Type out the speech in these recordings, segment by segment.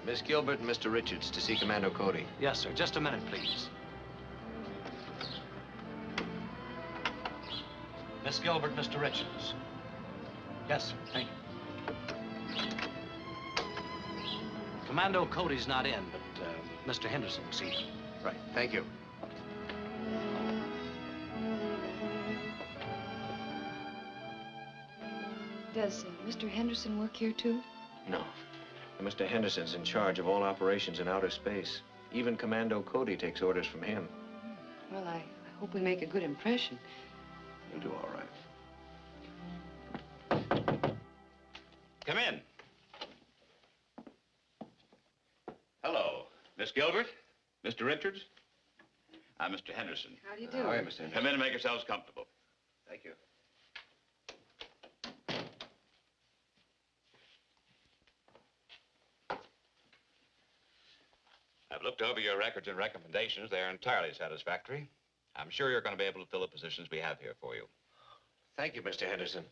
Miss Gilbert and Mr. Richards to see Commando Cody. Yes, sir. Just a minute, please. Miss Gilbert, Mr. Richards. Yes, sir. Thank you. Commando Cody's not in, but Mr. Henderson will see him. Right. Thank you. Does Mr. Henderson work here, too? No. Mr. Henderson's in charge of all operations in outer space. Even Commando Cody takes orders from him. Well, I hope we make a good impression. You'll do all right. Come in. Hello, Miss Gilbert, Mr. Richards. I'm Mr. Henderson. How do you do? How are you, Mr. Henderson? Come in and make yourselves comfortable. Thank you. I've looked over your records and recommendations. They're entirely satisfactory. I'm sure you're going to be able to fill the positions we have here for you. Thank you, Mr. Henderson.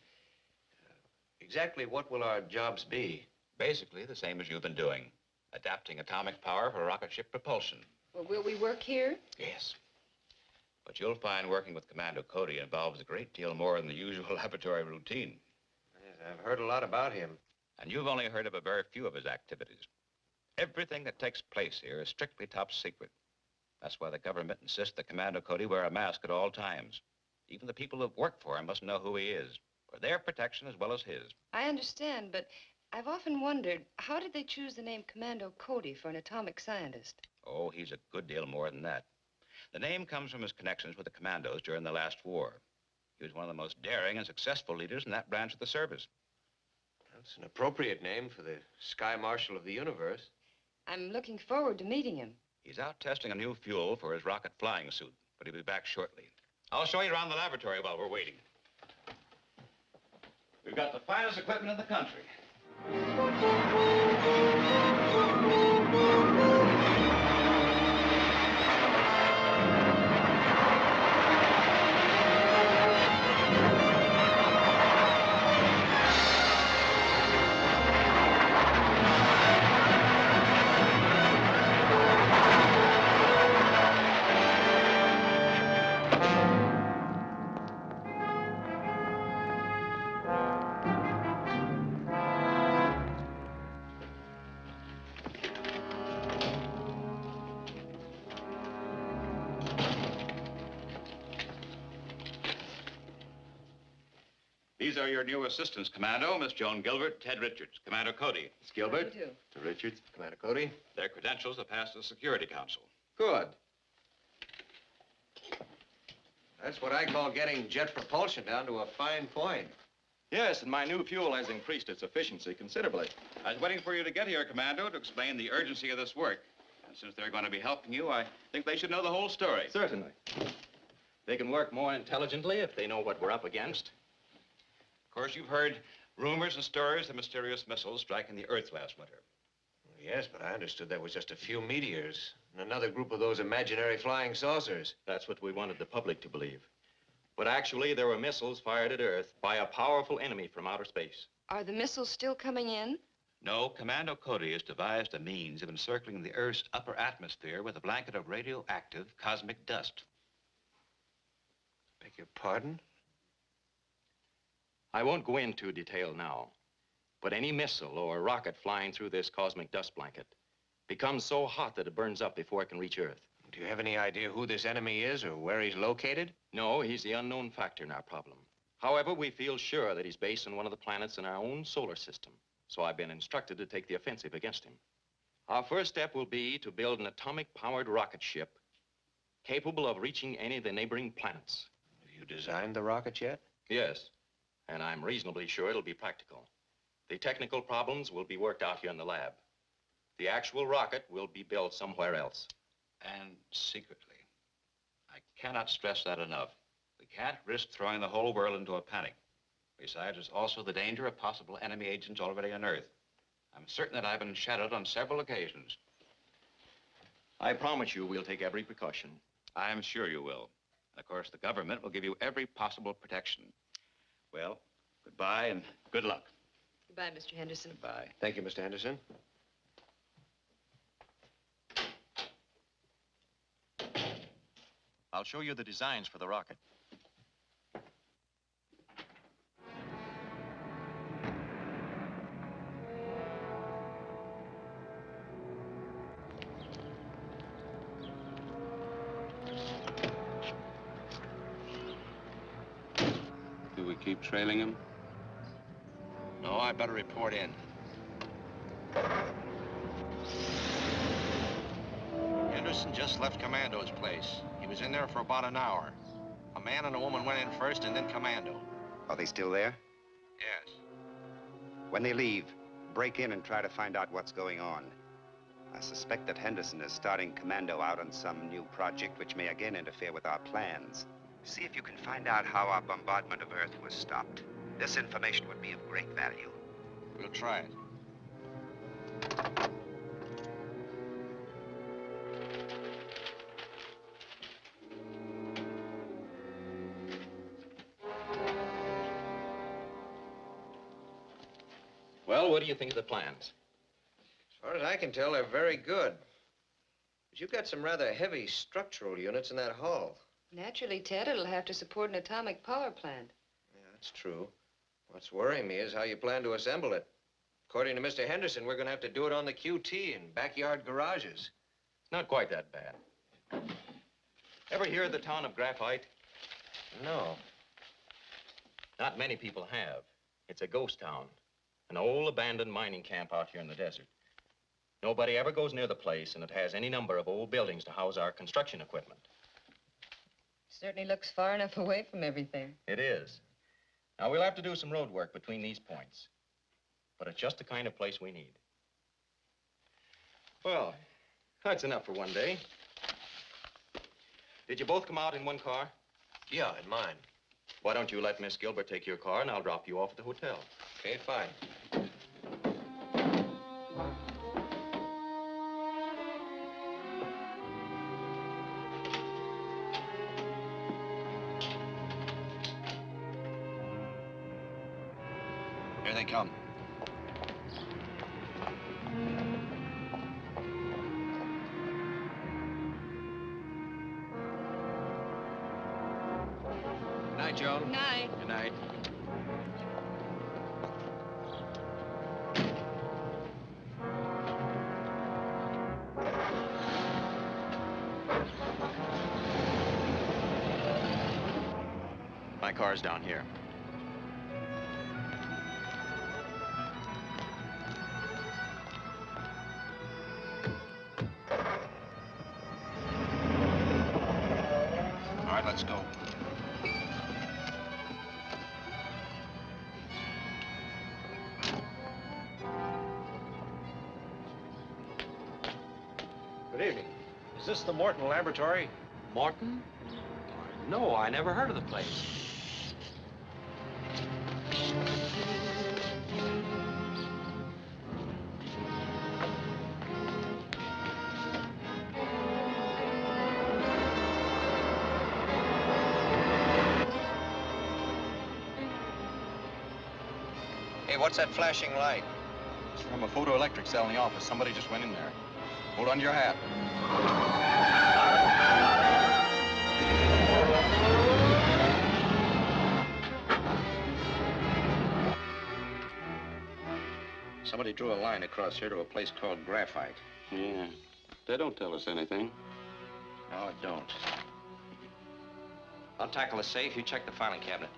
Exactly what will our jobs be? Basically, the same as you've been doing. Adapting atomic power for rocket ship propulsion. Well, will we work here? Yes. But you'll find working with Commando Cody involves a great deal more than the usual laboratory routine. Yes, I've heard a lot about him. And you've only heard of a very few of his activities. Everything that takes place here is strictly top secret. That's why the government insists that Commando Cody wear a mask at all times. Even the people who work for him must know who he is, for their protection as well as his. I understand, but I've often wondered, how did they choose the name Commando Cody for an atomic scientist? Oh, he's a good deal more than that. The name comes from his connections with the commandos during the last war. He was one of the most daring and successful leaders in that branch of the service. That's an appropriate name for the Sky Marshal of the universe. I'm looking forward to meeting him. He's out testing a new fuel for his rocket flying suit, but he'll be back shortly. I'll show you around the laboratory while we're waiting. We've got the finest equipment in the country. These are your new assistants, Commando, Miss Joan Gilbert, Ted Richards, Commando Cody. Miss Gilbert. How do you do? Mr. Richards, Commando Cody. Their credentials have passed the Security Council. Good. That's what I call getting jet propulsion down to a fine point. Yes, and my new fuel has increased its efficiency considerably. I was waiting for you to get here, Commando, to explain the urgency of this work. And since they're going to be helping you, I think they should know the whole story. Certainly. They can work more intelligently if they know what we're up against. Of course, you've heard rumors and stories of mysterious missiles striking the Earth last winter. Yes, but I understood that was just a few meteors and another group of those imaginary flying saucers. That's what we wanted the public to believe. But actually, there were missiles fired at Earth by a powerful enemy from outer space. Are the missiles still coming in? No, Commando Cody has devised a means of encircling the Earth's upper atmosphere with a blanket of radioactive cosmic dust. Beg your pardon? I won't go into detail now, but any missile or rocket flying through this cosmic dust blanket becomes so hot that it burns up before it can reach Earth. Do you have any idea who this enemy is or where he's located? No, he's the unknown factor in our problem. However, we feel sure that he's based on one of the planets in our own solar system, so I've been instructed to take the offensive against him. Our first step will be to build an atomic-powered rocket ship capable of reaching any of the neighboring planets. Have you designed the rocket yet? Yes. And I'm reasonably sure it'll be practical. The technical problems will be worked out here in the lab. The actual rocket will be built somewhere else. And secretly. I cannot stress that enough. We can't risk throwing the whole world into a panic. Besides, there's also the danger of possible enemy agents already on Earth. I'm certain that I've been shadowed on several occasions. I promise you we'll take every precaution. I'm sure you will. And of course, the government will give you every possible protection. Well, goodbye and good luck. Goodbye, Mr. Henderson. Goodbye. Thank you, Mr. Henderson. I'll show you the designs for the rocket. Do we keep trailing him? No, I better report in. Henderson just left Commando's place. He was in there for about an hour. A man and a woman went in first and then Commando. Are they still there? Yes. When they leave, break in and try to find out what's going on. I suspect that Henderson is starting Commando out on some new project which may again interfere with our plans. See if you can find out how our bombardment of Earth was stopped. This information would be of great value. We'll try it. Well, what do you think of the plans? As far as I can tell, they're very good. But you've got some rather heavy structural units in that hull. Naturally, Ted, it'll have to support an atomic power plant. Yeah, that's true. What's worrying me is how you plan to assemble it. According to Mr. Henderson, we're going to have to do it on the QT in backyard garages. Not quite that bad. Ever hear of the town of Graphite? No. Not many people have. It's a ghost town. An old abandoned mining camp out here in the desert. Nobody ever goes near the place, and it has any number of old buildings to house our construction equipment. Certainly looks far enough away from everything. It is. Now, we'll have to do some road work between these points. But it's just the kind of place we need. Well, that's enough for one day. Did you both come out in one car? Yeah, in mine. Why don't you let Miss Gilbert take your car, and I'll drop you off at the hotel. Okay, fine. Here they come. Good night, Joan. Good night. Good night. My car's down here. All right, let's go. Good evening. Is this the Morton Laboratory? Morton? No, I never heard of the place. Hey, what's that flashing light? It's from a photoelectric cell in the office. Somebody just went in there. Hold on to your hat. Somebody drew a line across here to a place called Graphite. Yeah. They don't tell us anything. No, it don't. I'll tackle the safe. You check the filing cabinet.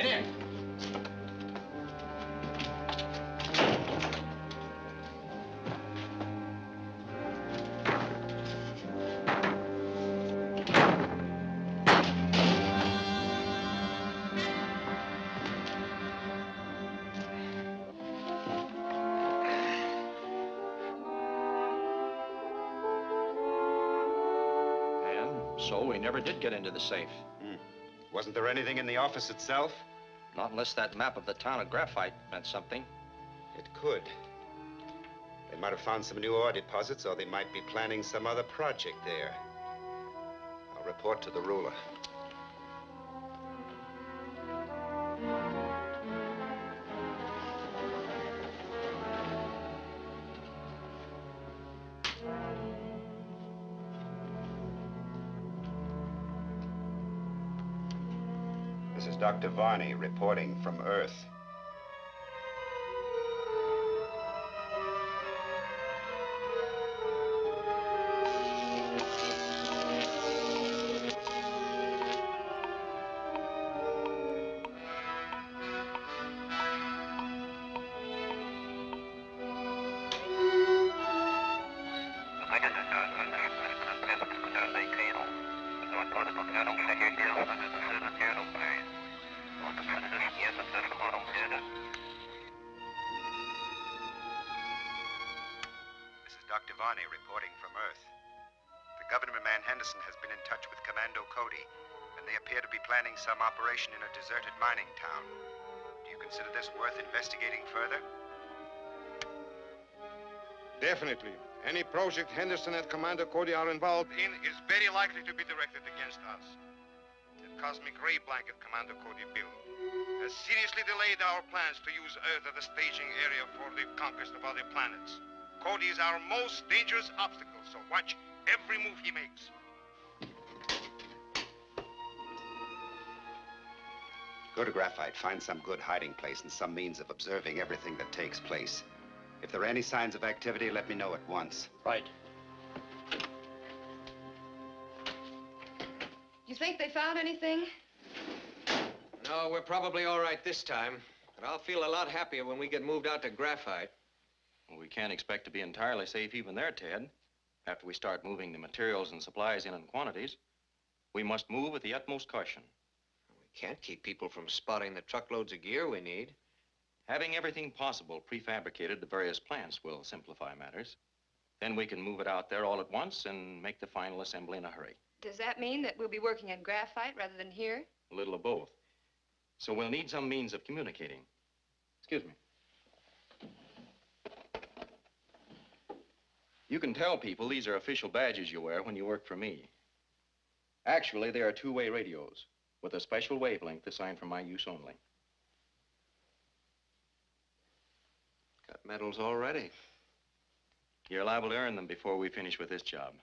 Get in. So we never did get into the safe. Wasn't there anything in the office itself? Not unless that map of the town of Graphite meant something. It could. They might have found some new ore deposits, or they might be planning some other project there. I'll report to the ruler. This is Dr. Varney reporting from Earth. Dr. Varney reporting from Earth. The government man Henderson has been in touch with Commando Cody, and they appear to be planning some operation in a deserted mining town. Do you consider this worth investigating further? Definitely. Any project Henderson and Commando Cody are involved in is very likely to be directed against us. The cosmic ray blanket Commando Cody built has seriously delayed our plans to use Earth as a staging area for the conquest of other planets. Cody is our most dangerous obstacle, so watch every move he makes. Go to Graphite, find some good hiding place and some means of observing everything that takes place. If there are any signs of activity, let me know at once. Right. You think they found anything? No, we're probably all right this time. But I'll feel a lot happier when we get moved out to Graphite. Well, we can't expect to be entirely safe even there, Ted. After we start moving the materials and supplies in quantities, we must move with the utmost caution. We can't keep people from spotting the truckloads of gear we need. Having everything possible prefabricated to various plants will simplify matters. Then we can move it out there all at once and make the final assembly in a hurry. Does that mean that we'll be working at Graphite rather than here? A little of both. So we'll need some means of communicating. Excuse me. You can tell people these are official badges you wear when you work for me. Actually, they are two-way radios with a special wavelength assigned for my use only. Got medals already. You're liable to earn them before we finish with this job.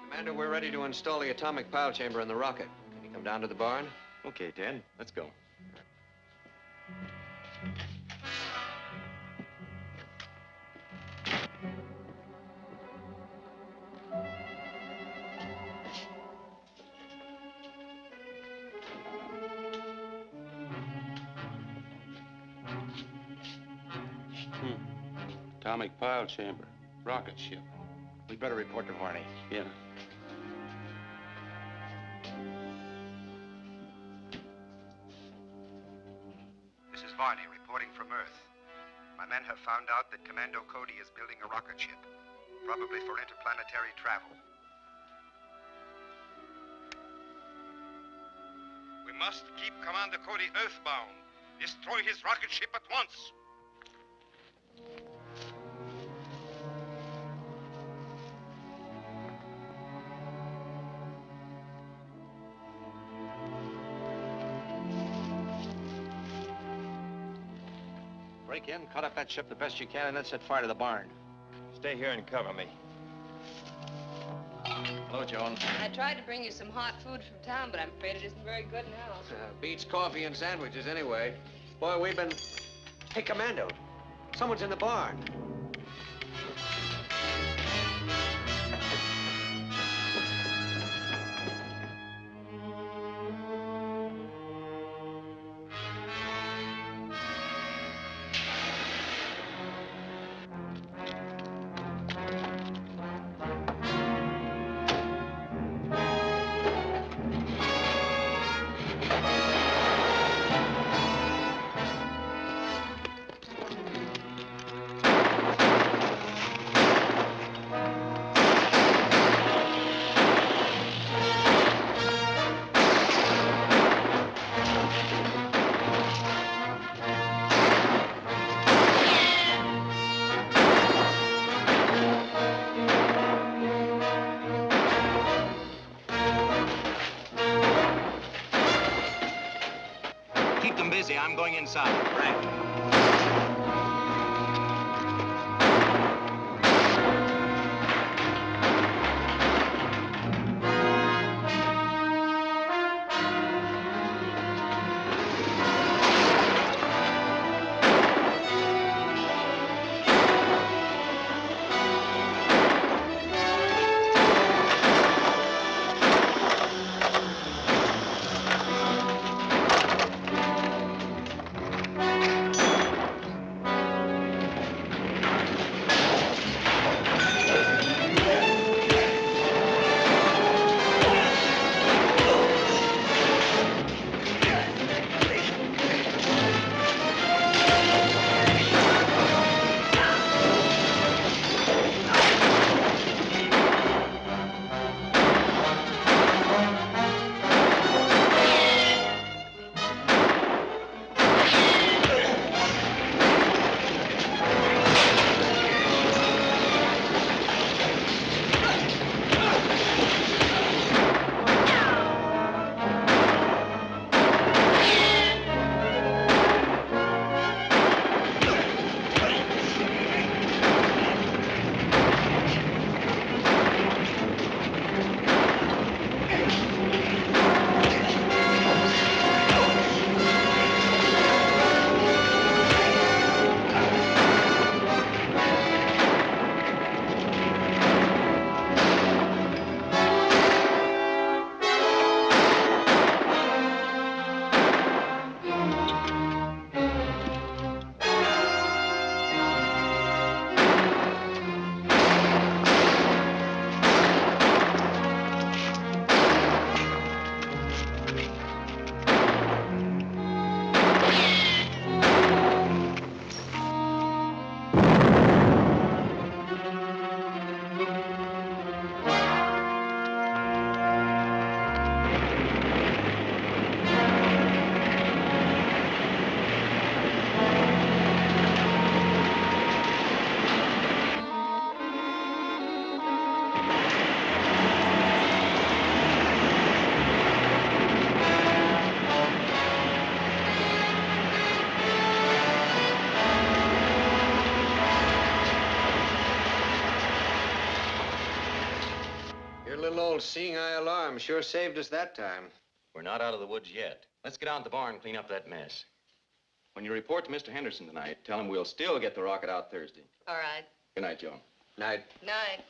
Commander, we're ready to install the atomic pile chamber in the rocket. Can you come down to the barn? Okay, Ted, let's go. Atomic pile chamber. Rocket ship. We better report to Varney. Yeah. This is Varney reporting from Earth. My men have found out that Commando Cody is building a rocket ship, probably for interplanetary travel. We must keep Commander Cody earthbound. Destroy his rocket ship at once. Break in, cut up that ship the best you can, and then set fire to the barn. Stay here and cover me. Hello, Joan. I tried to bring you some hot food from town, but I'm afraid it isn't very good now. Beats coffee and sandwiches anyway. Boy, we've been... Hey, Commando, Someone's in the barn. I'm going inside. Right. Seeing eye alarm sure saved us that time. We're not out of the woods yet. Let's get out in the barn and clean up that mess. When you report to Mr. Henderson tonight, tell him we'll still get the rocket out Thursday. All right. Good night, Joe. Night. Night.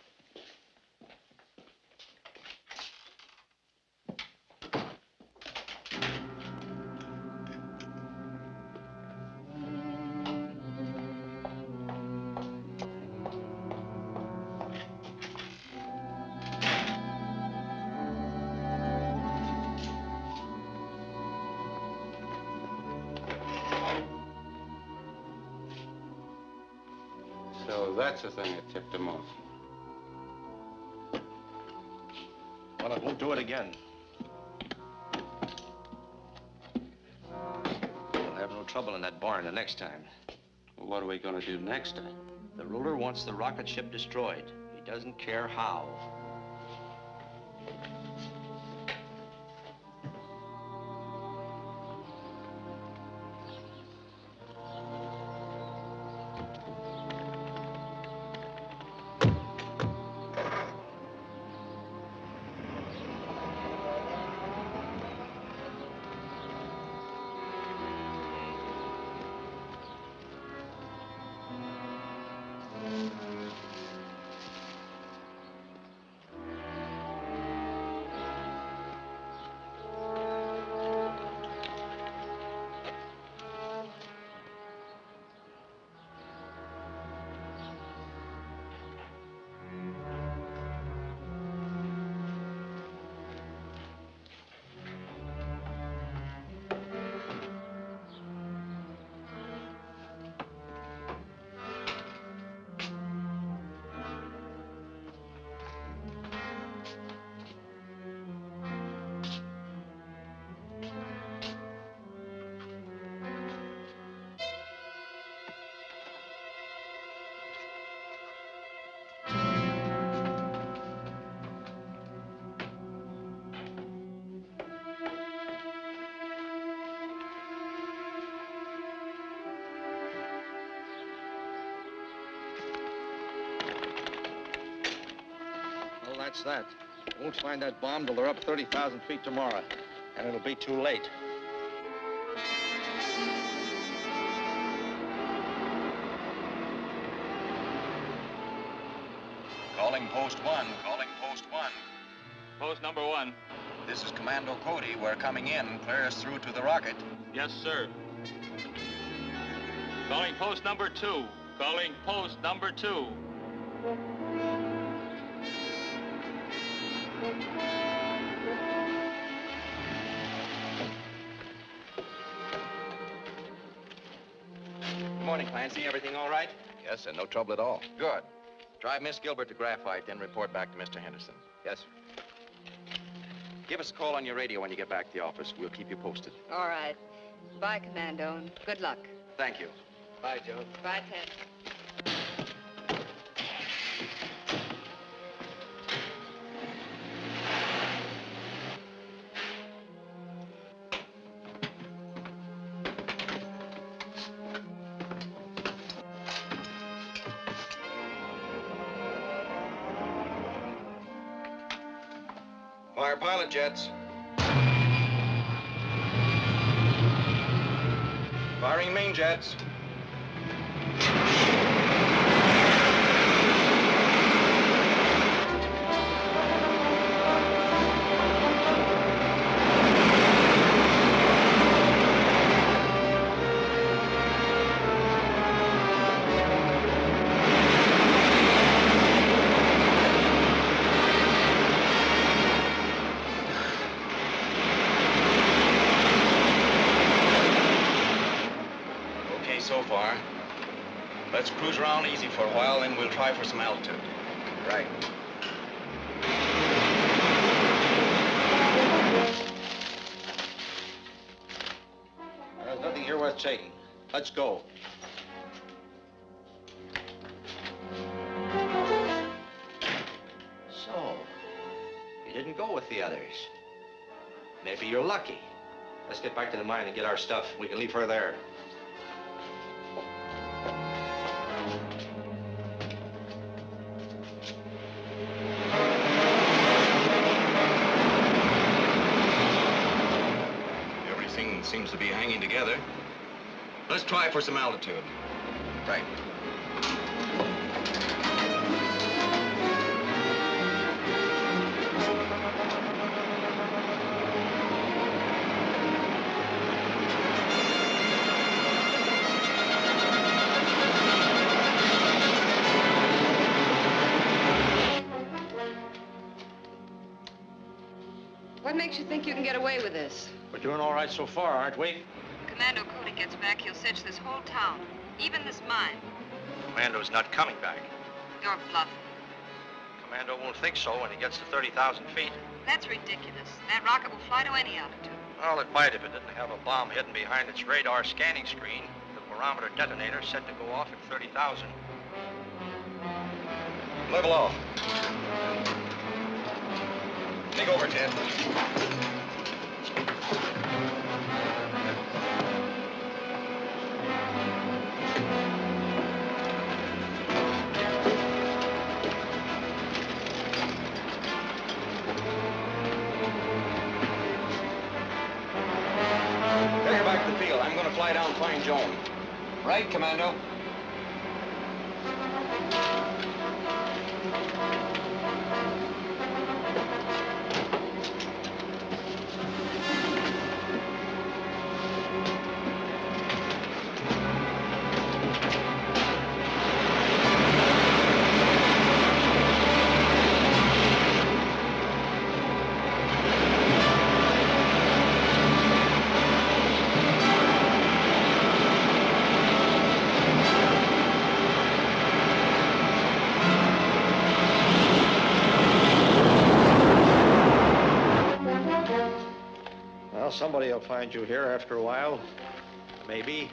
So that's the thing that tipped him off. Well, I won't do it again. We'll have no trouble in that barn the next time. Well, what are we going to do next time? The ruler wants the rocket ship destroyed. He doesn't care how. That's that. We won't find that bomb till they're up 30,000 feet tomorrow. And it'll be too late. Calling post 1. Calling post 1. Post number 1. This is Commando Cody. We're coming in. Clear us through to the rocket. Yes, sir. Calling post number 2. Calling post number 2. Good morning, Clancy. Everything all right? Yes, and no trouble at all. Good. Drive Miss Gilbert to Graphite, then report back to Mr. Henderson. Yes, sir. Give us a call on your radio when you get back to the office. We'll keep you posted. All right. Bye, Commando, and good luck. Thank you. Bye, Joe. Bye, Ted. Fire pilot jets. Firing main jets. So far. Let's cruise around easy for a while, then we'll try for some altitude. Right. There's nothing here worth taking. Let's go. So, you didn't go with the others. Maybe you're lucky. Let's get back to the mine and get our stuff. We can leave her there. Everything seems to be hanging together. Let's try for some altitude. Right. What makes you think you can get away with this? We're doing all right so far, aren't we? Commando Cody gets back, he'll search this whole town, even this mine. Commando's not coming back. You're bluffing. Commando won't think so when he gets to 30,000 feet. That's ridiculous. That rocket will fly to any altitude. Well, it might if it didn't have a bomb hidden behind its radar scanning screen. The barometer detonator set to go off at 30,000. Level off. Take over, Ted. Take her back to the field. I'm going to fly down and find Joan. Right, Commando. Well, somebody will find you here after a while. Maybe.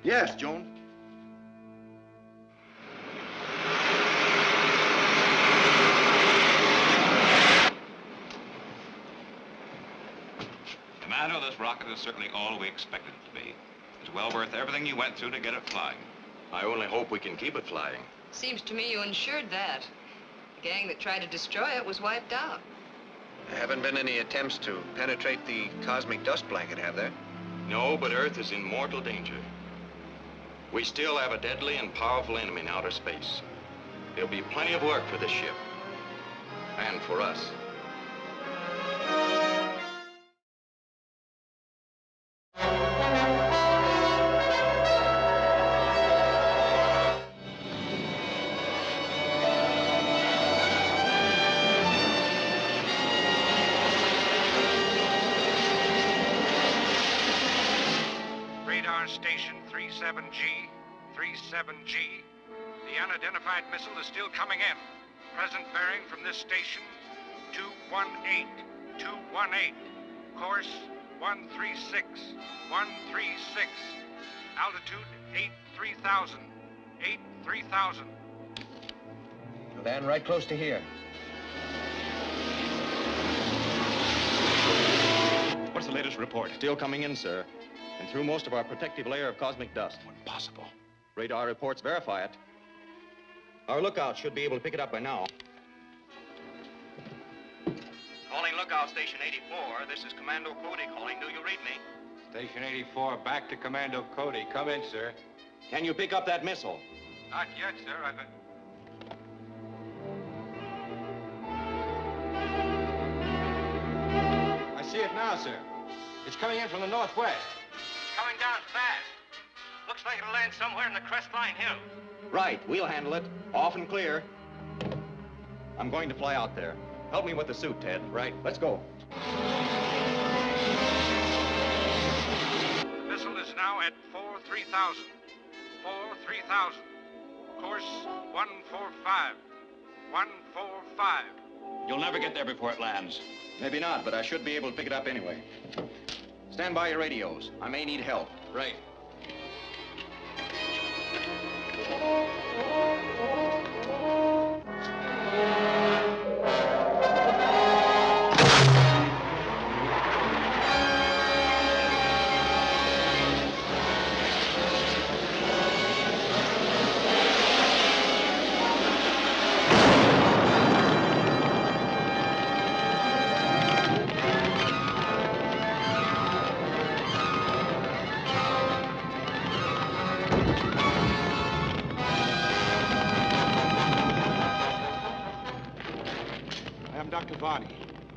Yes, Joan. Commando, this rocket is certainly all we expected it to be. It's well worth everything you went through to get it flying. I only hope we can keep it flying. Seems to me you ensured that. The gang that tried to destroy it was wiped out. There haven't been any attempts to penetrate the cosmic dust blanket, have there? No, but Earth is in mortal danger. We still have a deadly and powerful enemy in outer space. There'll be plenty of work for this ship. And for us. Station 37G, 37G. The unidentified missile is still coming in. Present bearing from this station, 218, 218. Course 136, 136. Altitude 83,000, 83,000. Land right close to here. What's the latest report? Still coming in, sir. And through most of our protective layer of cosmic dust. Impossible. Radar reports verify it. Our lookout should be able to pick it up by now. Calling lookout station 84. This is Commando Cody calling. Do you read me? Station 84, back to Commando Cody. Come in, sir. Can you pick up that missile? Not yet, sir. I see it now, sir. It's coming in from the northwest. Coming down fast. Looks like it'll land somewhere in the crestline hill. Right, we'll handle it. Off and clear. I'm going to fly out there. Help me with the suit, Ted. Right, let's go. The missile is now at 4-3000. 4-3000. Course 145. 145. You'll never get there before it lands. Maybe not, but I should be able to pick it up anyway. Stand by your radios. I may need help. Right.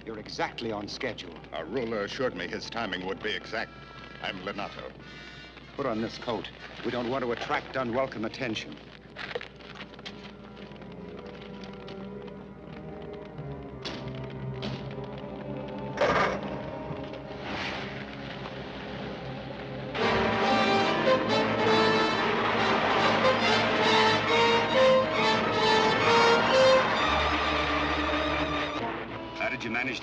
You're exactly on schedule. Our ruler assured me his timing would be exact. I'm Lenato. Put on this coat. We don't want to attract unwelcome attention.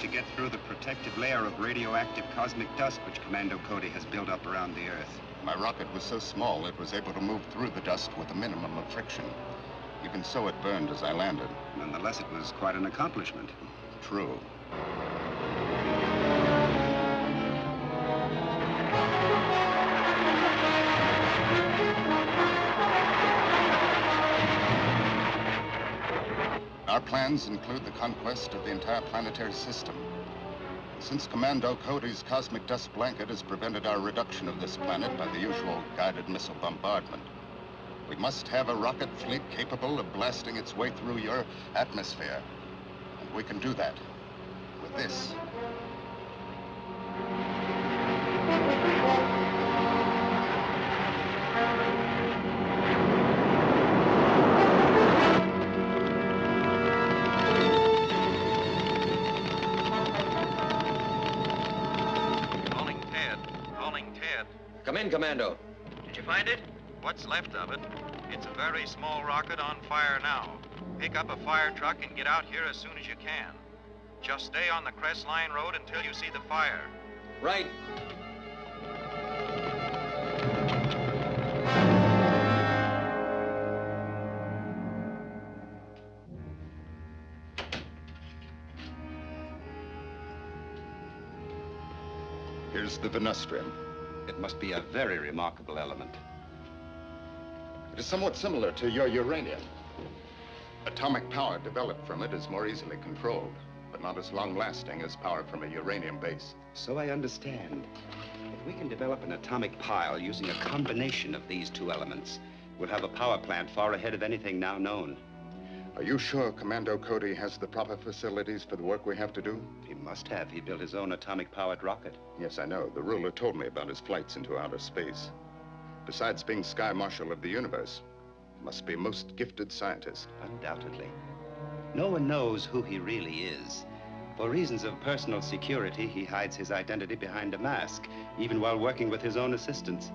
To get through the protective layer of radioactive cosmic dust which Commando Cody has built up around the Earth. My rocket was so small it was able to move through the dust with a minimum of friction. Even so, it burned as I landed. Nonetheless, it was quite an accomplishment. True. Our plans include the conquest of the entire planetary system. Since Commando Cody's cosmic dust blanket has prevented our reduction of this planet by the usual guided missile bombardment, we must have a rocket fleet capable of blasting its way through your atmosphere. And we can do that with this. Come in, Commando. Did you find it? What's left of it? It's a very small rocket on fire now. Pick up a fire truck and get out here as soon as you can. Just stay on the Crestline Road until you see the fire. Right. Here's the venustrium. It must be a very remarkable element. It is somewhat similar to your uranium. Atomic power developed from it is more easily controlled, but not as long-lasting as power from a uranium base. So I understand. If we can develop an atomic pile using a combination of these two elements, we'll have a power plant far ahead of anything now known. Are you sure Commando Cody has the proper facilities for the work we have to do? He must have. He built his own atomic-powered rocket. Yes, I know. The ruler told me about his flights into outer space. Besides being Sky Marshal of the universe, he must be a most gifted scientist. Undoubtedly. No one knows who he really is. For reasons of personal security, he hides his identity behind a mask, even while working with his own assistants.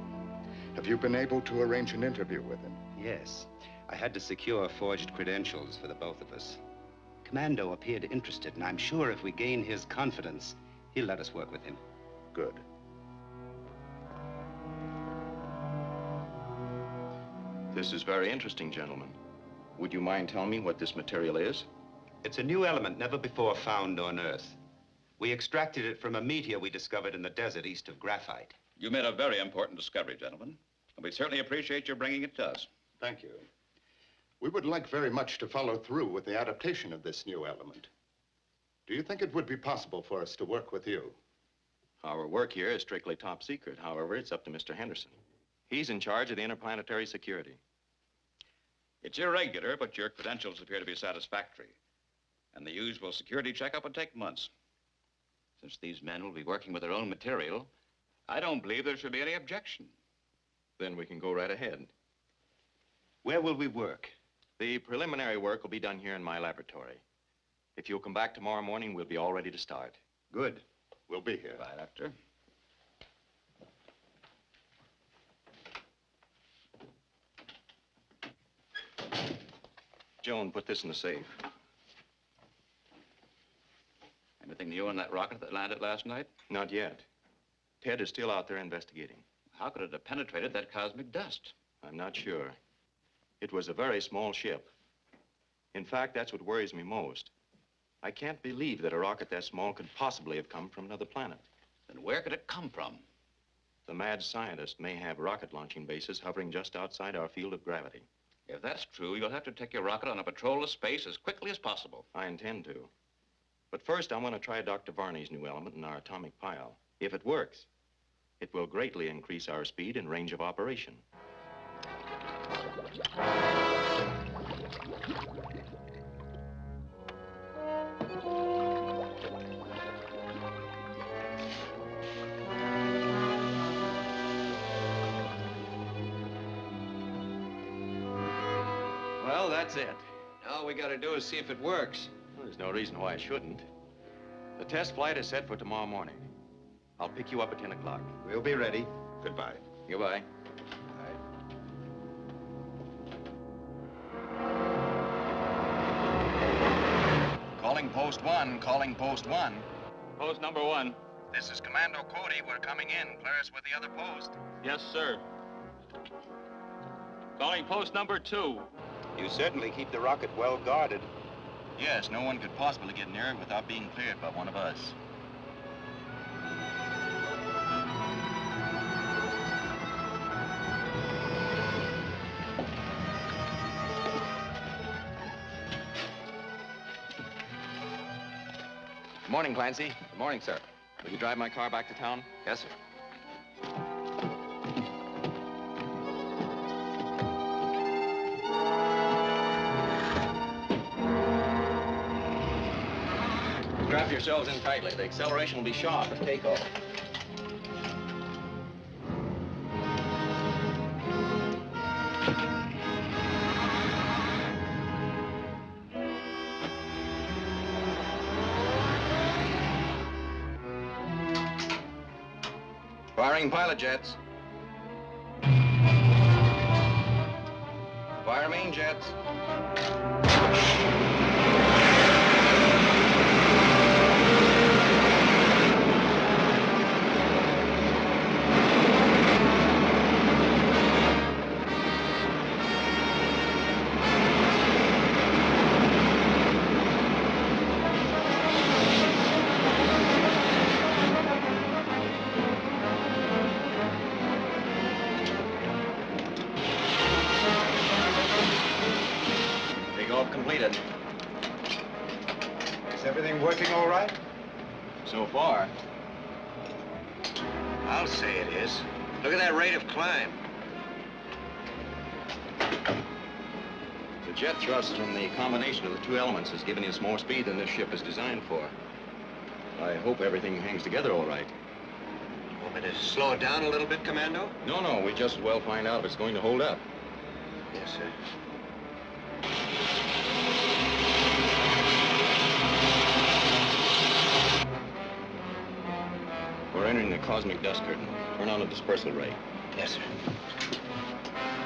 Have you been able to arrange an interview with him? Yes. I had to secure forged credentials for the both of us. Commando appeared interested, and I'm sure if we gain his confidence, he'll let us work with him. Good. This is very interesting, gentlemen. Would you mind telling me what this material is? It's a new element never before found on Earth. We extracted it from a meteor we discovered in the desert east of graphite. You made a very important discovery, gentlemen. And we certainly appreciate your bringing it to us. Thank you. We would like very much to follow through with the adaptation of this new element. Do you think it would be possible for us to work with you? Our work here is strictly top secret. However, it's up to Mr. Henderson. He's in charge of the interplanetary security. It's irregular, but your credentials appear to be satisfactory. And the usual security checkup would take months. Since these men will be working with their own material, I don't believe there should be any objection. Then we can go right ahead. Where will we work? The preliminary work will be done here in my laboratory. If you'll come back tomorrow morning, we'll be all ready to start. Good. We'll be here. Bye, Doctor. Joan, put this in the safe. Anything new on that rocket that landed last night? Not yet. Ted is still out there investigating. How could it have penetrated that cosmic dust? I'm not sure. It was a very small ship. In fact, that's what worries me most. I can't believe that a rocket that small could possibly have come from another planet. Then where could it come from? The mad scientist may have rocket launching bases hovering just outside our field of gravity. If that's true, you'll have to take your rocket on a patrol of space as quickly as possible. I intend to. But first, I want to try Dr. Varney's new element in our atomic pile. If it works, it will greatly increase our speed and range of operation. Well, that's it. All we gotta do is see if it works. Well, there's no reason why I shouldn't. The test flight is set for tomorrow morning. I'll pick you up at 10 o'clock. We'll be ready. Goodbye. Goodbye. Calling post 1, calling post 1. Post number 1. This is Commando Cody. We're coming in. Clear us with the other post. Yes, sir. Calling post number 2. You certainly keep the rocket well guarded. Yes, no one could possibly get near it without being cleared by one of us. Good morning, Clancy. Good morning, sir. Will you drive my car back to town? Yes, sir. Strap yourselves in tightly. The acceleration will be sharp at takeoff. Firing pilot jets. Fire main jets. So far. I'll say it is. Look at that rate of climb. The jet thrust from the combination of the two elements is giving us more speed than this ship is designed for. I hope everything hangs together all right. Want me to slow it down a little bit, Commando? No, we just as well find out if it's going to hold up. Yes, sir. We're entering the cosmic dust curtain. Turn on the dispersal ray. Yes, sir.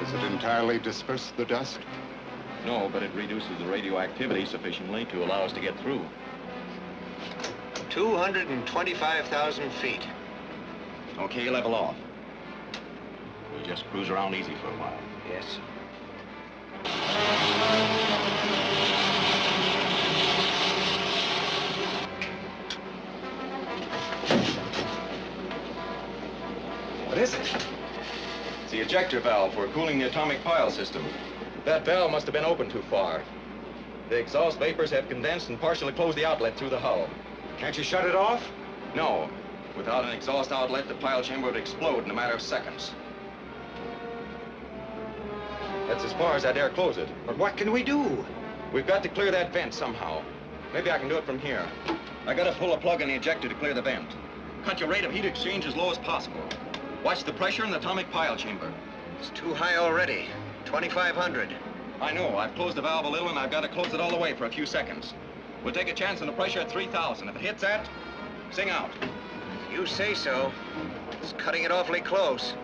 Does it entirely disperse the dust? No, but it reduces the radioactivity sufficiently to allow us to get through. 225,000 feet. Okay, level off. We'll just cruise around easy for a while. Yes, sir. What is it? It's the ejector valve for cooling the atomic pile system. That valve must have been opened too far. The exhaust vapors have condensed and partially closed the outlet through the hull. Can't you shut it off? No. Without an exhaust outlet, the pile chamber would explode in a matter of seconds. That's as far as I dare close it. But what can we do? We've got to clear that vent somehow. Maybe I can do it from here. I gotta pull a plug on the ejector to clear the vent. Cut your rate of heat exchange as low as possible. Watch the pressure in the atomic pile chamber. It's too high already. 2,500. I know. I've closed the valve a little, and I've got to close it all the way for a few seconds. We'll take a chance on the pressure at 3,000. If it hits that, sing out. You say so. It's cutting it awfully close.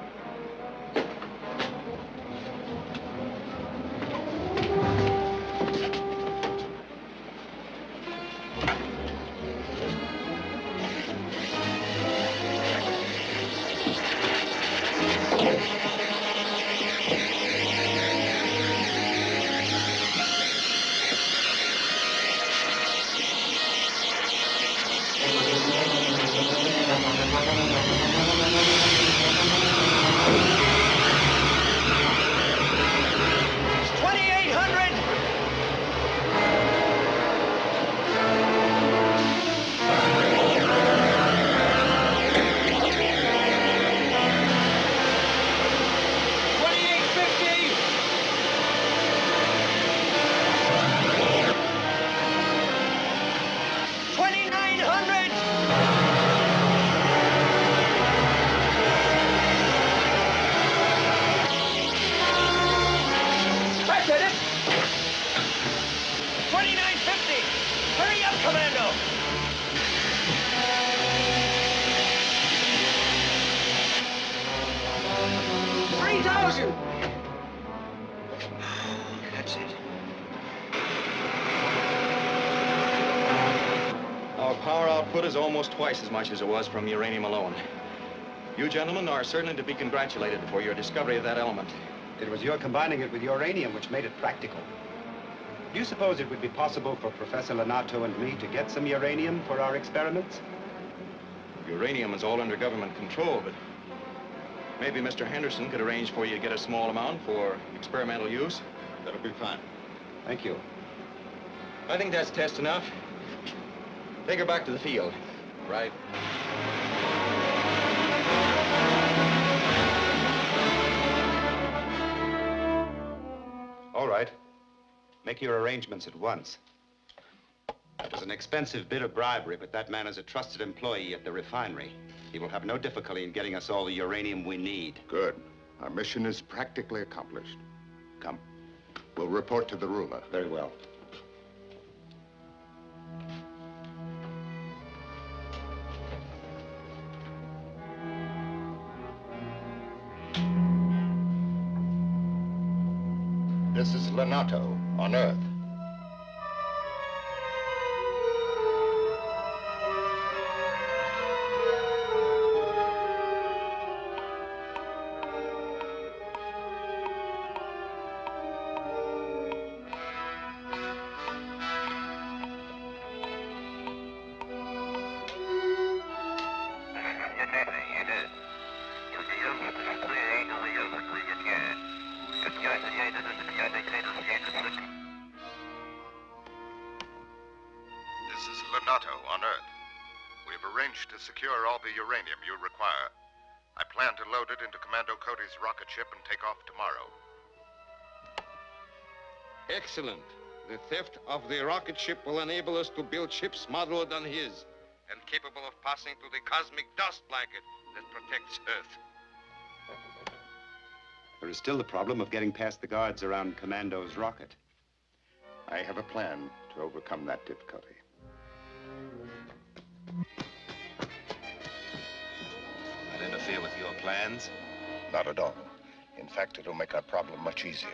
That's it. Our power output is almost twice as much as it was from uranium alone. You gentlemen are certainly to be congratulated for your discovery of that element. It was your combining it with uranium which made it practical. Do you suppose it would be possible for Professor Lenato and me to get some uranium for our experiments? Uranium is all under government control, but maybe Mr. Henderson could arrange for you to get a small amount for experimental use. That'll be fine. Thank you. I think that's test enough. Take her back to the field. Right. All right. Make your arrangements at once. It was an expensive bit of bribery, but that man is a trusted employee at the refinery. He will have no difficulty in getting us all the uranium we need. Good. Our mission is practically accomplished. Come. We'll report to the ruler. Very well. This is Lenato on Earth. to secure all the uranium you require. I plan to load it into Commando Cody's rocket ship and take off tomorrow. Excellent. The theft of the rocket ship will enable us to build ships modeled on his. And capable of passing through the cosmic dust blanket that protects Earth. There is still the problem of getting past the guards around Commando's rocket. I have a plan to overcome that difficulty. Not interfere with your plans? Not at all. In fact, it'll make our problem much easier.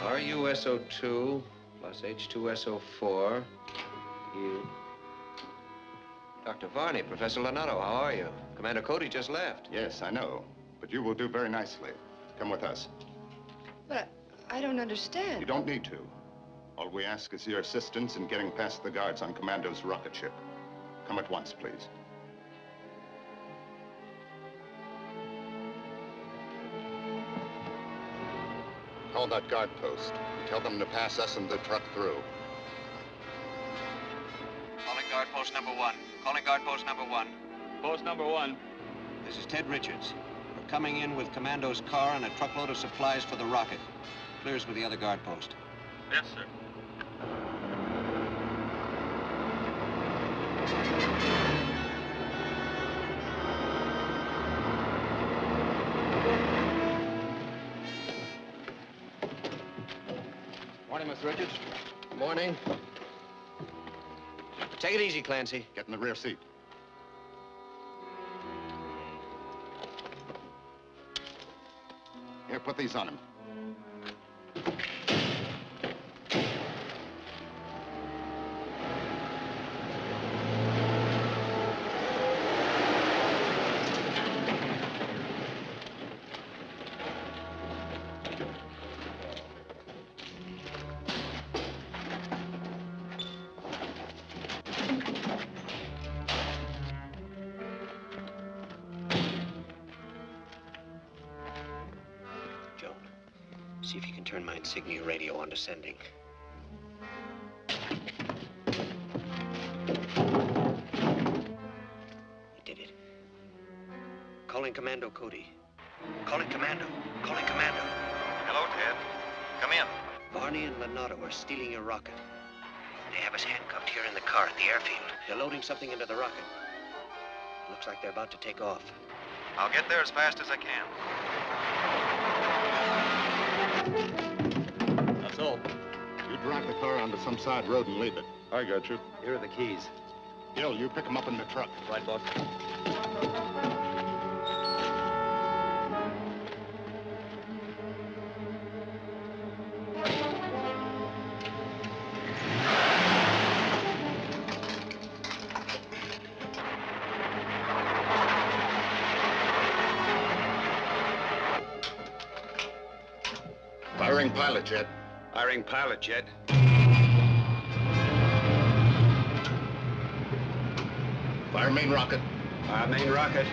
RUSO2 plus H2SO4. Dr. Varney, Professor Lenato, how are you? Commander Cody just left. Yes, I know. But you will do very nicely. Come with us. But I don't understand. You don't need to. All we ask is your assistance in getting past the guards on Commando's rocket ship. Come at once, please. Call that guard post. Tell them to pass us and the truck through. Calling guard post number 1. Calling guard post number 1. Post number 1. This is Ted Richards. We're coming in with Commando's car and a truckload of supplies for the rocket. Clears with the other guard post. Yes, sir. Morning, Mr. Richards. Morning. Take it easy, Clancy. Get in the rear seat. Here, put these on him. See if you can turn my insignia radio on to sending. You did it. Calling Commando Cody. Calling Commando. Calling Commando. Hello, Ted. Come in. Varney and Lenato are stealing your rocket. They have us handcuffed here in the car at the airfield. They're loading something into the rocket. Looks like they're about to take off. I'll get there as fast as I can. That's all. You drive the car onto some side road and leave it. I got you. Here are the keys. Gil, you pick them up in the truck. Right, boss. Firing pilot jet. Firing pilot jet. Fire main rocket. Fire main rocket.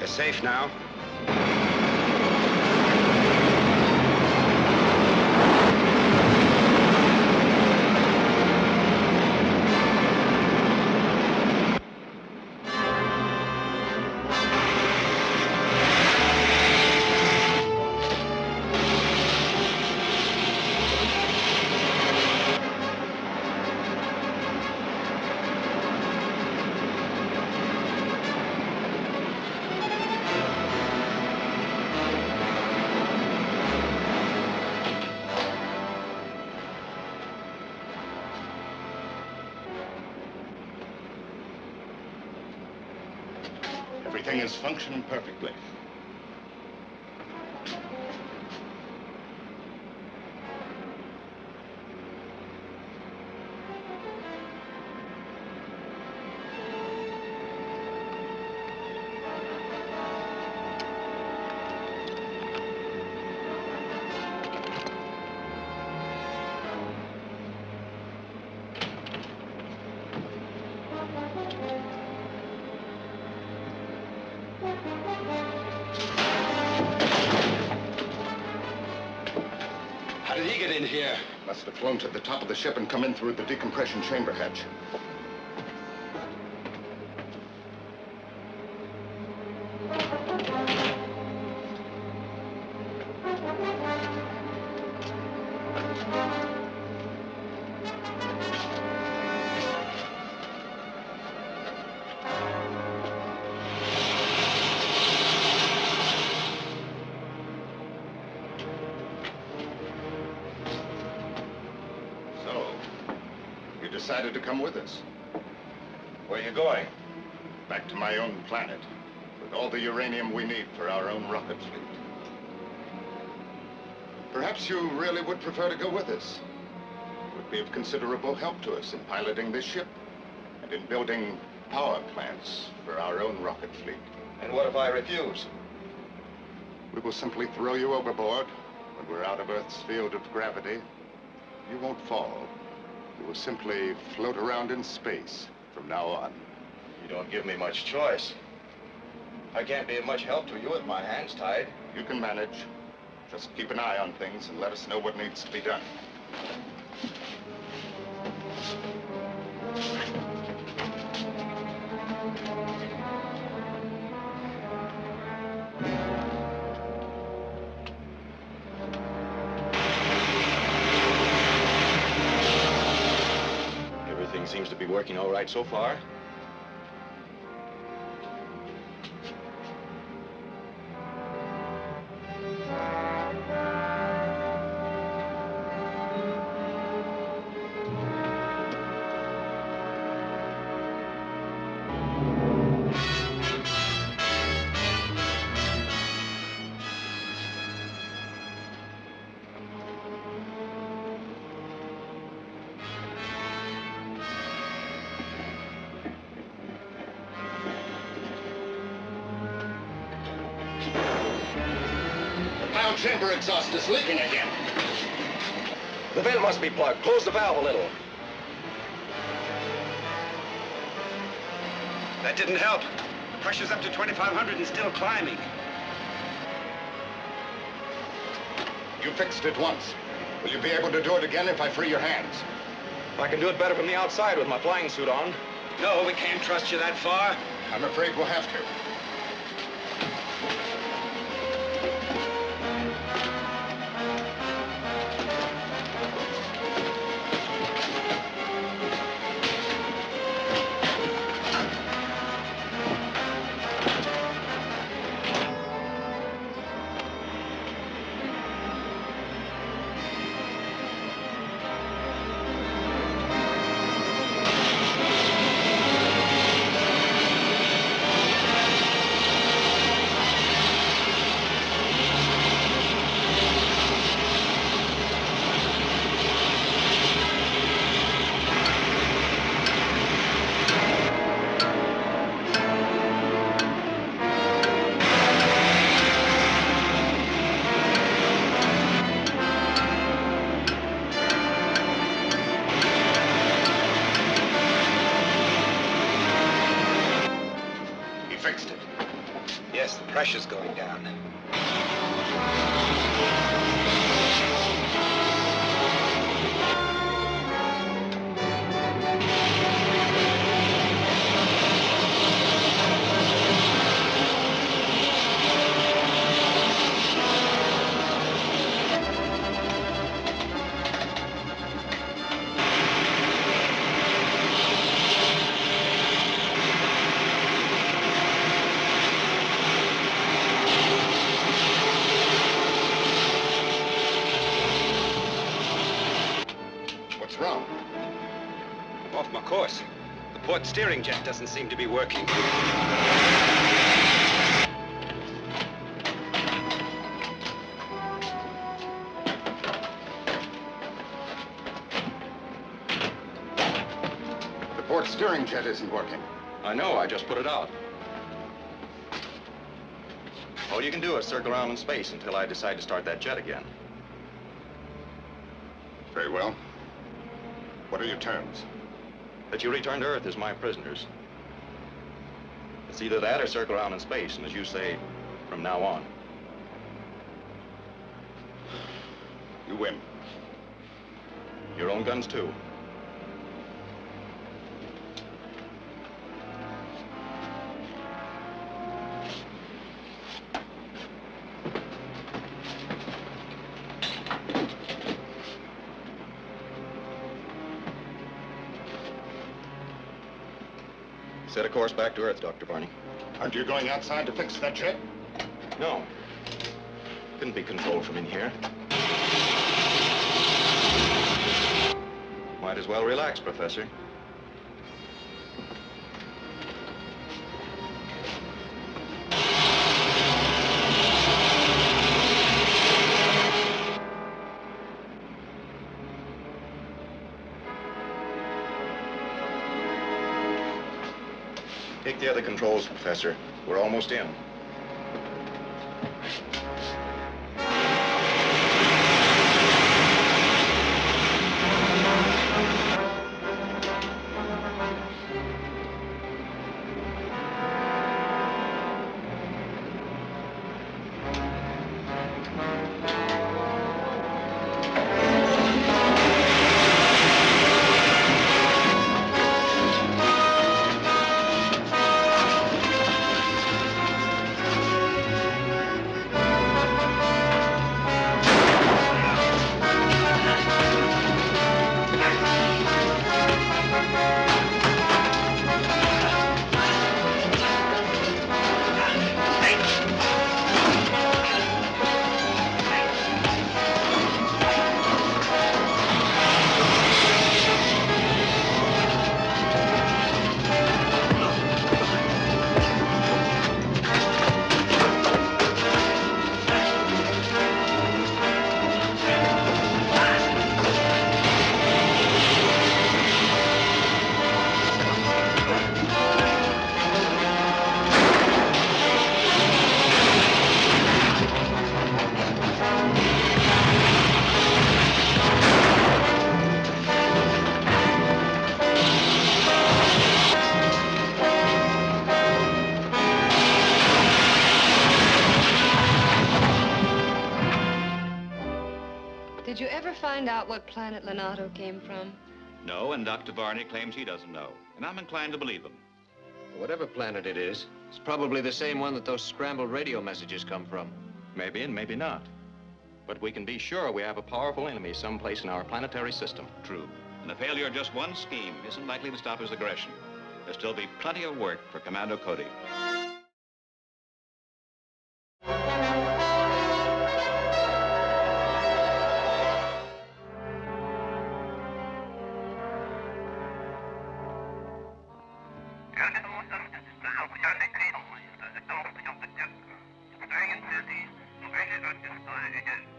Safe now. Everything is functioning perfectly. How did he get in here? Must have flown to the top of the ship and come in through the decompression chamber hatch. Decided to come with us. Where are you going? Back to my own planet, with all the uranium we need for our own rocket fleet. Perhaps you really would prefer to go with us. It would be of considerable help to us in piloting this ship and in building power plants for our own rocket fleet. And what if I refuse? We will simply throw you overboard when we're out of Earth's field of gravity. You won't fall. You will simply float around in space from now on. You don't give me much choice. I can't be of much help to you with my hands tied. You can manage. Just keep an eye on things and let us know what needs to be done. Seems to be working all right so far. Chamber exhaust is leaking again. The vent must be plugged. Close the valve a little. That didn't help. Pressure's up to 2,500 and still climbing. You fixed it once. Will you be able to do it again if I free your hands? I can do it better from the outside with my flying suit on. No, we can't trust you that far. I'm afraid we'll have to. Pressure's going down. Wrong. Off my course. The port steering jet doesn't seem to be working. The port steering jet isn't working. I know, I just put it out. All you can do is circle around in space until I decide to start that jet again. Very well. What are your terms? That you return to Earth as my prisoners. It's either that or circle around in space, and as you say, from now on. You win. Your own guns, too. Set a course back to Earth, Dr. Barney. Aren't you going outside to fix that jet? No. Couldn't be controlled from in here. Might as well relax, Professor. Take the other controls, Professor. We're almost in. Did you ever find out what planet Leonardo came from? No, and Dr. Varney claims he doesn't know. And I'm inclined to believe him. Whatever planet it is, it's probably the same one that those scrambled radio messages come from. Maybe and maybe not. But we can be sure we have a powerful enemy someplace in our planetary system. True. And the failure of just one scheme isn't likely to stop his aggression. There'll still be plenty of work for Commando Cody.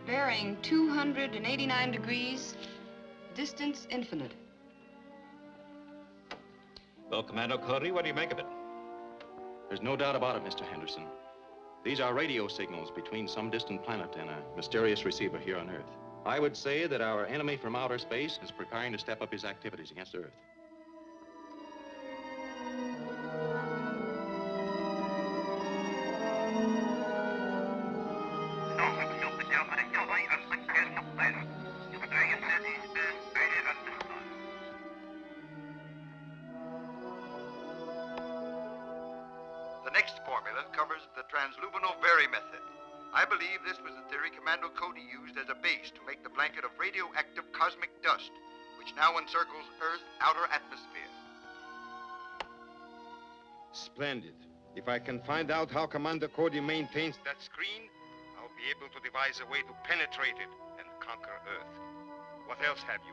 Bearing 289 degrees, distance infinite. Well, Commando Cody, what do you make of it? There's no doubt about it, Mr. Henderson. These are radio signals between some distant planet and a mysterious receiver here on Earth. I would say that our enemy from outer space is preparing to step up his activities against Earth. The next formula covers the translumino-vary method. I believe this was the theory Commando Cody used as a base to make the blanket of radioactive cosmic dust, which now encircles Earth's outer atmosphere. Splendid. If I can find out how Commander Cody maintains that screen, I'll be able to devise a way to penetrate it and conquer Earth. What else have you?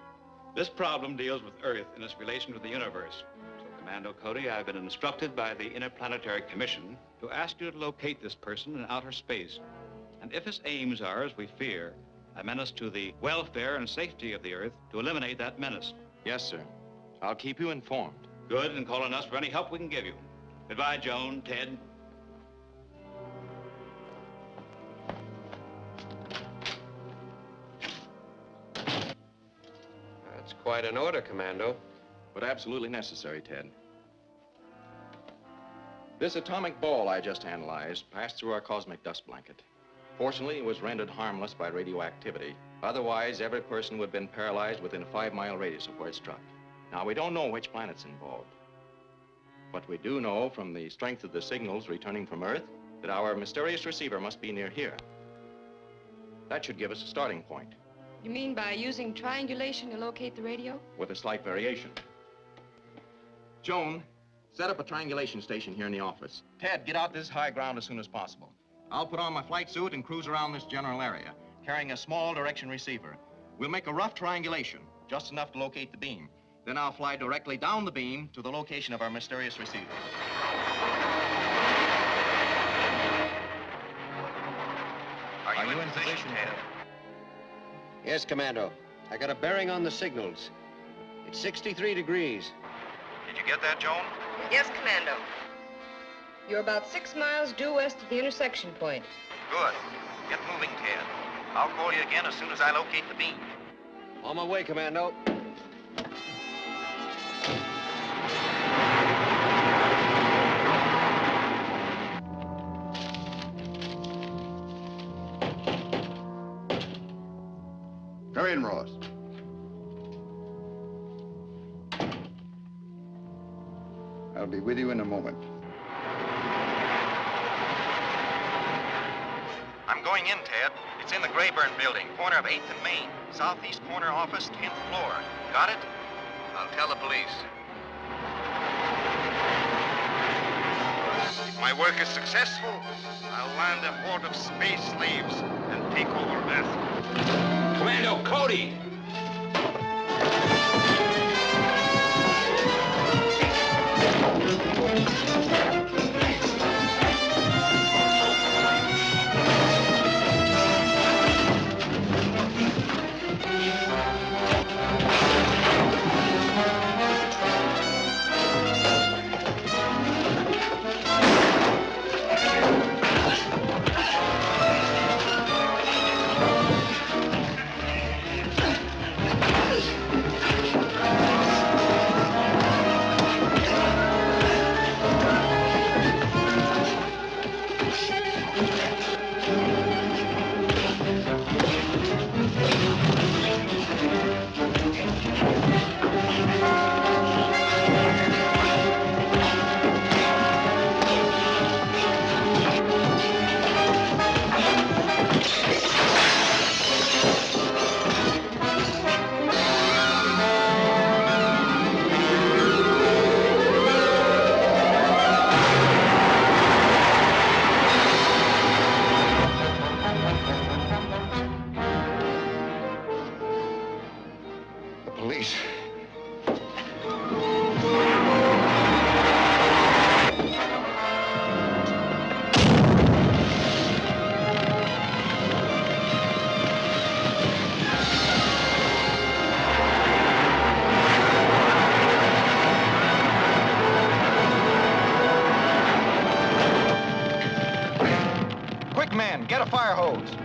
This problem deals with Earth in its relation to the universe. So, Commando Cody, I've been instructed by the Interplanetary Commission to ask you to locate this person in outer space. And if his aims are, as we fear, a menace to the welfare and safety of the Earth, to eliminate that menace. Yes, sir. I'll keep you informed. Good, and call on us for any help we can give you. Goodbye, Joan, Ted. That's quite an order, Commando. But absolutely necessary, Ted. This atomic ball I just analyzed passed through our cosmic dust blanket. Fortunately, it was rendered harmless by radioactivity. Otherwise, every person would have been paralyzed within a 5-mile radius of where it struck. Now, we don't know which planet's involved. But we do know from the strength of the signals returning from Earth that our mysterious receiver must be near here. That should give us a starting point. You mean by using triangulation to locate the radio? With a slight variation. Joan, set up a triangulation station here in the office. Ted, get out this high ground as soon as possible. I'll put on my flight suit and cruise around this general area, carrying a small direction receiver. We'll make a rough triangulation, just enough to locate the beam. Then I'll fly directly down the beam to the location of our mysterious receiver. Are you in position, Ted? Yes, Commando. I got a bearing on the signals. It's 63 degrees. Did you get that, Joan? Yes, Commando. You're about 6 miles due west of the intersection point. Good. Get moving, Ted. I'll call you again as soon as I locate the beam. On my way, Commando. Come in, Ross. I'll be with you in a moment. I'm going in, Ted. It's in the Grayburn building, corner of 8th and Main. Southeast corner office, 10th floor. Got it? I'll tell the police. If my work is successful, I'll land a horde of space slaves and take over Earth. Commando Cody! Police. Quick, man, get a fire hose.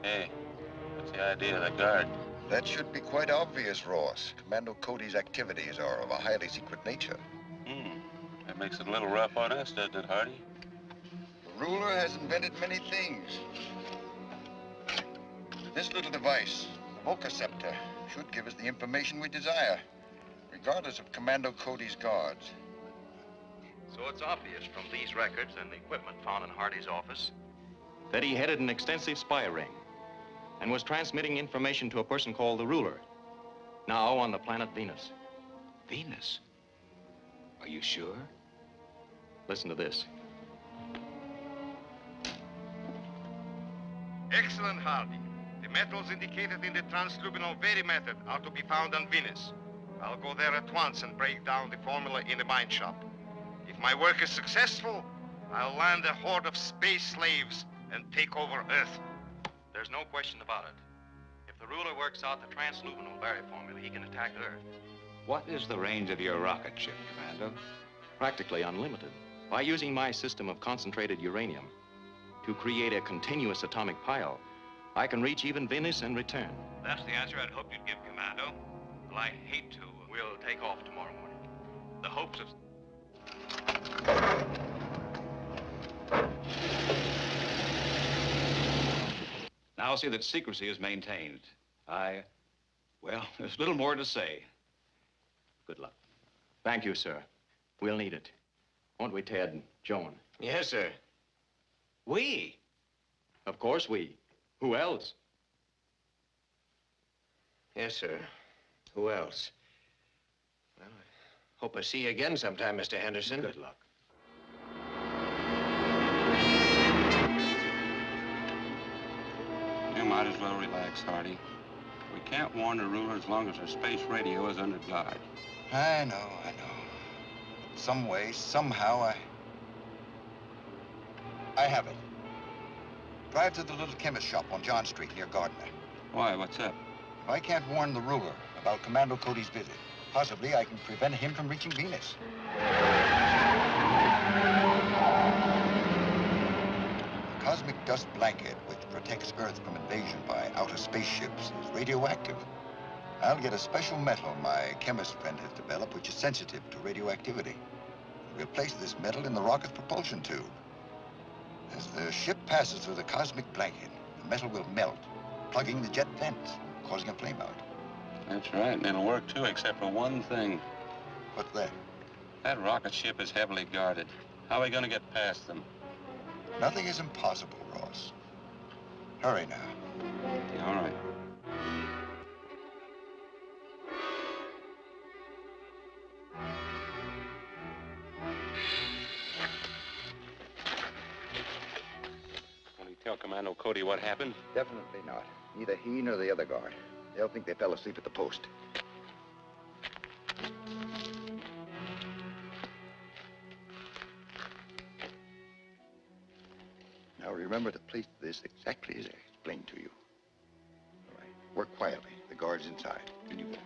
Hey, what's the idea of the guard? That should be quite obvious, Ross. Commando Cody's activities are of a highly secret nature. That makes it a little rough on us, doesn't it, Hardy? The ruler has invented many things. This little device, the Vocaceptor, should give us the information we desire, regardless of Commando Cody's guards. So it's obvious from these records and the equipment found in Hardy's office that he headed an extensive spy ring. and was transmitting information to a person called the Ruler, now on the planet Venus. Venus? Are you sure? Listen to this. Excellent, Hardy. The metals indicated in the translubinal Veri method are to be found on Venus. I'll go there at once and break down the formula in the mine shop. If my work is successful, I'll land a horde of space slaves and take over Earth. There's no question about it. If the Ruler works out the translubinal Veri formula, he can attack Earth. What is the range of your rocket ship, Commando? Practically unlimited. By using my system of concentrated uranium to create a continuous atomic pile, I can reach even Venus and return. That's the answer I'd hoped you'd give, Commando. Well, I hate to. We'll take off tomorrow morning. The hopes of... Now see that secrecy is maintained. Well, there's little more to say. Good luck. Thank you, sir. We'll need it. Won't we, Ted and Joan? Yes, sir. We? Of course we. Who else? Yes, sir. Who else? Well, I hope I see you again sometime, Mr. Henderson. Good luck. You might as well relax, Hardy. We can't warn the Ruler as long as our space radio is under guard. I know. Some way, somehow, I have it. Drive to the little chemist shop on John Street near Gardner. Why, what's up? If I can't warn the Ruler about Commando Cody's visit, possibly I can prevent him from reaching Venus. The cosmic dust blanket, which protects Earth from invasion by outer spaceships, is radioactive. I'll get a special metal my chemist friend has developed, which is sensitive to radioactivity. We'll place this metal in the rocket's propulsion tube. As the ship passes through the cosmic blanket, the metal will melt, plugging the jet vents, causing a flameout. That's right, and it'll work too, except for one thing. What's that? That rocket ship is heavily guarded. How are we going to get past them? Nothing is impossible, Ross. Hurry now. Yeah, all right. Will you tell Commando Cody what happened? Definitely not. Neither he nor the other guard. They'll think they fell asleep at the post. Now remember to place this exactly as I explained to you. All right. Work quietly. The guard's inside. Can you go?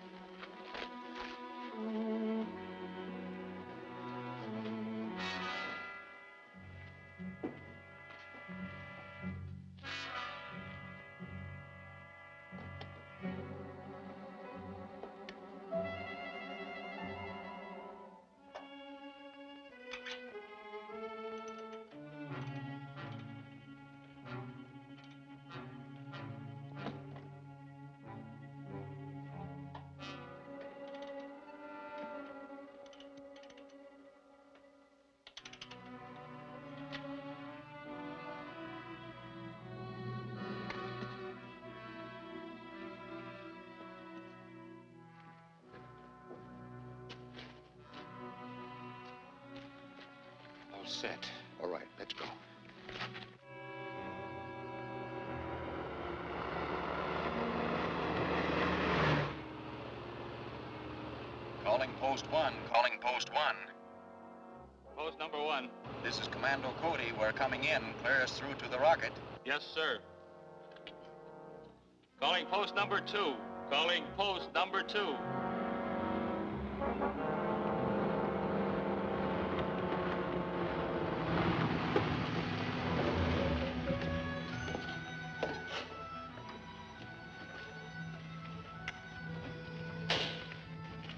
All set. All right, let's go. Calling post 1, calling post 1. Post number 1. This is Commando Cody. We're coming in. Clear us through to the rocket. Yes, sir. Calling post number 2. Calling post number 2.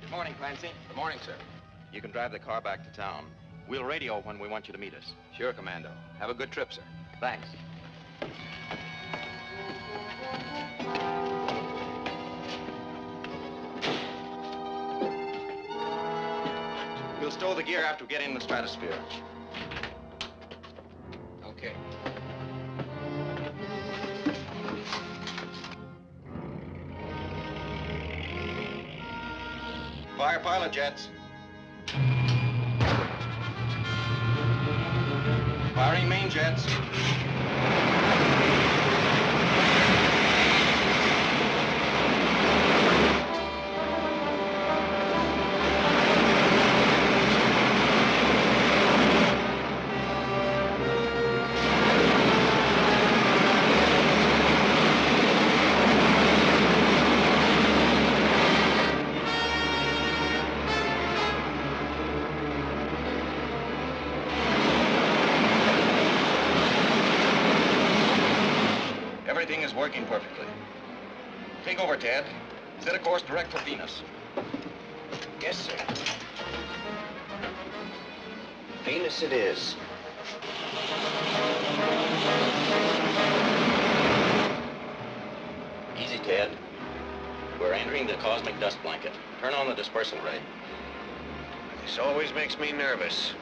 Good morning, Clancy. Good morning, sir. You can drive the car back to town. We'll radio when we want you to meet us. Sure, Commando. Have a good trip, sir. Thanks. We'll stow the gear after we get in the stratosphere. Okay. Fire pilot jets. Firing main jets. Everything is working perfectly. Take over, Ted. Set a course direct for Venus. Yes, sir. Venus it is. Easy, Ted. We're entering the cosmic dust blanket. Turn on the dispersal ray. This always makes me nervous.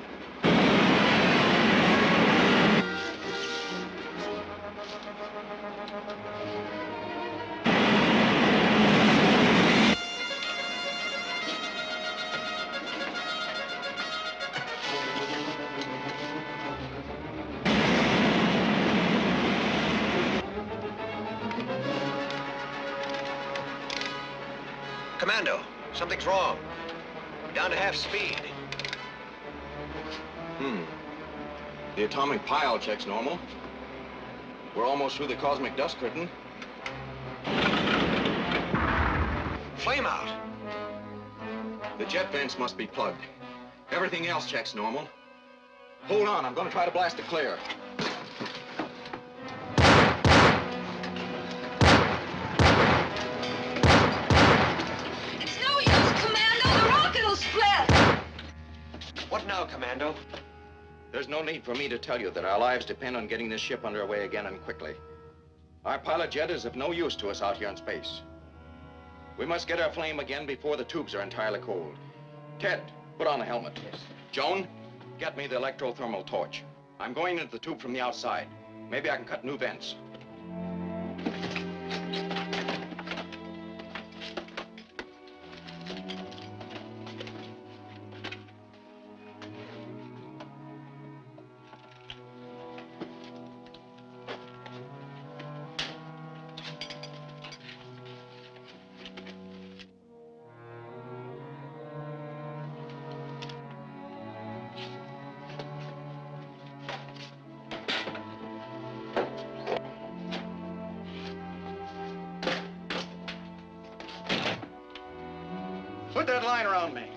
Commando, something's wrong. We're down to half speed. The atomic pile checks normal. We're almost through the cosmic dust curtain. Flame out. The jet vents must be plugged. Everything else checks normal. Hold on, I'm going to try to blast it clear. It's no use, Commando. The rocket will split. What now, Commando? There's no need for me to tell you that our lives depend on getting this ship underway again and quickly. Our pilot jet is of no use to us out here in space. We must get our flame again before the tubes are entirely cold. Ted, put on the helmet. Yes. Joan, get me the electrothermal torch. I'm going into the tube from the outside. Maybe I can cut new vents. Put that line around me.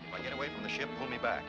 If I get away from the ship, pull me back.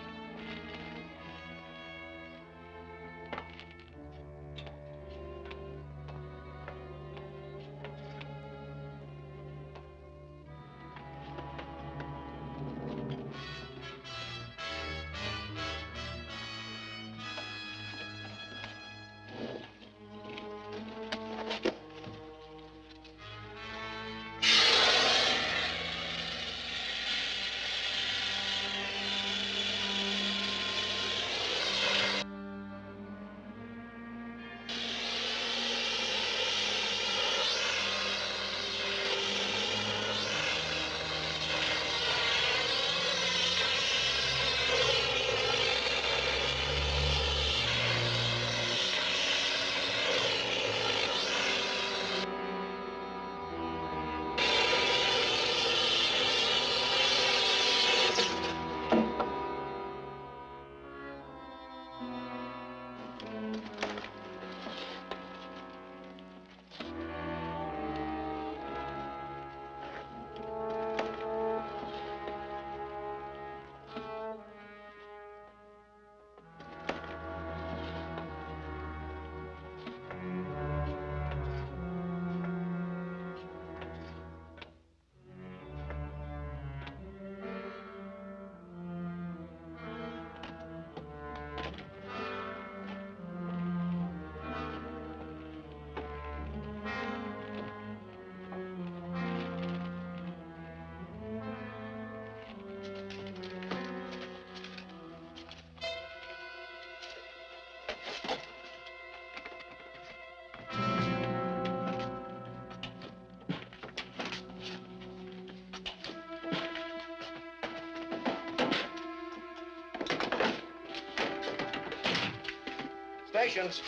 Operations.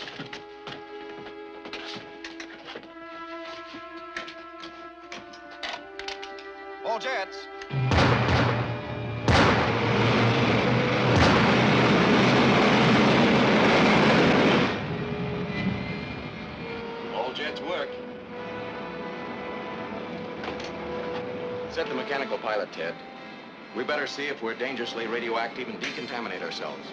All jets. All jets work. Set the mechanical pilot, Ted. We better see if we're dangerously radioactive and decontaminate ourselves.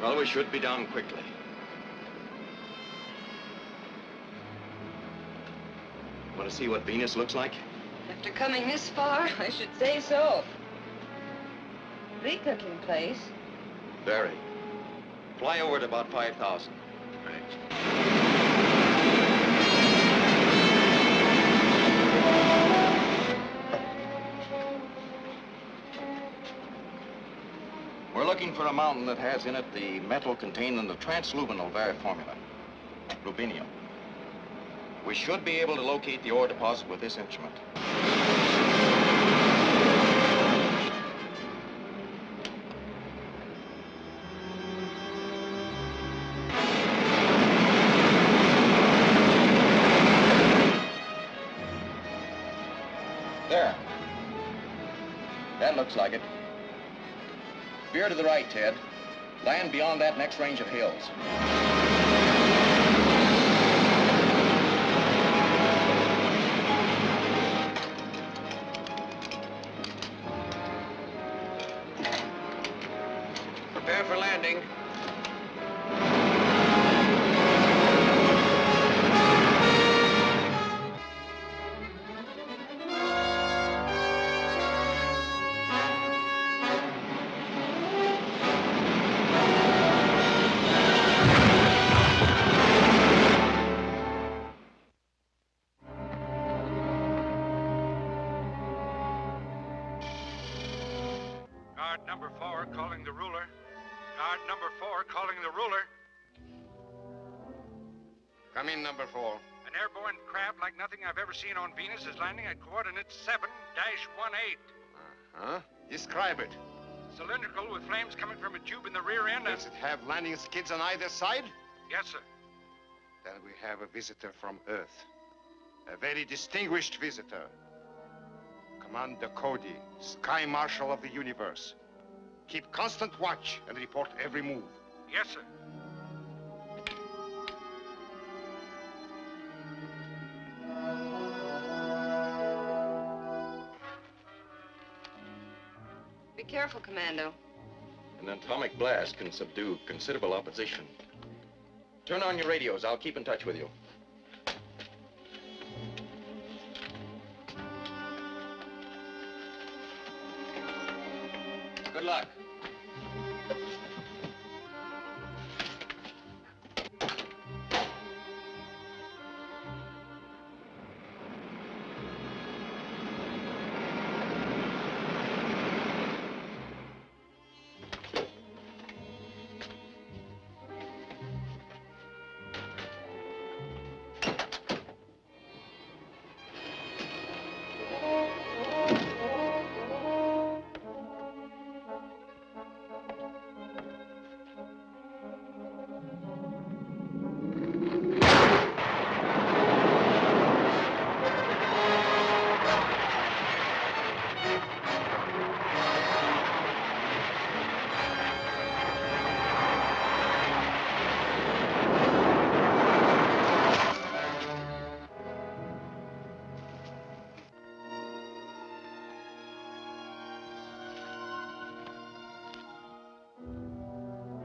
Well, we should be down quickly. Want to see what Venus looks like? After coming this far, I should say so. Bleak looking place. Very. Fly over at about 5,000. Right. We're looking for a mountain that has in it the metal contained in the transluminal Vari formula, rubidium. We should be able to locate the ore deposit with this instrument. There. That looks like it. Veer to the right, Ted. Land beyond that next range of hills. Prepare for landing. Guard number 4 calling the ruler. Guard number 4 calling the ruler. Come in, number 4. An airborne craft like nothing I've ever seen on Venus is landing at coordinates 7-18. Huh? Describe it. Cylindrical with flames coming from a tube in the rear end. Does it have landing skids on either side? Yes, sir. Then we have a visitor from Earth. A very distinguished visitor. Commando Cody, Sky Marshal of the Universe. Keep constant watch and report every move. Yes, sir. Be careful, Commando. An atomic blast can subdue considerable opposition. Turn on your radios. I'll keep in touch with you. Good luck.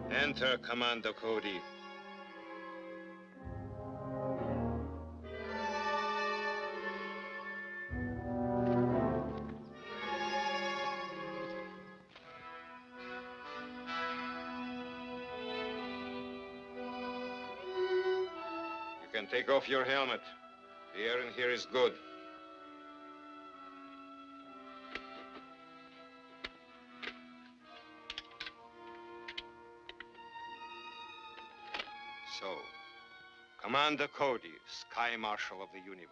Enter, Commando Cody. You can take off your helmet. The air in here is good. So, Commander Cody, Sky Marshal of the universe.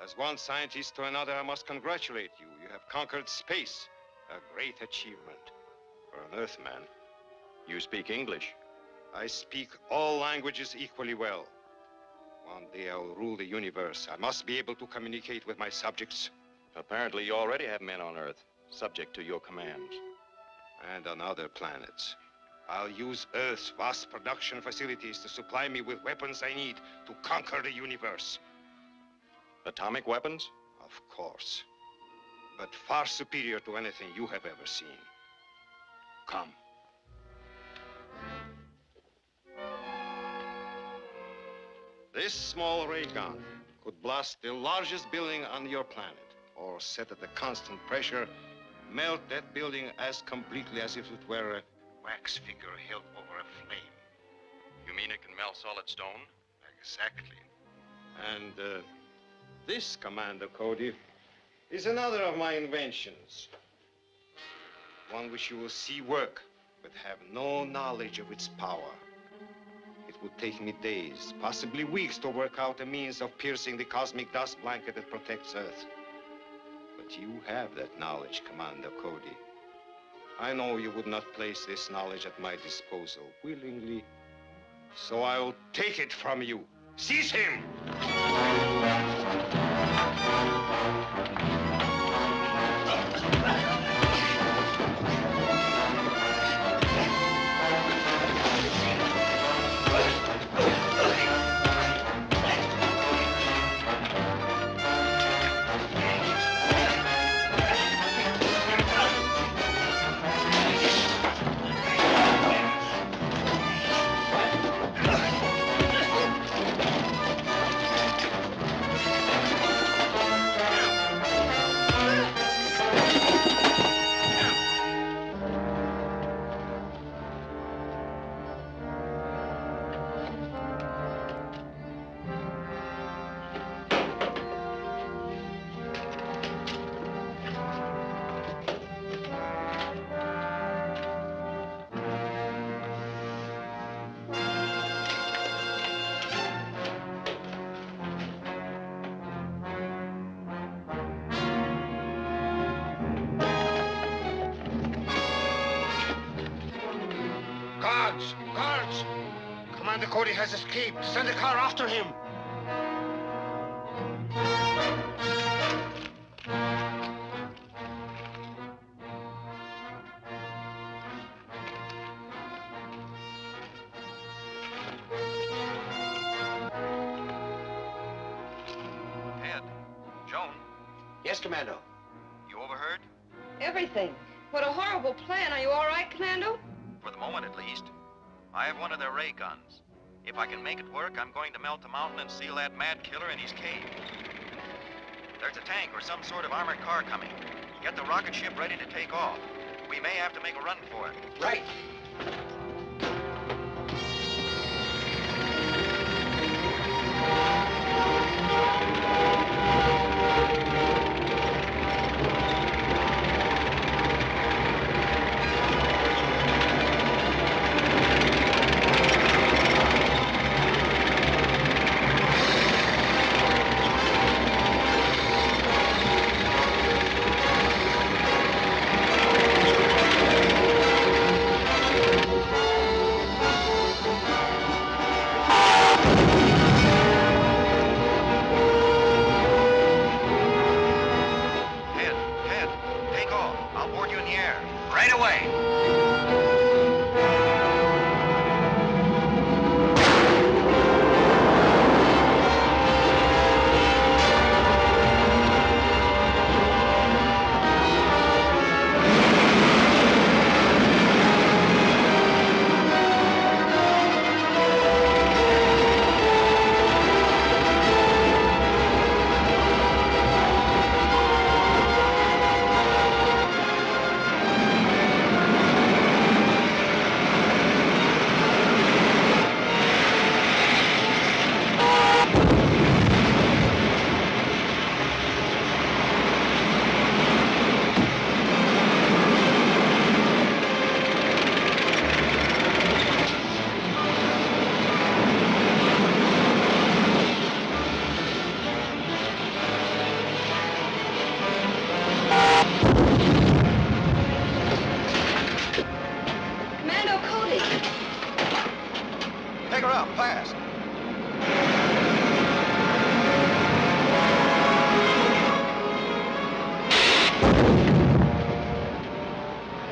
As one scientist to another, I must congratulate you. You have conquered space, a great achievement for an Earthman. You speak English. I speak all languages equally well. One day I will rule the universe. I must be able to communicate with my subjects. Apparently, you already have men on Earth, subject to your commands. And on other planets. I'll use Earth's vast production facilities to supply me with weapons I need to conquer the universe. Atomic weapons? Of course. But far superior to anything you have ever seen. Come. This small ray gun could blast the largest building on your planet, or set at a constant pressure, melt that building as completely as if it were a wax figure held over a flame. You mean it can melt solid stone? Exactly. And this, Commander Cody, is another of my inventions. One which you will see work, but have no knowledge of its power. It would take me days, possibly weeks, to work out a means of piercing the cosmic dust blanket that protects Earth. But you have that knowledge, Commander Cody. I know you would not place this knowledge at my disposal willingly, so I'll take it from you. Seize him! Guards! Guards! Commander Cody has escaped. Send a car after him. Ed, Joan. Yes, Commando. You overheard? Everything. What a horrible plan. Are you all right, Commando? For the moment, at least. I have one of their ray guns. If I can make it work, I'm going to melt the mountain and seal that mad killer in his cave. There's a tank or some sort of armored car coming. Get the rocket ship ready to take off. We may have to make a run for it. Right.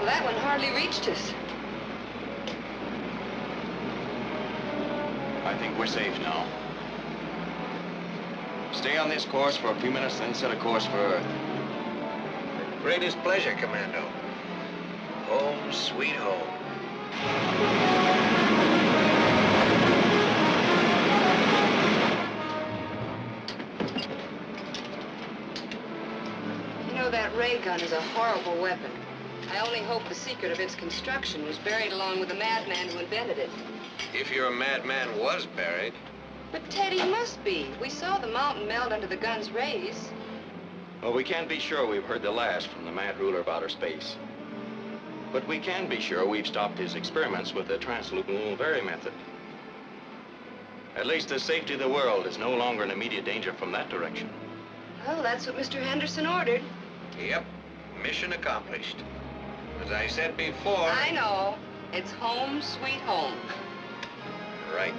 that one hardly reached us. I think we're safe now. Stay on this course for a few minutes, then set a course for Earth. With greatest pleasure, Commando. Home, sweet home. You know, that ray gun is a horrible weapon. I only hope the secret of its construction was buried along with the madman who invented it. If your madman was buried. But Ted, he must be. We saw the mountain melt under the gun's rays. Well, we can't be sure we've heard the last from the mad ruler of outer space. But we can be sure we've stopped his experiments with the transluminal vary method. At least the safety of the world is no longer in immediate danger from that direction. Well, that's what Mr. Henderson ordered. Yep. Mission accomplished. As I said before... I know. It's home, sweet home. Right.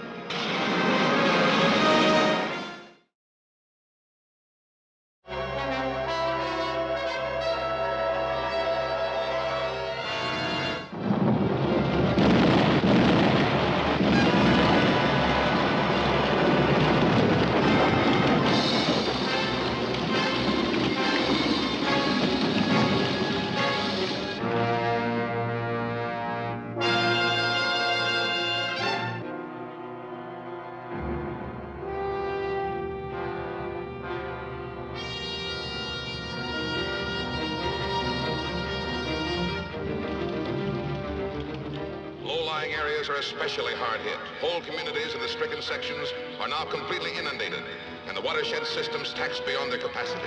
Low-lying areas are especially hard hit. Whole communities in the stricken sections are now completely inundated, and the watershed systems taxed beyond their capacity.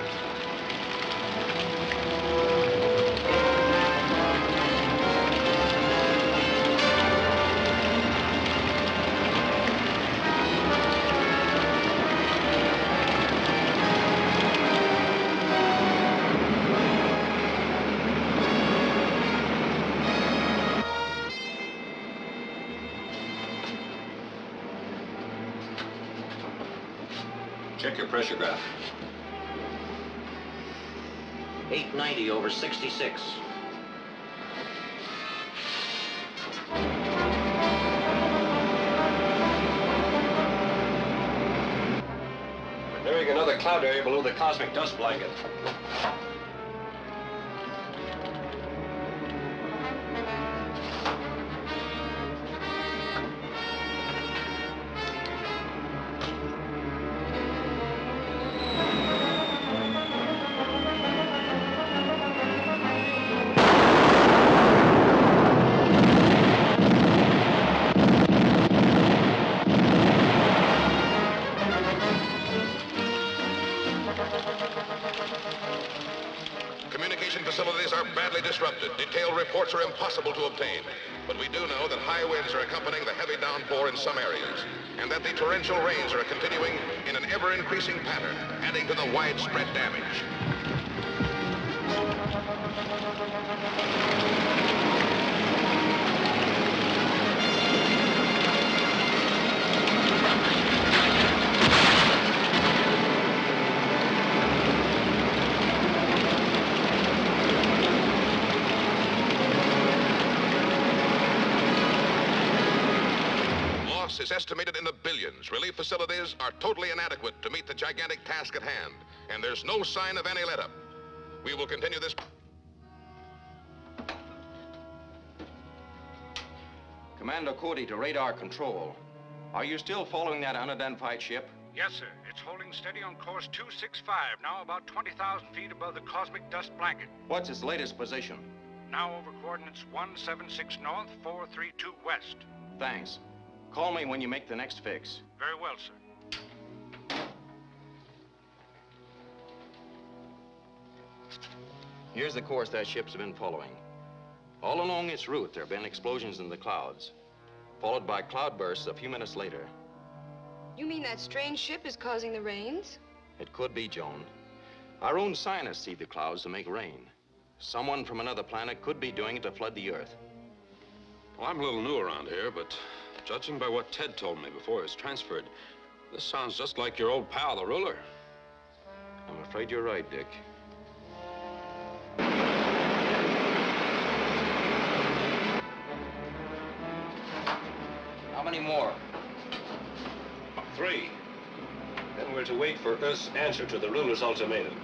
Check your pressure graph. 890 over 66. We're nearing another cloud area below the cosmic dust blanket. Communication facilities are badly disrupted. Detailed reports are impossible to obtain. But we do know that high winds are accompanying the heavy downpour in some areas, and that the torrential rains are continuing in an ever-increasing pattern, adding to the widespread damage. Is estimated in the billions. Relief facilities are totally inadequate to meet the gigantic task at hand, and there's no sign of any letup. We will continue this. Commando Cody to radar control. Are you still following that unidentified ship? Yes, sir. It's holding steady on course 265, now about 20,000 feet above the cosmic dust blanket. What's its latest position? Now over coordinates 176 north, 432 west. Thanks. Call me when you make the next fix. Very well, sir. Here's the course that ship's been following. All along its route, there have been explosions in the clouds, followed by cloudbursts a few minutes later. You mean that strange ship is causing the rains? It could be, Joan. Our own scientists see the clouds to make rain. Someone from another planet could be doing it to flood the Earth. Well, I'm a little new around here, but judging by what Ted told me before he was transferred, this sounds just like your old pal, the ruler. I'm afraid you're right, Dick. many more? 3. Then we're to wait for Earth's answer to the ruler's ultimatum.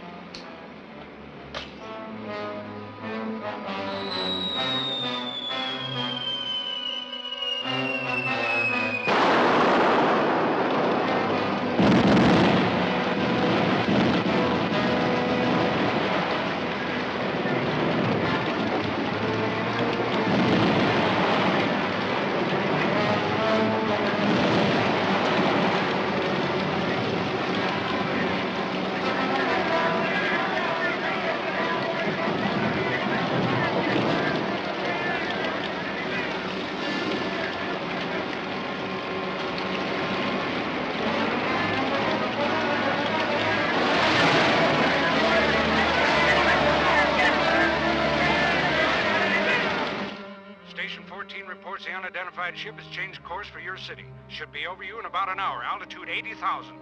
The unidentified ship has changed course for your city. Should be over you in about an hour. Altitude 80,000.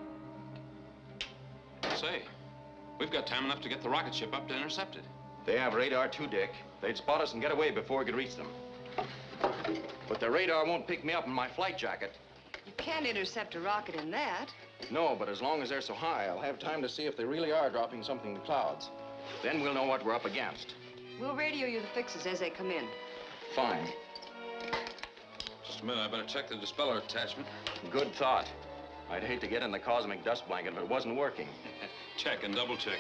Say, we've got time enough to get the rocket ship up to intercept it. They have radar too, Dick. They'd spot us and get away before we could reach them. But the radar won't pick me up in my flight jacket. You can't intercept a rocket in that. No, but as long as they're so high, I'll have time to see if they really are dropping something in the clouds. Then we'll know what we're up against. We'll radio you the fixes as they come in. Fine. Just a minute, I better check the dispeller attachment. Good thought. I'd hate to get in the cosmic dust blanket if it wasn't working. Check and double check.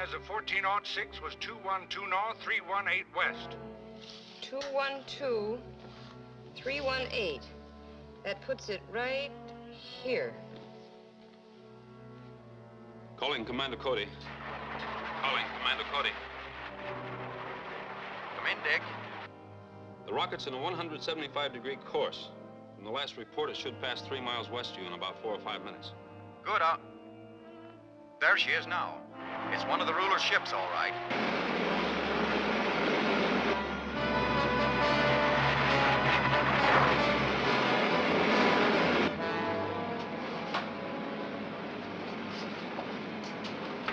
As of 1406 was 212 north, 318 west. 212, 318. That puts it right here. Calling Commando Cody. Calling Commando Cody. Come in, Dick. The rocket's in a 175-degree course. From the last report, it should pass 3 miles west of you in about 4 or 5 minutes. Good. There she is now. It's one of the ruler's ships, all right.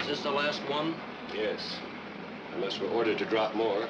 Is this the last one? Yes. Unless we're ordered to drop more.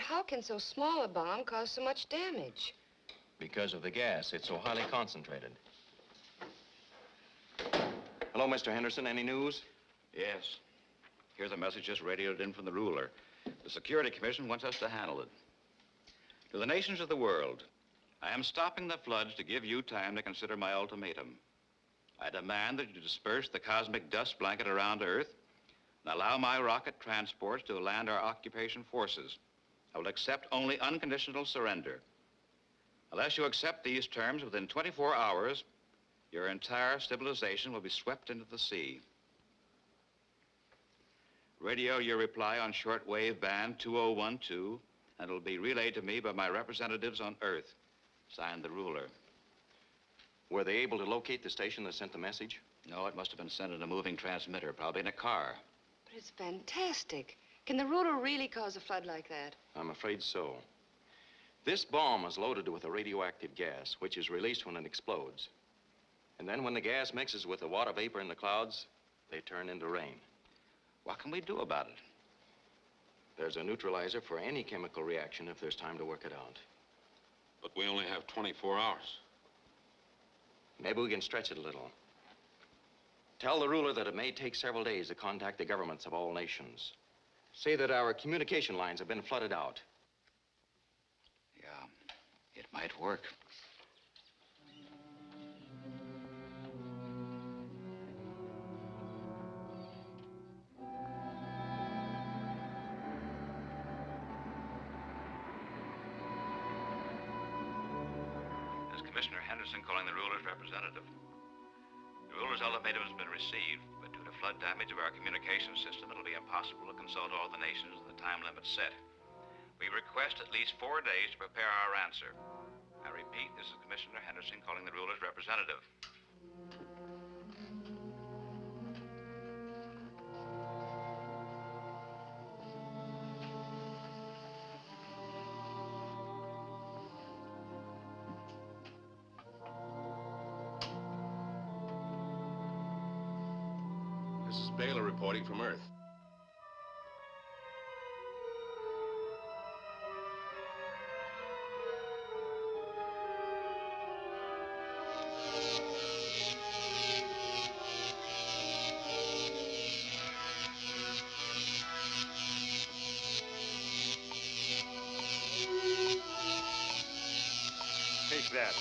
How can so small a bomb cause so much damage? Because of the gas. It's so highly concentrated. Hello, Mr. Henderson. Any news? Yes. Here's a message just radioed in from the ruler. The Security Commission wants us to handle it. To the nations of the world, I am stopping the floods to give you time to consider my ultimatum. I demand that you disperse the cosmic dust blanket around Earth and allow my rocket transports to land our occupation forces. I will accept only unconditional surrender. Unless you accept these terms within 24 hours, your entire civilization will be swept into the sea. Radio your reply on shortwave band 2012, and it will be relayed to me by my representatives on Earth. Signed, the ruler. Were they able to locate the station that sent the message? No, it must have been sent in a moving transmitter, probably in a car. But it's fantastic. Can the ruler really cause a flood like that? I'm afraid so. This bomb is loaded with a radioactive gas, which is released when it explodes. And then when the gas mixes with the water vapor in the clouds, they turn into rain. What can we do about it? There's a neutralizer for any chemical reaction if there's time to work it out. But we only have 24 hours. Maybe we can stretch it a little. Tell the ruler that it may take several days to contact the governments of all nations. Say that our communication lines have been flooded out. Yeah, it might work. Commissioner Henderson calling the ruler's representative. The ruler's ultimatum has been received, but due to flood damage of our communication system, it'll be impossible to consult all the nations in the time limit set. We request at least 4 days to prepare our answer. I repeat, this is Commissioner Henderson calling the ruler's representative. This is Baylor reporting from Earth. Take that.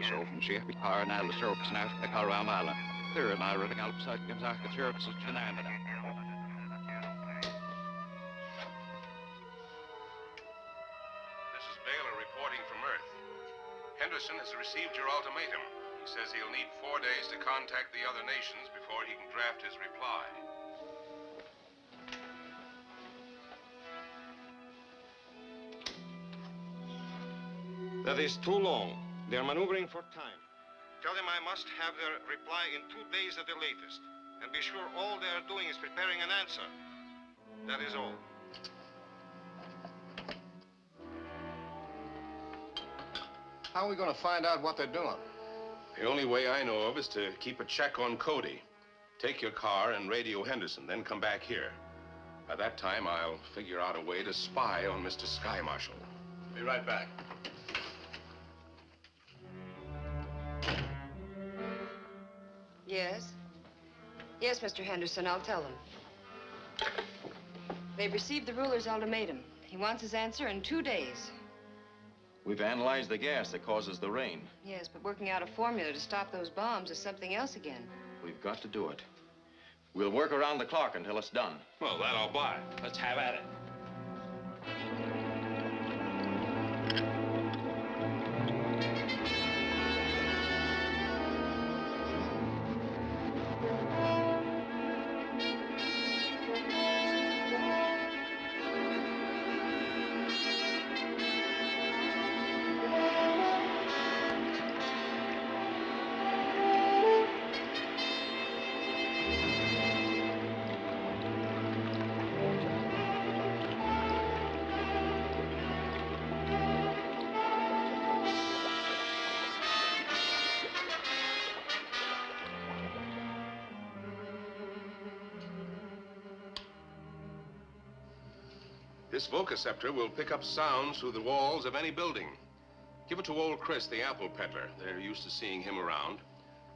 So from Sci-Fi power and the service now to Colorado Island. There and I running outside comes out the service of Canada. This is Baylor reporting from Earth. Henderson has received your ultimatum. He says he'll need 4 days to contact the other nations before he can draft his reply. That is too long. They're maneuvering for time. Tell them I must have their reply in 2 days at the latest. And be sure all they are doing is preparing an answer. That is all. How are we going to find out what they're doing? The only way I know of is to keep a check on Cody. Take your car and radio Henderson, then come back here. By that time, I'll figure out a way to spy on Mr. Sky Marshal. Be right back. Yes? Yes, Mr. Henderson, I'll tell them. They've received the ruler's ultimatum. He wants his answer in 2 days. We've analyzed the gas that causes the rain. Yes, but working out a formula to stop those bombs is something else again. We've got to do it. We'll work around the clock until it's done. Well, that I'll buy. Let's have at it. This vococeptor will pick up sounds through the walls of any building. Give it to old Chris, the apple peddler. They're used to seeing him around.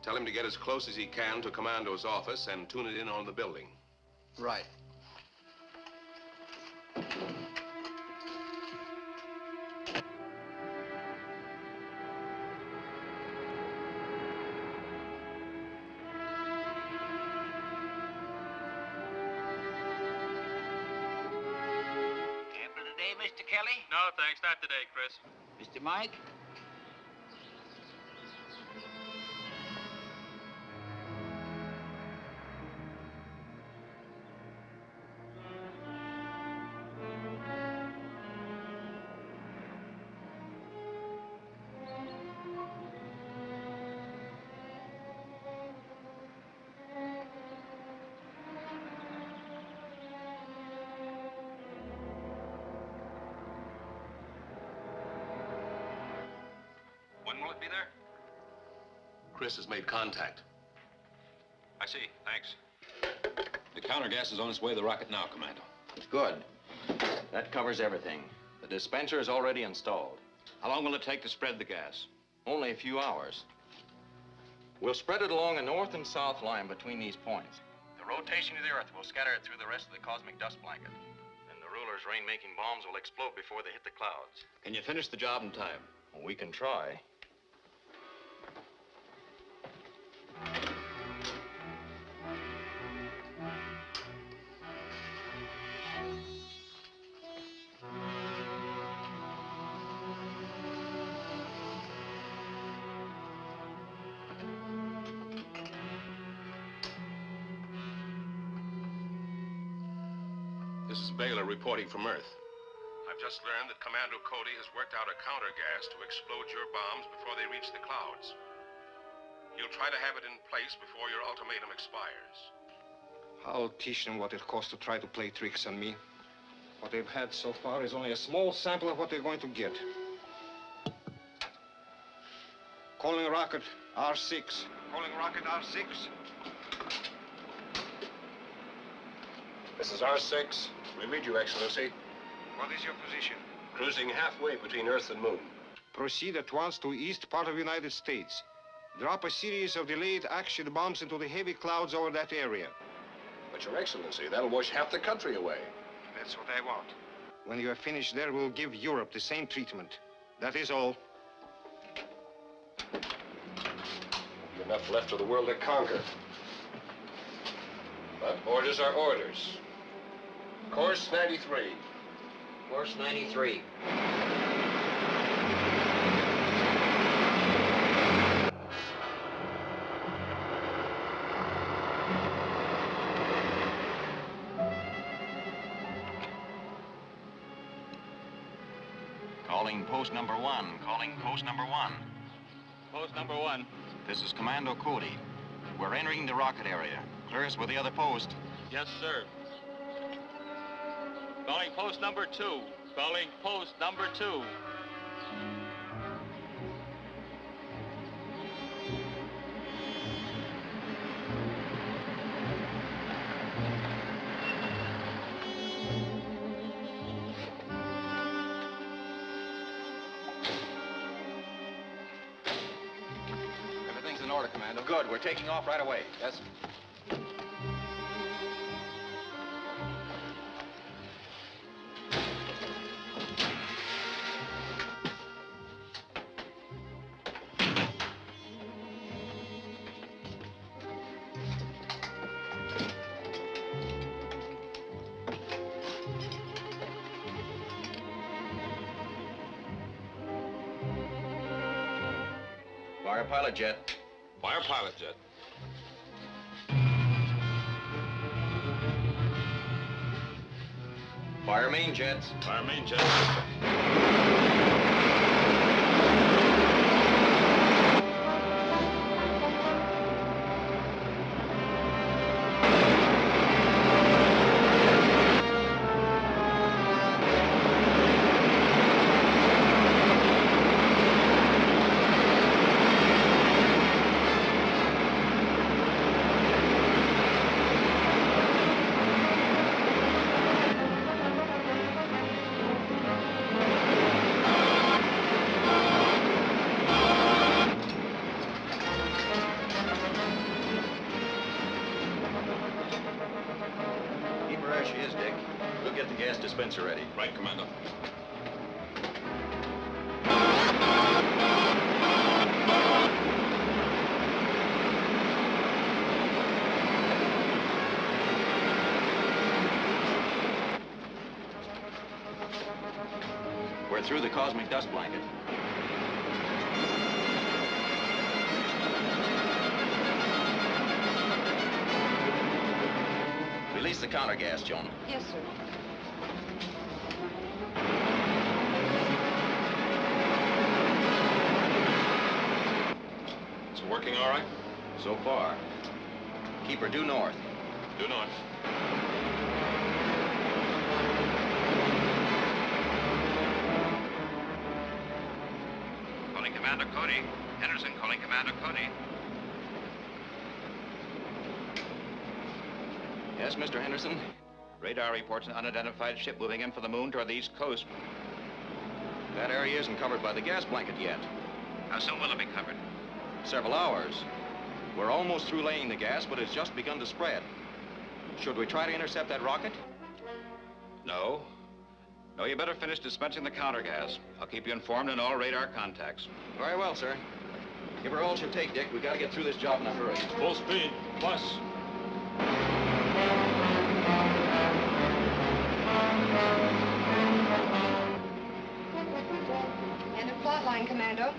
Tell him to get as close as he can to Commando's office and tune it in on the building. Right. Mr. Kelly? No, thanks. Not today, Chris. Mr. Mike? When will it be there? Chris has made contact. I see. Thanks. The counter gas is on its way to the rocket now, Commando. Good. That covers everything. The dispenser is already installed. How long will it take to spread the gas? Only a few hours. We'll spread it along a north and south line between these points. The rotation of the Earth will scatter it through the rest of the cosmic dust blanket. And the ruler's rain-making bombs will explode before they hit the clouds. Can you finish the job in time? Well, we can try. This is Baylor reporting from Earth. I've just learned that Commando Cody has worked out a counter gas to explode your bombs before they reach the clouds. He'll try to have it in place before your ultimatum expires. I'll teach them what it costs to try to play tricks on me. What they've had so far is only a small sample of what they're going to get. Calling rocket R6. Calling rocket R6. This is R6. We read you, Excellency. What is your position? Cruising halfway between Earth and Moon. Proceed at once to east part of United States. Drop a series of delayed action bombs into the heavy clouds over that area. But, Your Excellency, that'll wash half the country away. That's what I want. When you are finished there, we'll give Europe the same treatment. That is all. Enough left of the world to conquer. But orders are orders. Course 93. Course 93. Calling post number 1. Calling post number 1. Post number 1. This is Commando Cody. We're entering the rocket area. Clear us with the other post. Yes, sir. Calling post number 2. Calling post number 2. Everything's in order, Commando. Good. We're taking off right away. Yes. Fire pilot jet. Fire pilot jet. Fire main jets. Fire main jet. Dispenser ready. Right, Commando. We're through the cosmic dust blanket. Release the counter gas, Joan. Yes, sir. It's working all right? So far. Keep her due north. Due north. Calling Commando Commando Cody. Henderson calling Commando Cody. Yes, Mr. Henderson? Radar reports an unidentified ship moving in from the moon toward the east coast. That area isn't covered by the gas blanket yet. How soon will it be covered? Several hours. We're almost through laying the gas, but it's just begun to spread. Should we try to intercept that rocket? No. No, you better finish dispensing the counter gas. I'll keep you informed on all radar contacts. Very well, sir. Give her all she'll take, Dick. We gotta get through this job in a hurry. Full speed. Plus. End of plot line, Commando.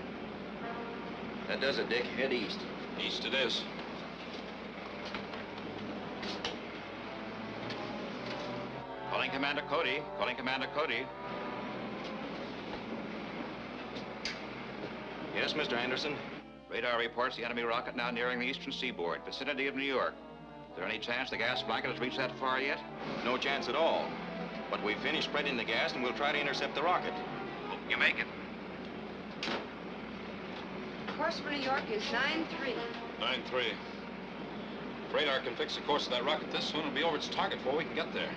That does it, Dick. Head east. East it is. Calling Commander Cody. Calling Commander Cody. Yes, Mr. Anderson? Radar reports the enemy rocket now nearing the eastern seaboard, vicinity of New York. Is there any chance the gas blanket has reached that far yet? No chance at all. But we've finished spreading the gas, and we'll try to intercept the rocket. Hope you make it. Course for New York is 9-3. 9-3. If radar can fix the course of that rocket this soon, it'll be over its target before we can get there.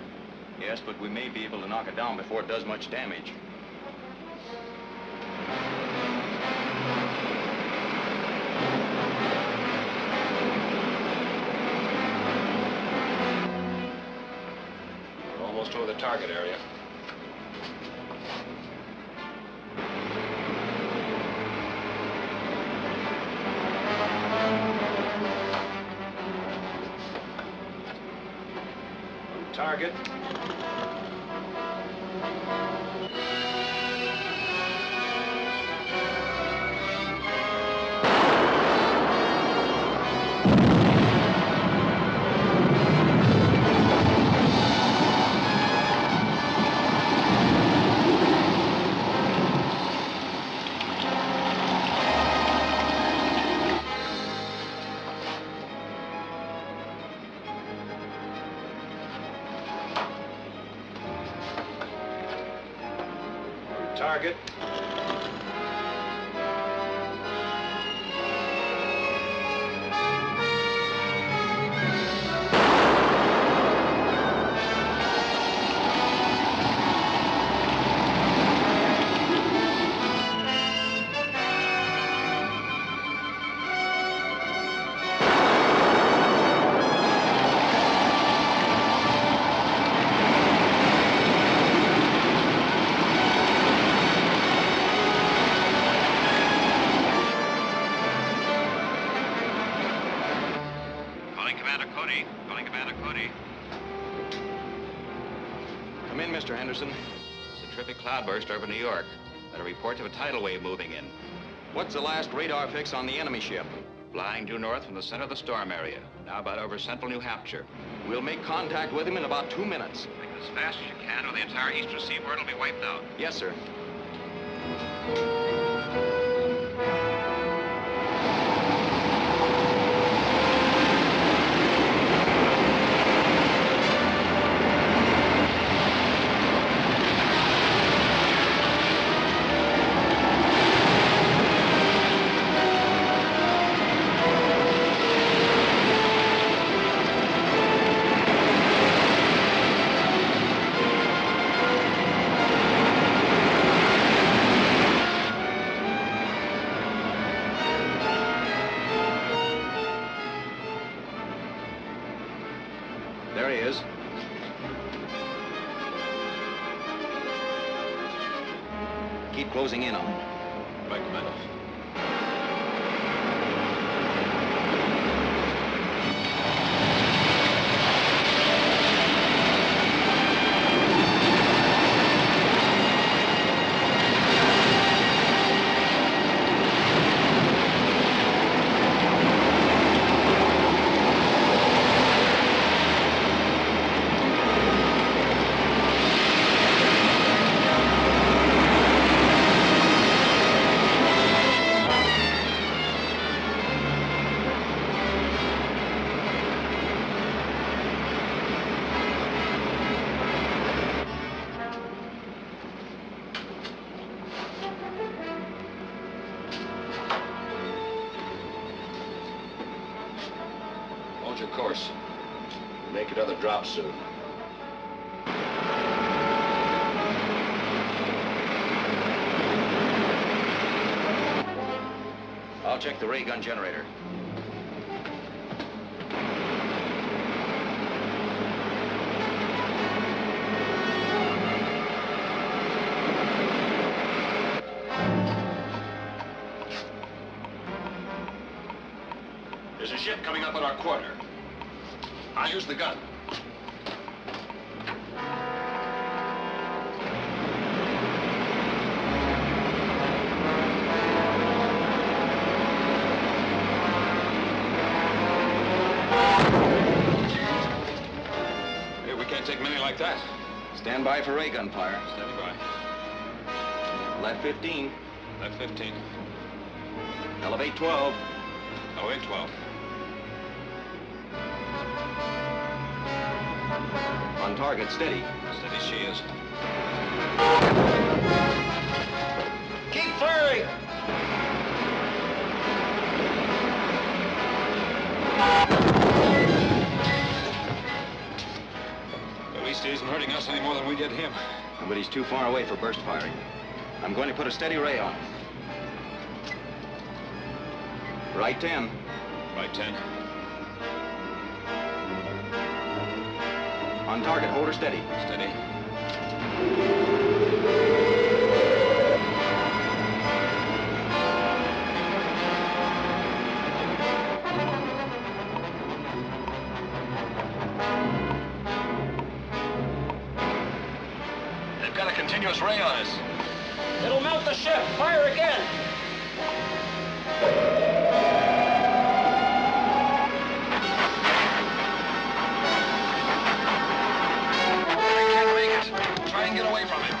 Yes, but we may be able to knock it down before it does much damage. We're almost over the target area. Target. Target. Come in, Mr. Henderson. It's a terrific cloudburst over New York. There are reports of a tidal wave moving in. What's the last radar fix on the enemy ship? Flying due north from the center of the storm area, now about over central New Hampshire. We'll make contact with him in about 2 minutes. Make it as fast as you can, or the entire eastern seaboard will be wiped out. Yes, sir. There he is. Keep closing in on him. Right, Commando. Hold your course. Make another drop soon. I'll check the ray gun generator. There's a ship coming up on our corner. I'll use the gun. Hey, we can't take many like that. Stand by for ray gun fire. Standing by. Left 15. Left 15. Elevate 12. Elevate 12. On target, steady. Steady she is. Keep firing! At least he isn't hurting us any more than we did him. But he's too far away for burst firing. I'm going to put a steady ray on. Right 10. Right 10. On target, hold her steady. Steady. They've got a continuous ray on us. It'll melt the ship. Fire again. Try and get away from him.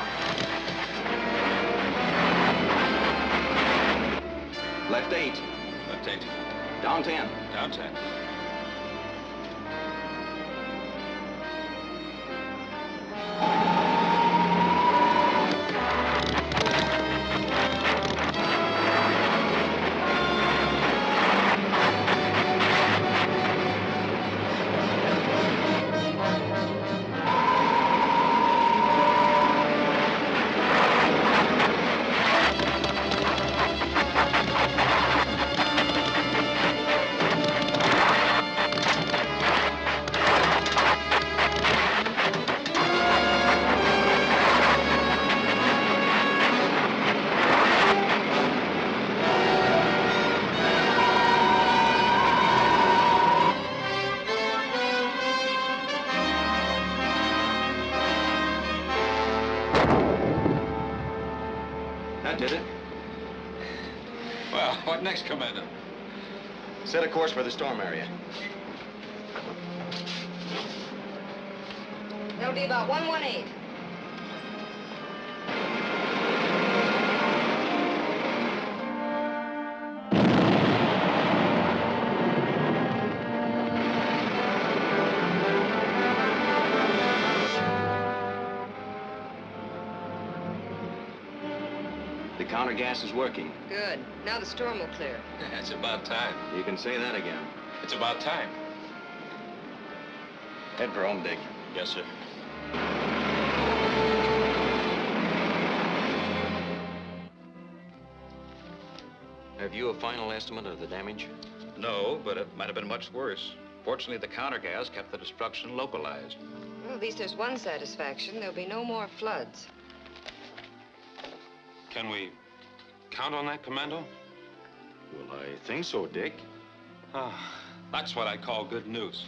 Left 8. Left 8. Down 10. Down 10. Did it? Well, what next, Commander? Set a course for the storm area. That'll be about 118. The counter gas is working. Good. Now the storm will clear. It's about time. You can say that again. It's about time. Head for home, Dick. Yes, sir. Have you a final estimate of the damage? No, but it might have been much worse. Fortunately, the counter-gas kept the destruction localized. Well, at least there's one satisfaction. There'll be no more floods. Can we count on that, Commando? Well, I think so, Dick. Ah, that's what I call good news.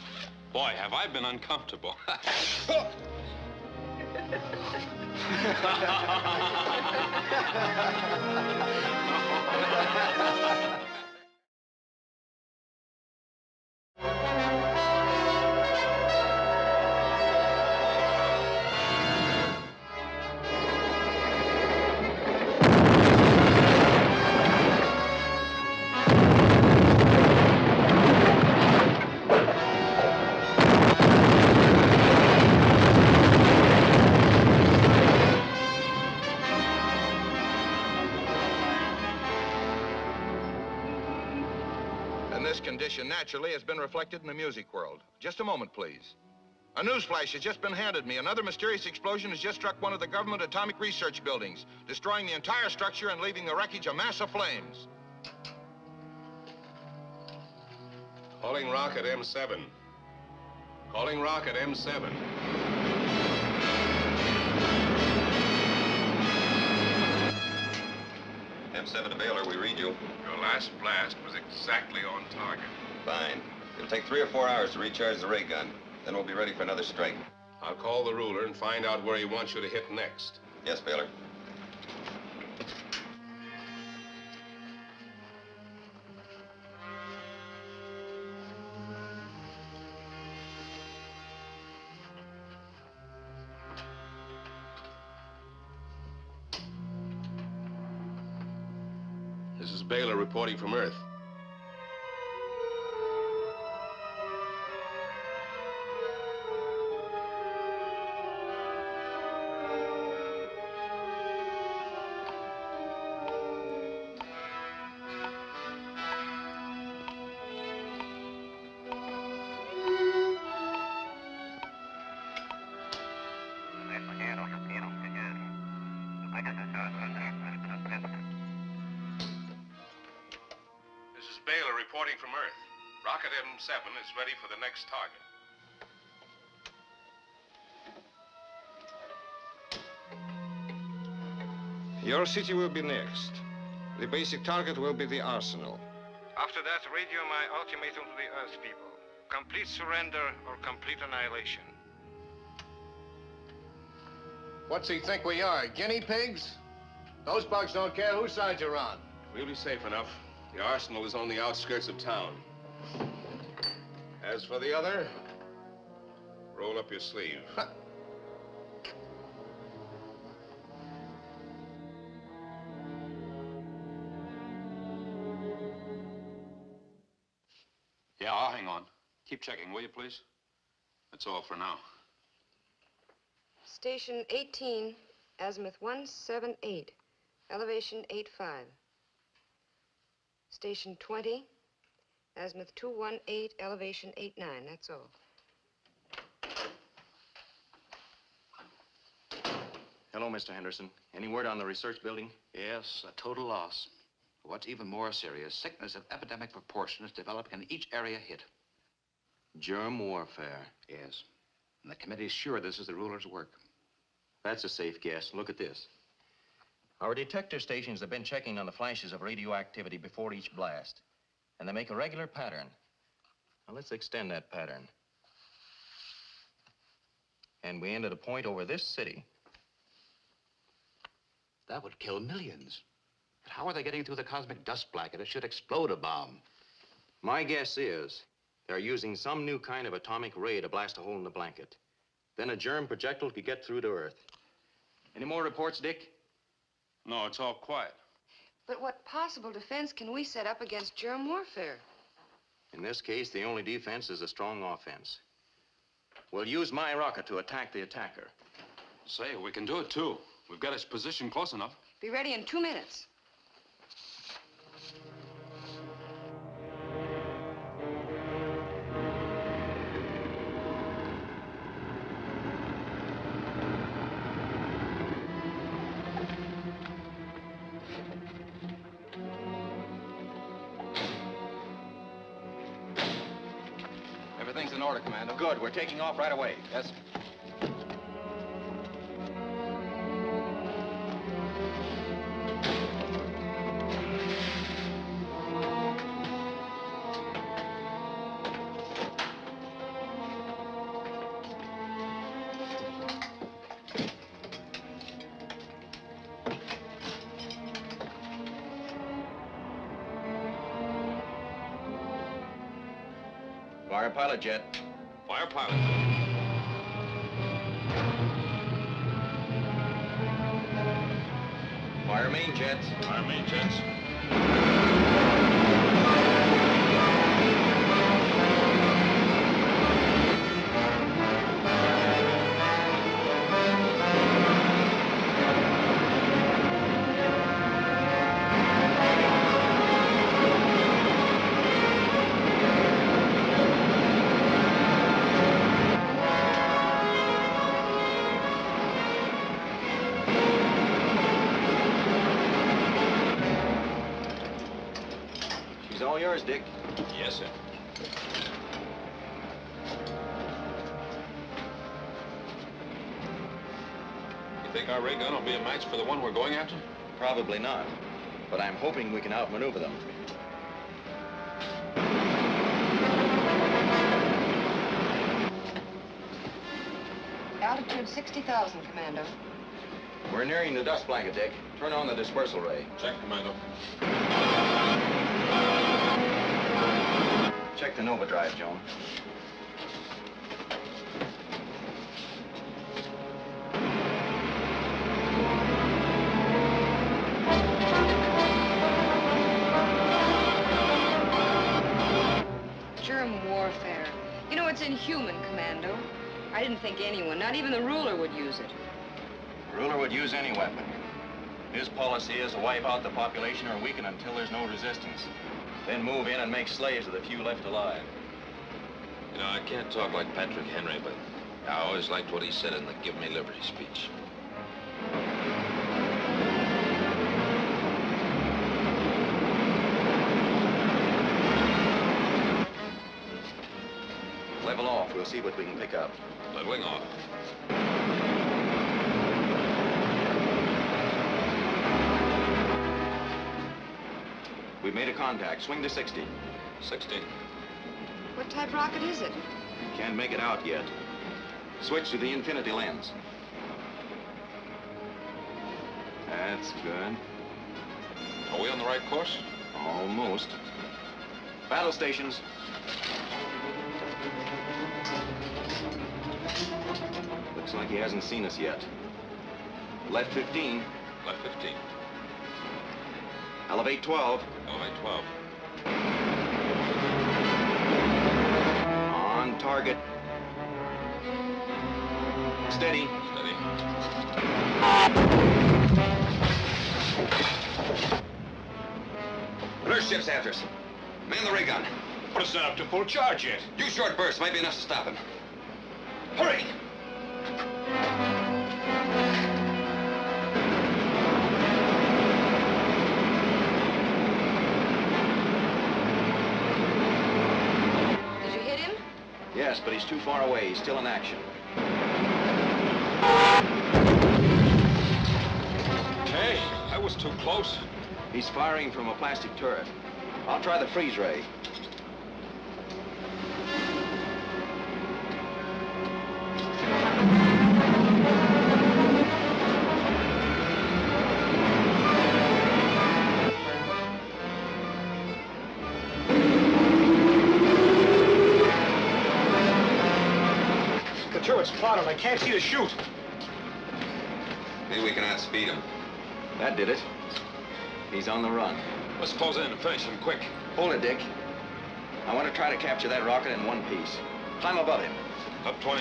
Boy, have I been uncomfortable. naturally has been reflected in the music world. Just a moment, please. A newsflash has just been handed me. Another mysterious explosion has just struck one of the government atomic research buildings, destroying the entire structure and leaving the wreckage a mass of flames. Calling rocket M7. Calling rocket M7. M7 to Baylor, we read you. Your last blast was exactly on target. Fine. It'll take 3 or 4 hours to recharge the ray gun. Then we'll be ready for another strike. I'll call the ruler and find out where he wants you to hit next. Yes, Baylor. This is Baylor reporting from Earth. This is Baylor reporting from Earth. Rocket M7 is ready for the next target. Your city will be next. The basic target will be the arsenal. After that, radio my ultimatum to the Earth people. Complete surrender or complete annihilation. What's he think we are, guinea pigs? Those bugs don't care whose side you're on. We'll be safe enough. The arsenal is on the outskirts of town. As for the other, roll up your sleeve. Yeah, I'll hang on. Keep checking, will you, please? That's all for now. Station 18, azimuth 178, elevation 85. Station 20, azimuth 218, elevation 89. That's all. Hello, Mr. Henderson. Any word on the research building? Yes, a total loss. What's even more serious, sickness of epidemic proportion is developing in each area hit. Germ warfare. Yes. And the committee's sure this is the ruler's work. That's a safe guess. Look at this. Our detector stations have been checking on the flashes of radioactivity before each blast, and they make a regular pattern. Now, let's extend that pattern. And we end at a point over this city. That would kill millions. But how are they getting through the cosmic dust blanket? It should explode a bomb. My guess is they're using some new kind of atomic ray to blast a hole in the blanket. Then a germ projectile could get through to Earth. Any more reports, Dick? No, it's all quiet. But what possible defense can we set up against germ warfare? In this case, the only defense is a strong offense. We'll use my rocket to attack the attacker. Say, we can do it, too. We've got his position close enough. Be ready in 2 minutes. Everything's in order, Commando. Good. We're taking off right away. Yes. Fire pilot jet. Fire pilot. Fire main jets. Fire main jets. course, Dick? Yes, sir. You think our ray gun will be a match for the one we're going after? Probably not. But I'm hoping we can outmaneuver them. Altitude 60,000, Commando. We're nearing the dust blanket, Dick. Turn on the dispersal ray. Check, Commando. Check the Nova drive, Joan. Germ warfare. You know, it's inhuman, Commando. I didn't think anyone, not even the ruler, would use it. The ruler would use any weapon. His policy is to wipe out the population or weaken until there's no resistance. Then move in and make slaves of the few left alive. You know, I can't talk like Patrick Henry, but I always liked what he said in the Give Me Liberty speech. Level off. We'll see what we can pick up. Leveling off. We've made a contact. Swing to 60. 60. What type rocket is it? Can't make it out yet. Switch to the infinity lens. That's good. Are we on the right course? Almost. Battle stations. Looks like he hasn't seen us yet. Left 15. Left 15. Elevate 12. Elevate 12. On target. Steady. Steady. Another ship's after us. Man the ray gun. But it's not up to full charge yet. Use short bursts. Might be enough to stop him. Hurry! Did you hit him? Yes, but he's too far away. He's still in action. Hey, that was too close. He's firing from a plastic turret. I'll try the freeze ray. The turret's clouded. I can't see to shoot. Maybe we can outspeed him. That did it. He's on the run. Let's close in and finish him quick. Hold it, Dick. I want to try to capture that rocket in one piece. Climb above him. Up 20.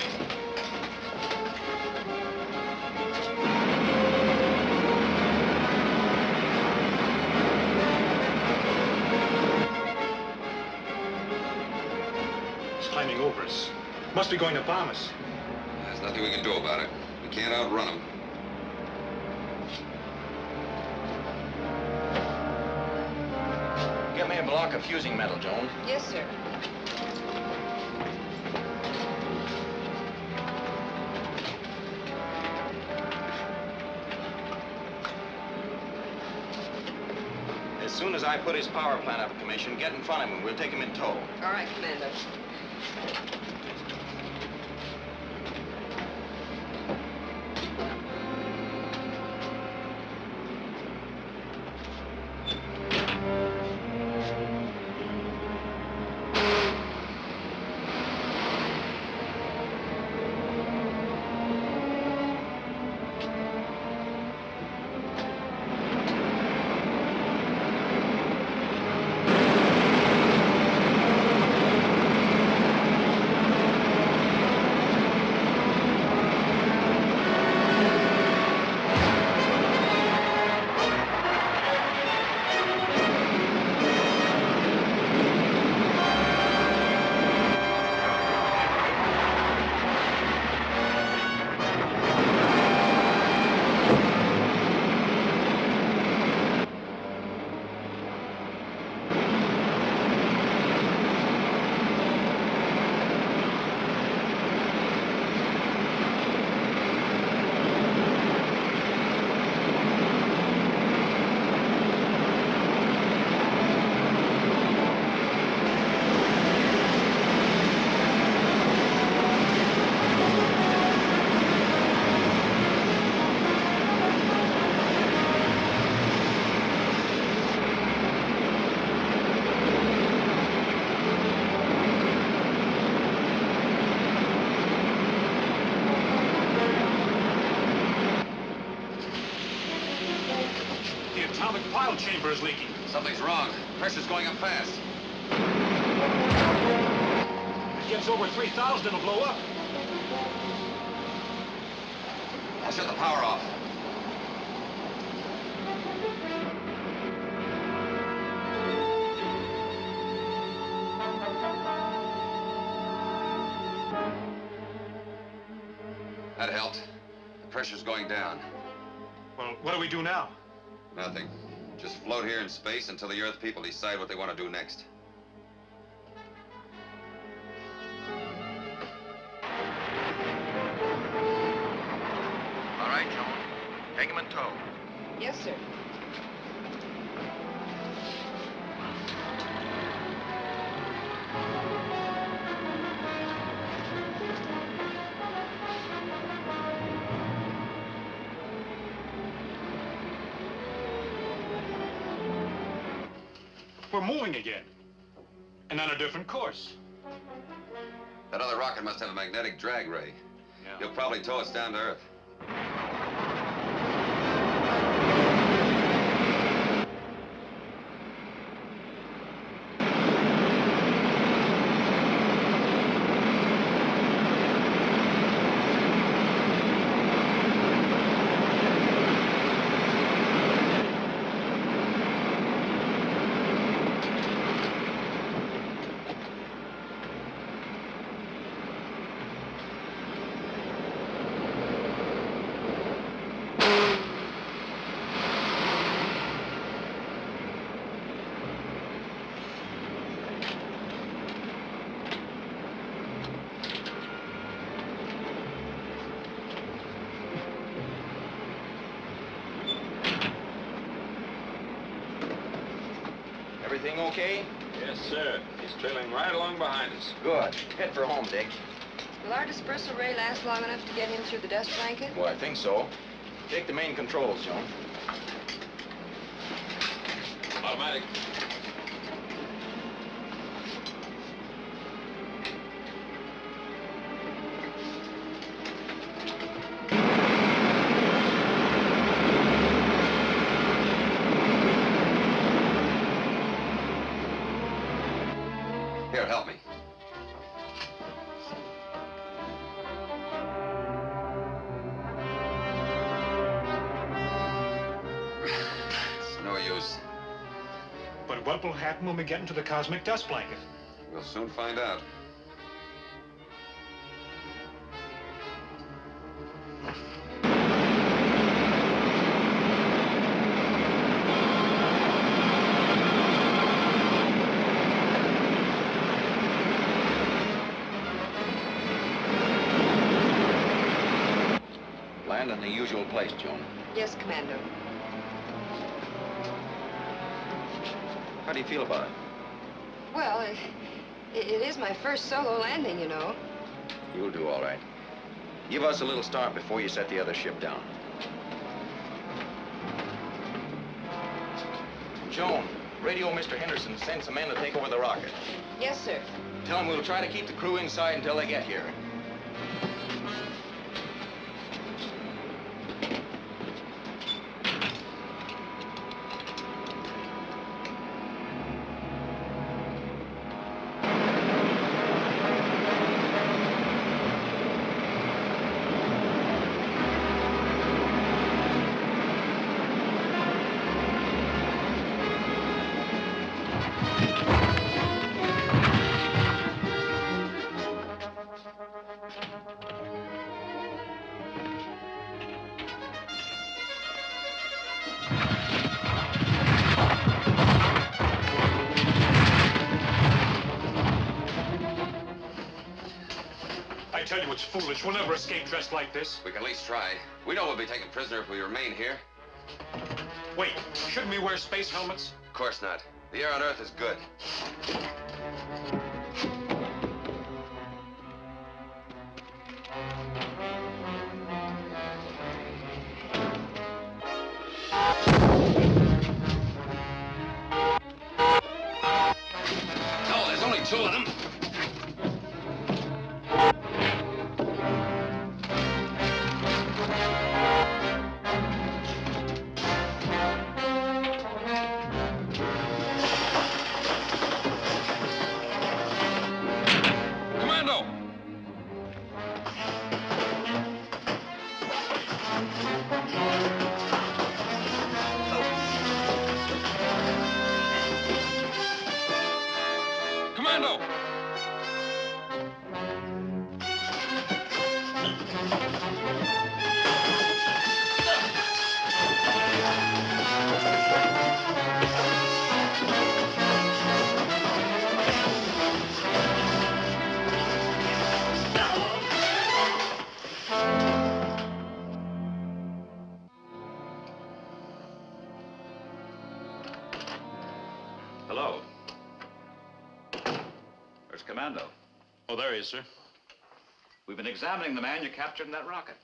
He's climbing over us. Must be going to bomb us. There's nothing we can do about it. We can't outrun him. Get me a block of fusing metal, Joan. Yes, sir. As soon as I put his power plant out of commission, get in front of him. We'll take him in tow. All right, Commando. chamber is leaking. Something's wrong. Pressure's going up fast. If it gets over 3,000, it'll blow up. I'll shut the power off. That helped. The pressure's going down. Well, what do we do now? Nothing. Just float here in space until the Earth people decide what they want to do next. All right, Joan. Take him in tow. Yes, sir. We're moving again. And on a different course. That other rocket must have a magnetic drag ray. Yeah. He'll probably tow us down to Earth. Everything okay? Yes, sir. He's trailing right along behind us. Good. Head for home, Dick. Will our dispersal ray last long enough to get him through the dust blanket? Well, I think so. Take the main controls, Joan. Automatic. Here, help me. It's no use. But what will happen when we get into the cosmic dust blanket? We'll soon find out. Land in the usual place, Joan. Yes, Commando. How do you feel about it? Well, it is my first solo landing, you know. You'll do all right. Give us a little start before you set the other ship down. Joan, radio Mr. Henderson, send some men to take over the rocket. Yes, sir. Tell them we'll try to keep the crew inside until they get here. I tell you, it's foolish. We'll never escape dressed like this. We can at least try. We know we'll be taken prisoner if we remain here. Wait, shouldn't we wear space helmets? Of course not. The air on Earth is good. No, there's only two of them. Oh, there he is, sir. We've been examining the man you captured in that rocket.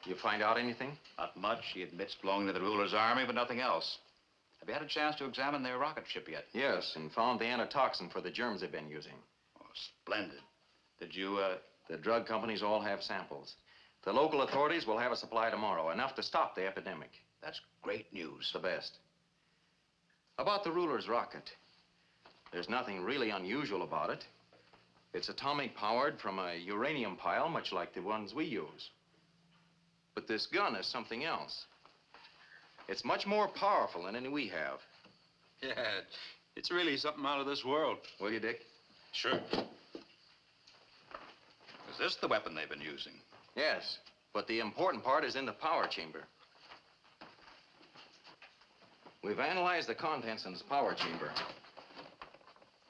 You find out anything? Not much. He admits belonging to the ruler's army, but nothing else. Have you had a chance to examine their rocket ship yet? Yes, and found the antitoxin for the germs they've been using. Oh, splendid. Did you, The drug companies all have samples. The local authorities will have a supply tomorrow, enough to stop the epidemic. That's great news. The best. About the ruler's rocket. There's nothing really unusual about it. It's atomic powered from a uranium pile, much like the ones we use. But this gun is something else. It's much more powerful than any we have. Yeah, it's really something out of this world. Will you, Dick? Sure. Is this the weapon they've been using? Yes, but the important part is in the power chamber. We've analyzed the contents in this power chamber.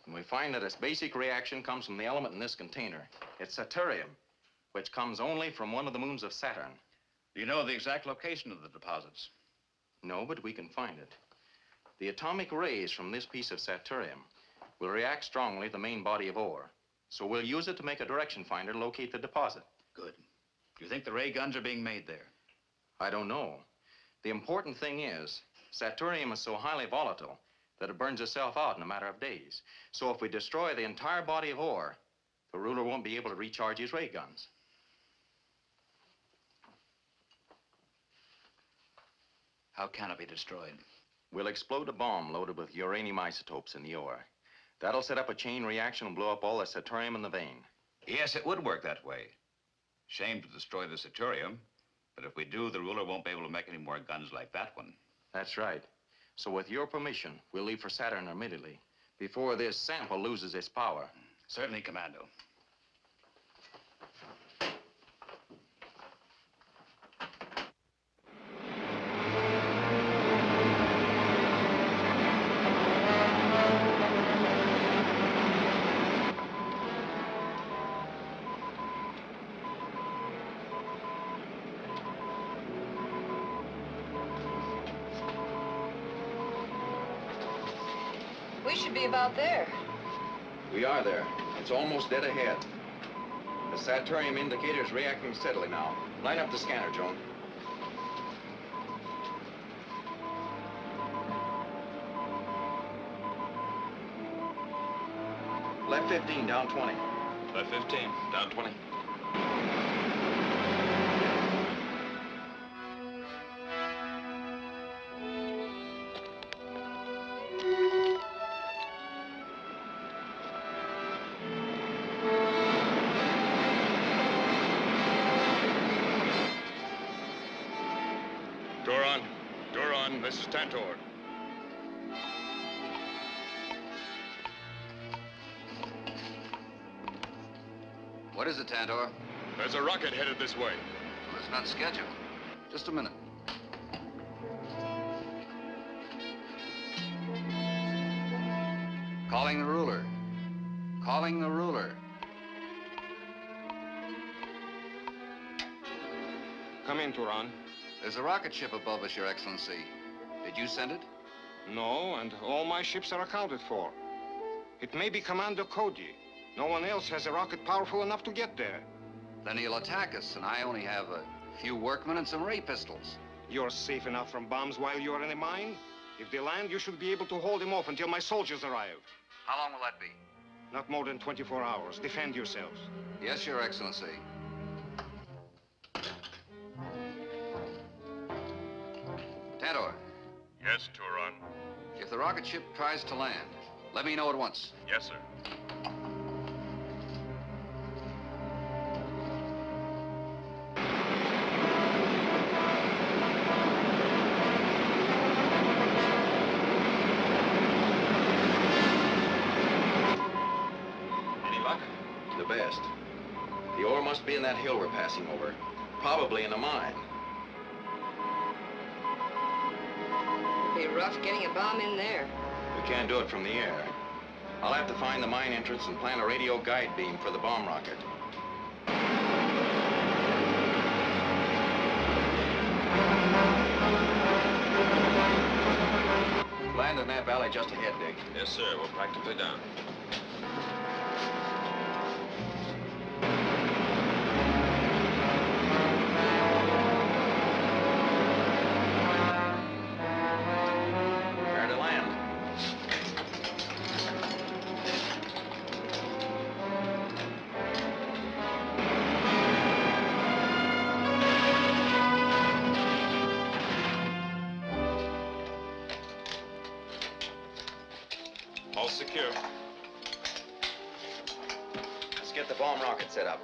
And we find that its basic reaction comes from the element in this container. It's satyrium, which comes only from one of the moons of Saturn. Do you know the exact location of the deposits? No, but we can find it. The atomic rays from this piece of satyrium will react strongly to the main body of ore. So we'll use it to make a direction finder to locate the deposit. Good. Do you think the ray guns are being made there? I don't know. The important thing is, satyrium is so highly volatile that it burns itself out in a matter of days. So if we destroy the entire body of ore, the ruler won't be able to recharge his ray guns. How can it be destroyed? We'll explode a bomb loaded with uranium isotopes in the ore. That'll set up a chain reaction and blow up all the satyrium in the vein. Yes, it would work that way. Shame to destroy the satyrium, but if we do, the ruler won't be able to make any more guns like that one. That's right. So with your permission, we'll leave for Saturn immediately, before this sample loses its power. Certainly, Commando. We should be about there. We are there. It's almost dead ahead. The satyrium indicator is reacting steadily now. Line up the scanner, Joan. Left 15, down 20. Left 15, down 20. Duran, this is Tantor. What is it, Tantor? There's a rocket headed this way. Well, it's not scheduled. Just a minute. Calling the ruler. Calling the ruler. Come in, Turan. There's a rocket ship above us, Your Excellency. Did you send it? No, and all my ships are accounted for. It may be Commando Cody. No one else has a rocket powerful enough to get there. Then he'll attack us, and I only have a few workmen and some ray pistols. You're safe enough from bombs while you're in a mine? If they land, you should be able to hold them off until my soldiers arrive. How long will that be? Not more than 24 hours. Defend yourselves. Yes, Your Excellency. Tantor. Yes, Turan. If the rocket ship tries to land, let me know at once. Yes, sir. Any luck? The best. The ore must be in that hill we're passing over. Probably in a mine. Be rough getting a bomb in there. We can't do it from the air. I'll have to find the mine entrance and plant a radio guide beam for the bomb rocket. Land in that valley just ahead, Dick. Yes, sir. We're practically down. you. Let's get the bomb rocket set up.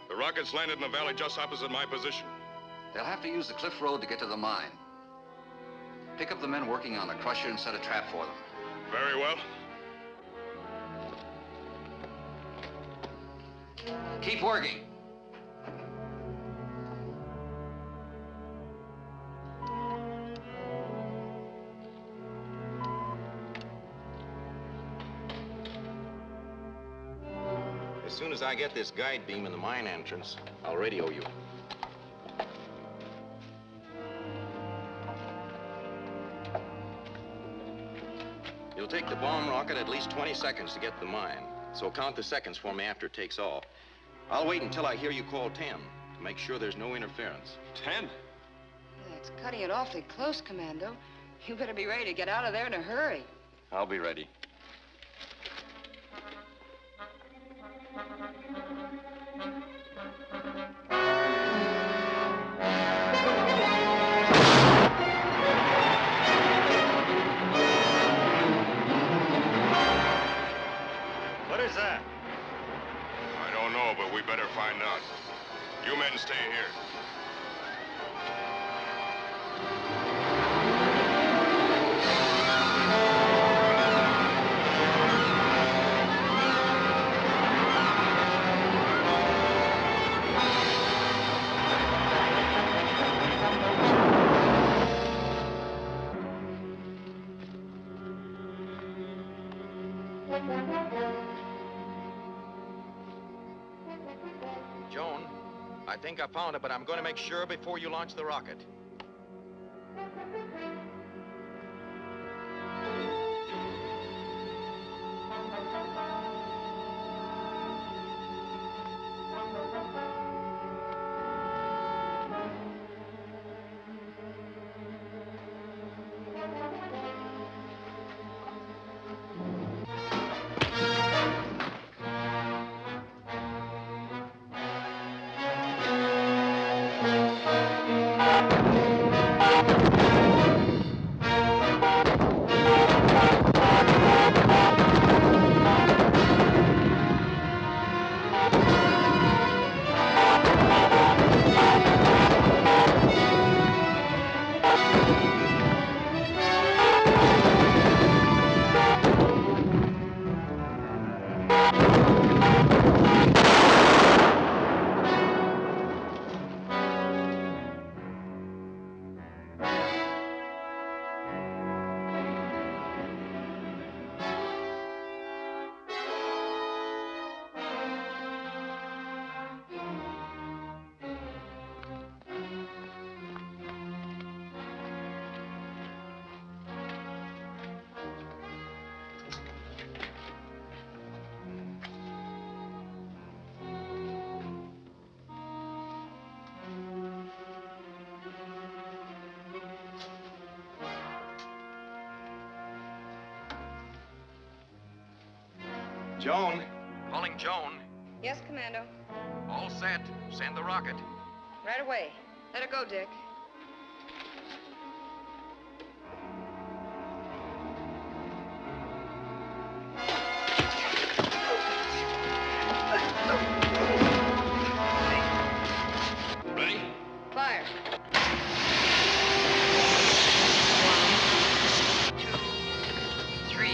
The rockets landed in the valley just opposite my position. They'll have to use the cliff road to get to the mine. Pick up the men working on the crusher and set a trap for them. Very well. Keep working. As soon as I get this guide beam in the mine entrance, I'll radio you. It'll take the bomb rocket at least 20 seconds to get to the mine, so count the seconds for me after it takes off. I'll wait until I hear you call 10 to make sure there's no interference. 10? That's cutting it awfully close, Commando. You better be ready to get out of there in a hurry. I'll be ready. What is that? I don't know, but we better find out. You men stay here. Joan, I think I found it, but I'm going to make sure before you launch the rocket. Joan. Calling Joan. Yes, Commando. All set. Send the rocket. Right away. Let her go, Dick. Ready? Fire. 1, 2, 3,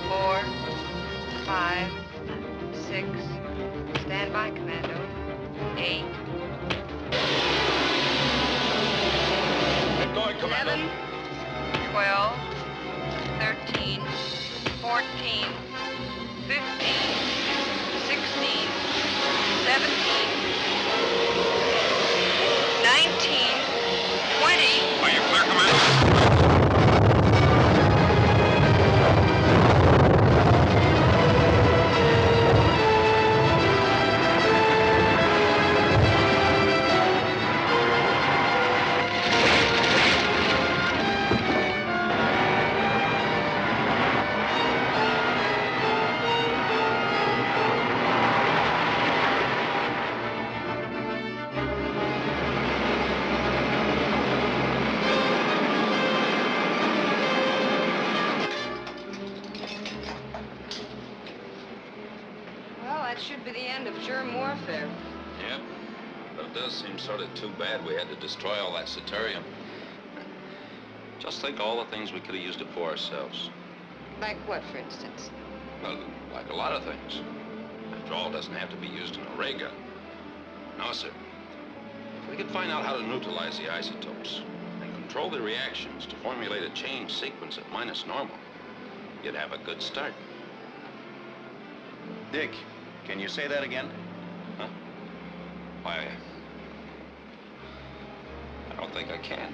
4, 5, 6. Stand by, Commando. 8. Get going, Commando. 11, 12, 13, 14, 15, 16, 17, 19, 20. Are you clear, Commando? the end of germ warfare. Yep. But it does seem sort of too bad we had to destroy all that Ceterium. Just think all the things we could have used it for ourselves. Like what, for instance? Well, like a lot of things. After all, it doesn't have to be used in a ray gun. No, sir. If we could find out how to neutralize the isotopes and control the reactions to formulate a chain sequence at minus normal, you'd have a good start. Dick, can you say that again? Huh? Why, I don't think I can.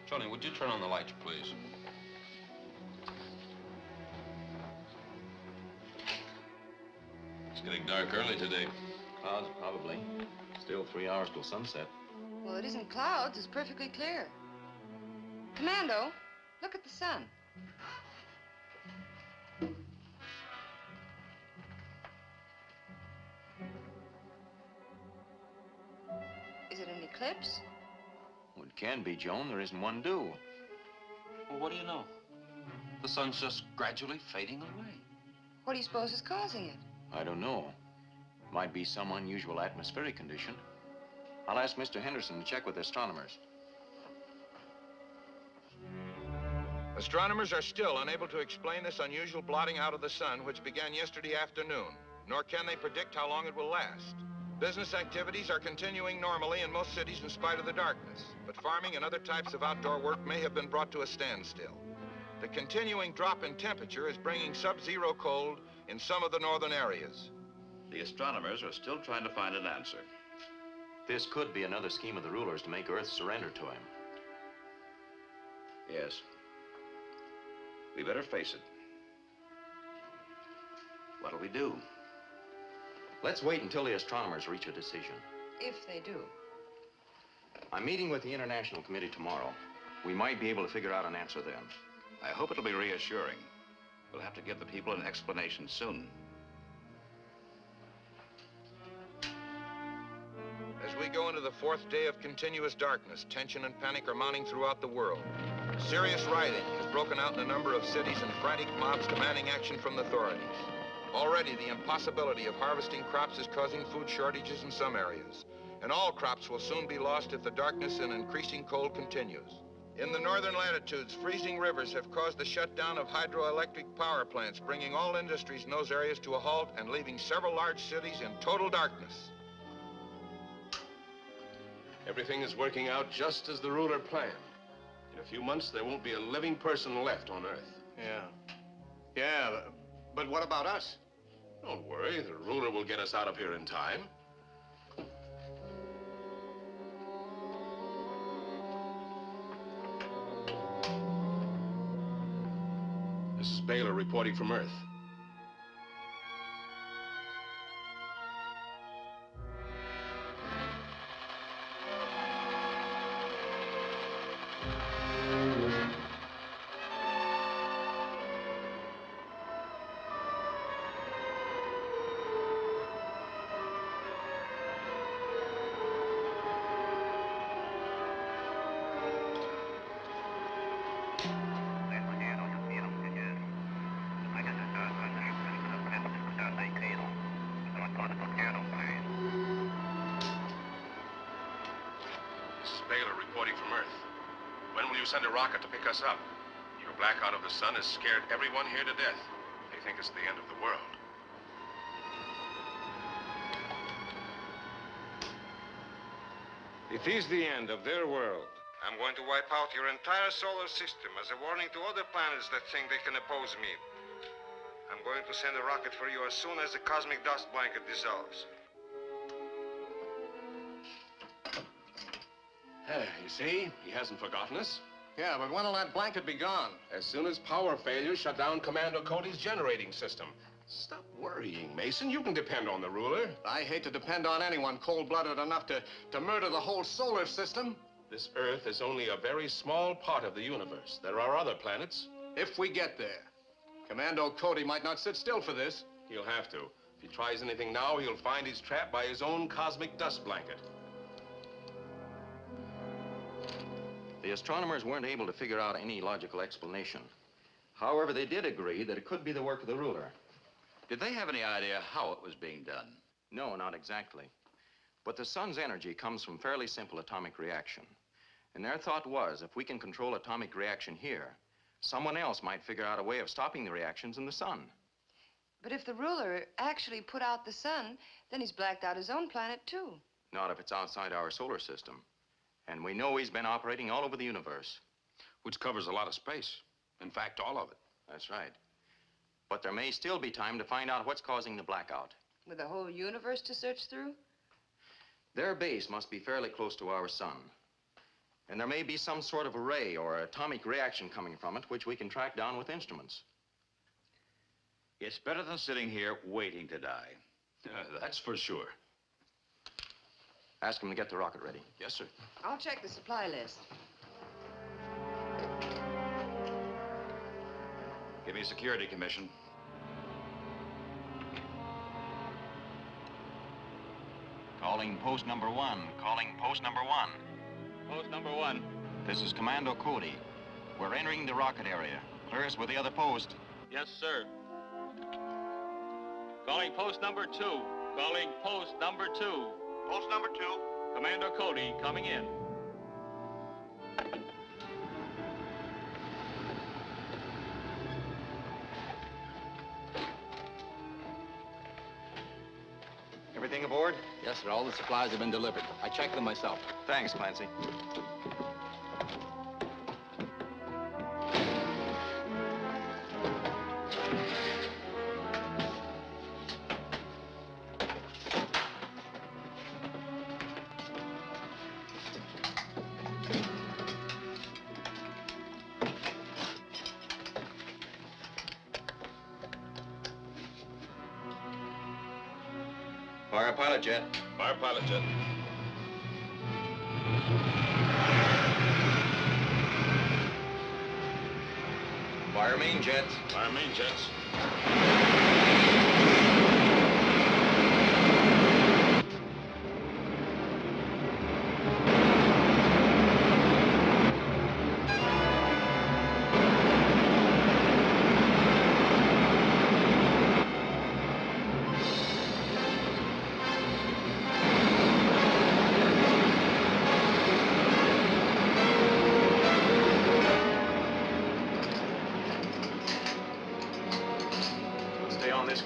Johnny, would you turn on the lights, please? It's getting dark early today. Clouds, probably. Still 3 hours till sunset. Well, it isn't clouds. It's perfectly clear. Commando, look at the sun. Is it an eclipse? Well, it can be, Joan. There isn't one due. Well, what do you know? The sun's just gradually fading away. What do you suppose is causing it? I don't know. Might be some unusual atmospheric condition. I'll ask Mr. Henderson to check with the astronomers. Astronomers are still unable to explain this unusual blotting out of the sun, which began yesterday afternoon, nor can they predict how long it will last. Business activities are continuing normally in most cities in spite of the darkness, but farming and other types of outdoor work may have been brought to a standstill. The continuing drop in temperature is bringing sub-zero cold in some of the northern areas. The astronomers are still trying to find an answer. This could be another scheme of the rulers to make Earth surrender to him. Yes. We better face it. What'll we do? Let's wait until the astronomers reach a decision. If they do. I'm meeting with the International Committee tomorrow. We might be able to figure out an answer then. I hope it'll be reassuring. We'll have to give the people an explanation soon. As we go into the 4th day of continuous darkness, tension and panic are mounting throughout the world. Serious rioting has broken out in a number of cities and frantic mobs demanding action from the authorities. Already, the impossibility of harvesting crops is causing food shortages in some areas, and all crops will soon be lost if the darkness and increasing cold continues. In the northern latitudes, freezing rivers have caused the shutdown of hydroelectric power plants, bringing all industries in those areas to a halt and leaving several large cities in total darkness. Everything is working out just as the ruler planned. In a few months, there won't be a living person left on Earth. Yeah, but what about us? Don't worry, the ruler will get us out of here in time. This is Baylor reporting from Earth. Send a rocket to pick us up. Your blackout of the sun has scared everyone here to death. They think it's the end of the world. It is the end of their world. I'm going to wipe out your entire solar system as a warning to other planets that think they can oppose me. I'm going to send a rocket for you as soon as the cosmic dust blanket dissolves. You see, he hasn't forgotten us. Yeah, but when will that blanket be gone? As soon as power failures shut down Commando Cody's generating system. Stop worrying, Mason. You can depend on the ruler. I hate to depend on anyone cold-blooded enough to murder the whole solar system. This Earth is only a very small part of the universe. There are other planets. If we get there, Commando Cody might not sit still for this. He'll have to. If he tries anything now, he'll find he's trapped by his own cosmic dust blanket. The astronomers weren't able to figure out any logical explanation. However, they did agree that it could be the work of the ruler. Did they have any idea how it was being done? No, not exactly. But the sun's energy comes from fairly simple atomic reaction. And their thought was, if we can control atomic reaction here, someone else might figure out a way of stopping the reactions in the sun. But if the ruler actually put out the sun, then he's blacked out his own planet, too. Not if it's outside our solar system. And we know he's been operating all over the universe. Which covers a lot of space. In fact, all of it. That's right. But there may still be time to find out what's causing the blackout. With the whole universe to search through? Their base must be fairly close to our sun. And there may be some sort of array or atomic reaction coming from it, which we can track down with instruments. It's better than sitting here waiting to die. That's for sure. Ask him to get the rocket ready. Yes, sir. I'll check the supply list. Give me a security commission. Calling post number 1. Calling post number 1. Post number 1. This is Commando Cody. We're entering the rocket area. Clear us with the other post. Yes, sir. Calling post number 2. Calling post number 2. Post number 2. Commando Cody coming in. Everything aboard? Yes, sir. All the supplies have been delivered. I checked them myself. Thanks, Clancy. Fire pilot jet. Fire pilot jet. Fire main jets. Fire main jets.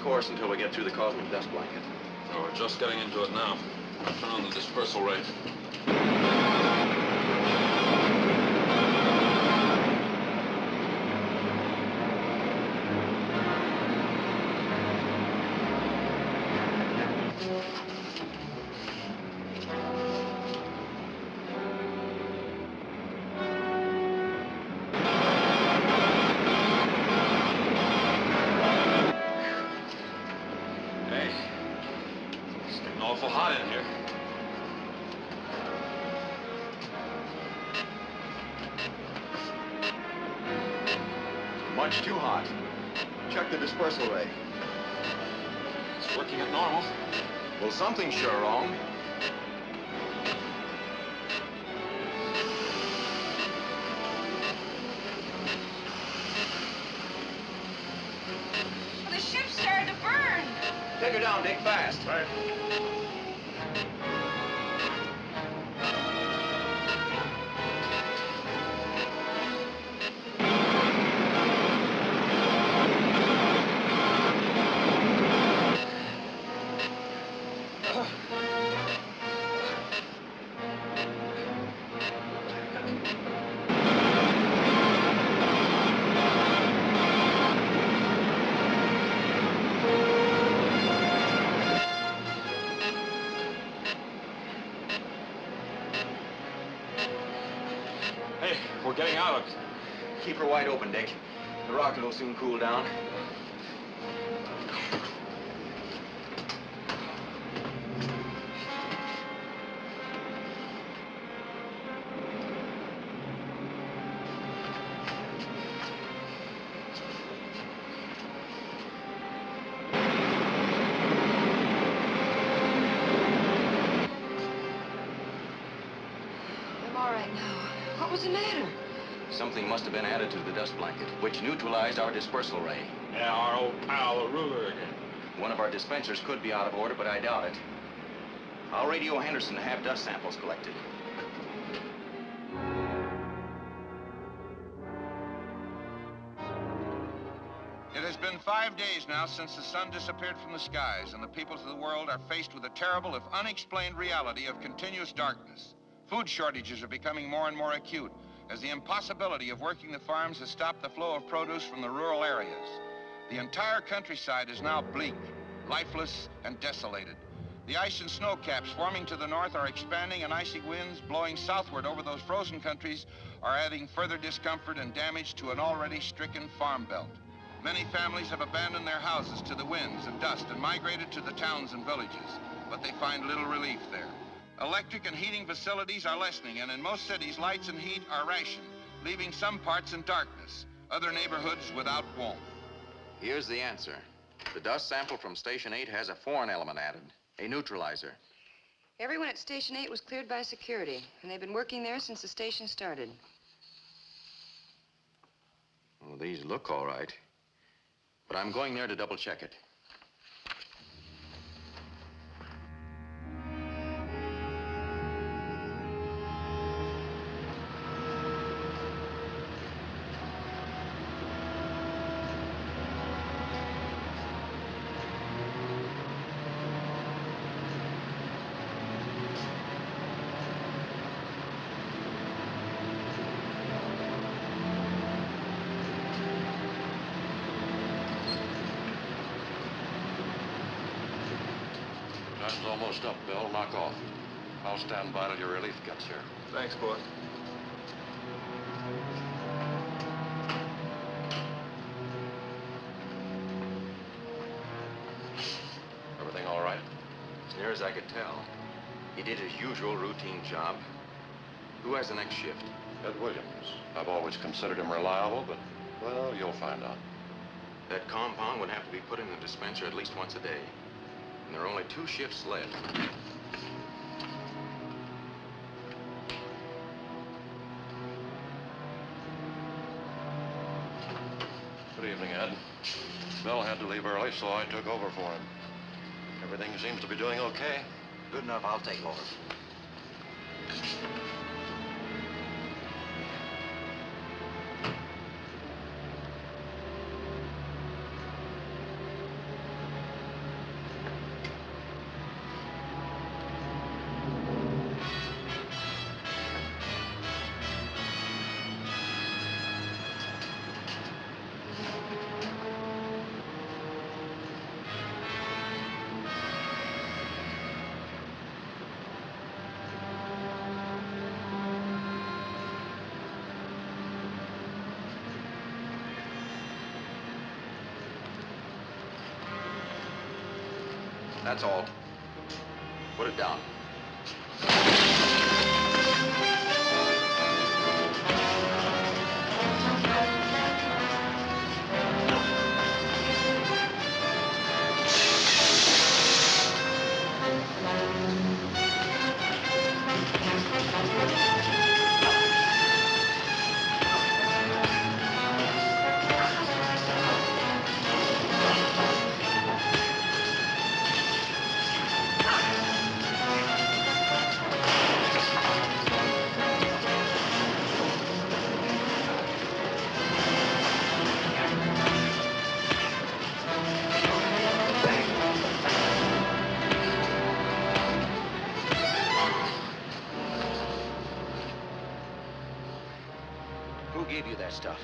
Course until we get through the cosmic dust blanket. Oh, we're just getting into it now. Turn on the dispersal ray. Awful hot in here. Much too hot. Check the dispersal ray. It's working at normal. Well, something's sure wrong. Well, the ship started to burn. Take her down, Dick, fast. Right. Keep her wide open, Dick. The rocket will soon cool down. I'm all right now. What was the matter? Something must have been added to the dust blanket, which neutralized our dispersal ray. Yeah, our old pal, the ruler again. One of our dispensers could be out of order, but I doubt it. I'll radio Henderson to have dust samples collected. It has been 5 days now since the sun disappeared from the skies, and the peoples of the world are faced with the terrible, if unexplained, reality of continuous darkness. Food shortages are becoming more and more acute, as the impossibility of working the farms has stopped the flow of produce from the rural areas. The entire countryside is now bleak, lifeless, and desolated. The ice and snow caps forming to the north are expanding, and icy winds blowing southward over those frozen countries are adding further discomfort and damage to an already stricken farm belt. Many families have abandoned their houses to the winds and dust and migrated to the towns and villages, but they find little relief there. Electric and heating facilities are lessening, and in most cities, lights and heat are rationed, leaving some parts in darkness, other neighborhoods without warmth. Here's the answer. The dust sample from Station 8 has a foreign element added, a neutralizer. Everyone at Station 8 was cleared by security, and they've been working there since the station started. Well, these look all right, but I'm going there to double check it. Time's almost up, Bill. Knock off. I'll stand by till your relief gets here. Thanks, boss. Everything all right? As near as I could tell. He did his usual routine job. Who has the next shift? Ed Williams. I've always considered him reliable, but, well, you'll find out. That compound would have to be put in the dispenser at least once a day. And there are only 2 shifts left. Good evening, Ed. Bill had to leave early, so I took over for him. Everything seems to be doing okay. Good enough, I'll take over. That's all. Put it down. Who gave you that stuff?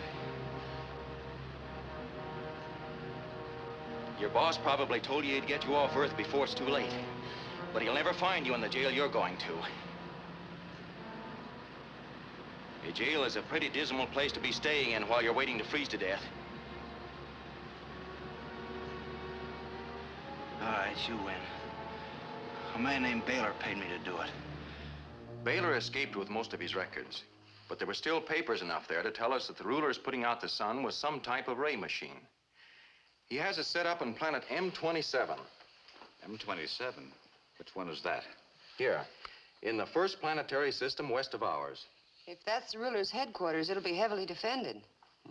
Your boss probably told you he'd get you off Earth before it's too late. But he'll never find you in the jail you're going to. A jail is a pretty dismal place to be staying in while you're waiting to freeze to death. All right, you win. A man named Baylor paid me to do it. Baylor escaped with most of his records, but there were still papers enough there to tell us that the ruler's putting out the sun was some type of ray machine. He has it set up on planet M27. M27? Which one is that? Here, in the first planetary system west of ours. If that's the ruler's headquarters, it'll be heavily defended.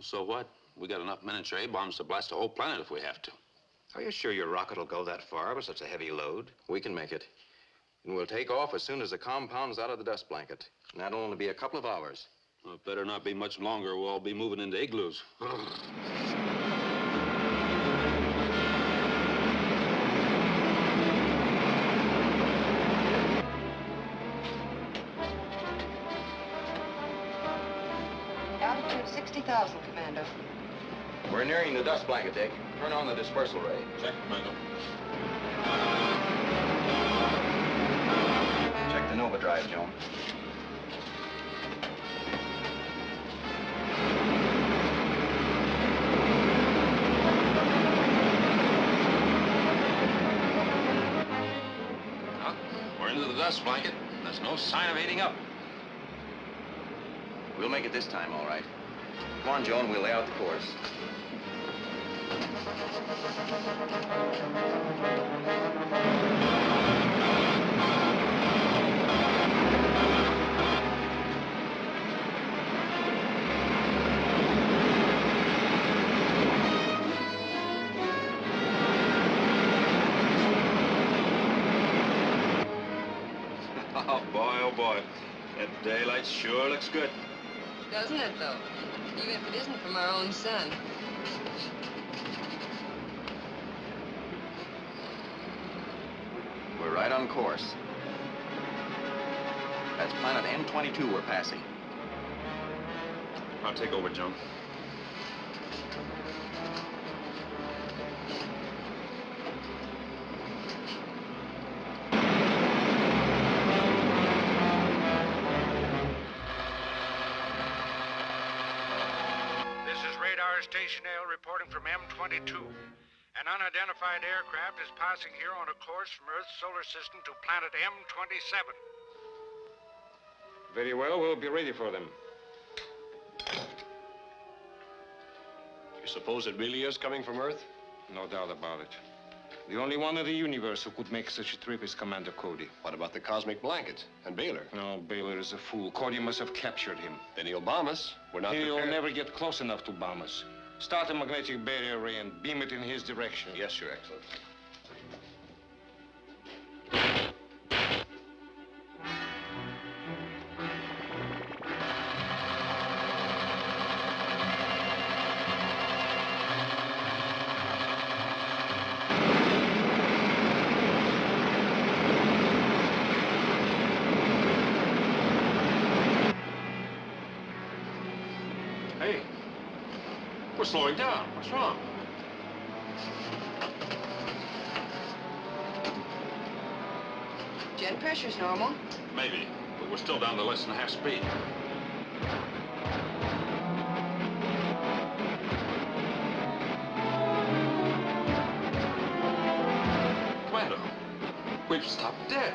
So what? We got enough miniature A-bombs to blast a whole planet if we have to. Are you sure your rocket will go that far with such a heavy load? We can make it. And we'll take off as soon as the compound's out of the dust blanket. And that'll only be a couple of hours. Well, it better not be much longer. We'll all be moving into igloos. Altitude 60,000, Commando. We're nearing the dust blanket, Dick. Turn on the dispersal ray. Check, Commando. Check the Nova drive, Joan. Well, we're into the dust blanket. There's no sign of heating up. We'll make it this time, all right. Come on, Joan, we'll lay out the course. Oh, boy. That daylight sure looks good. Doesn't it, though? Even if it isn't from our own sun. We're right on course. That's planet M22 we're passing. I'll take over, Joan. Station L reporting from M22. An unidentified aircraft is passing here on a course from Earth's solar system to planet M27. Very well, we'll be ready for them. You suppose it really is coming from Earth? No doubt about it. The only one in the universe who could make such a trip is Commando Cody. What about the cosmic blanket and Baylor? No, Baylor is a fool. Cody must have captured him. Then he'll bomb us. We're not He'll prepared. never get close enough to bomb us. Start a magnetic barrier ray and beam it in his direction. Yes, Your Excellency. Hey, we're slowing down. What's wrong? Jet pressure's normal. Maybe, but we're still down to less than half speed. Commando, we've stopped dead.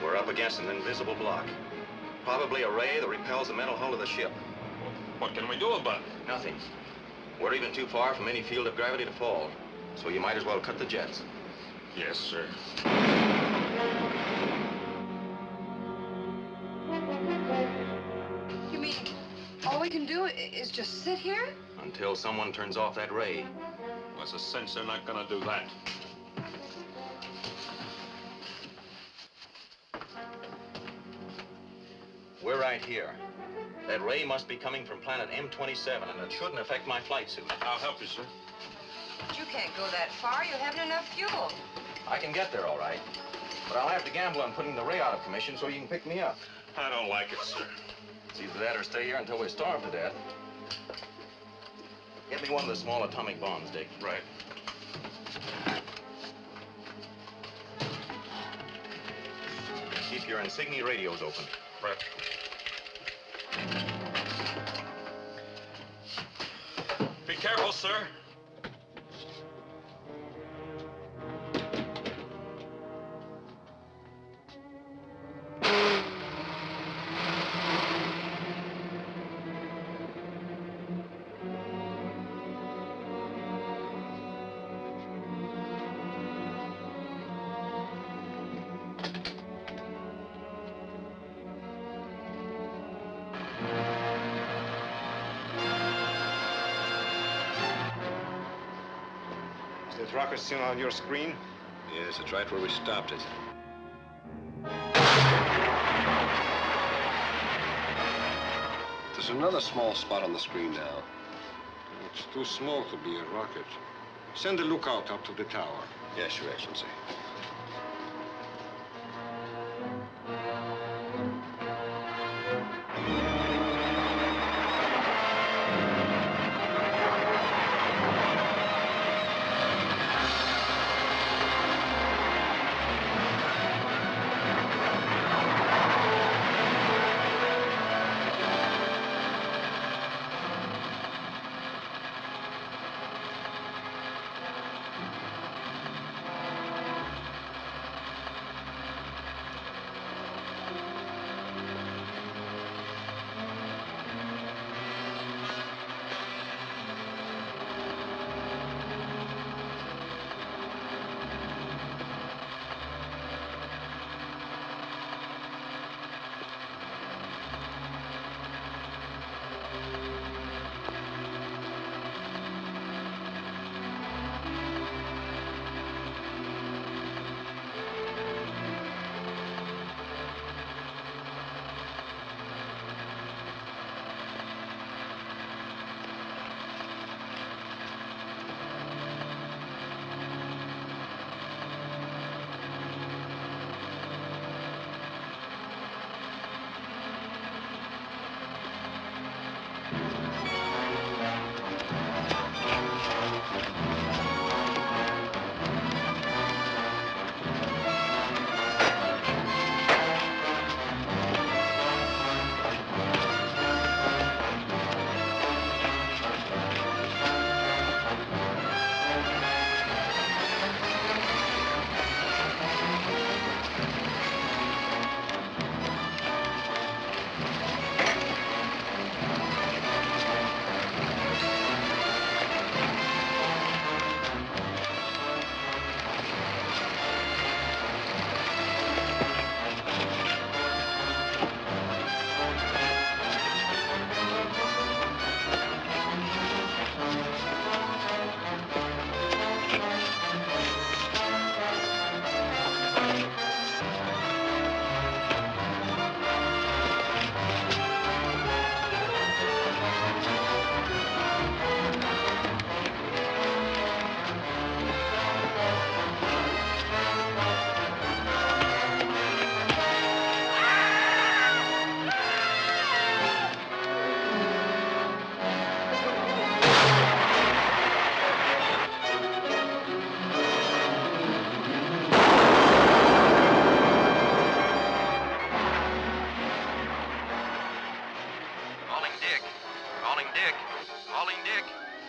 We're up against an invisible block. Probably a ray that repels the metal hull of the ship. What can we do about it? Nothing. We're even too far from any field of gravity to fall. So you might as well cut the jets. Yes, sir. You mean all we can do is just sit here? Until someone turns off that ray. There's a sense they're not gonna do that. We're right here. That ray must be coming from planet M27, and it shouldn't affect my flight suit. I'll help you, sir. But you can't go that far. You haven't enough fuel. I can get there, all right. But I'll have to gamble on putting the ray out of commission so you can pick me up. I don't like it, sir. It's either that or stay here until we starve to death. Get me one of the small atomic bombs, Dick. Right. Keep your insignia radios open. Right. Be careful, sir. Is that rocket still on your screen? Yes, it's right where we stopped it. There's another small spot on the screen now. It's too small to be a rocket. Send a lookout up to the tower. Yes, Your Excellency.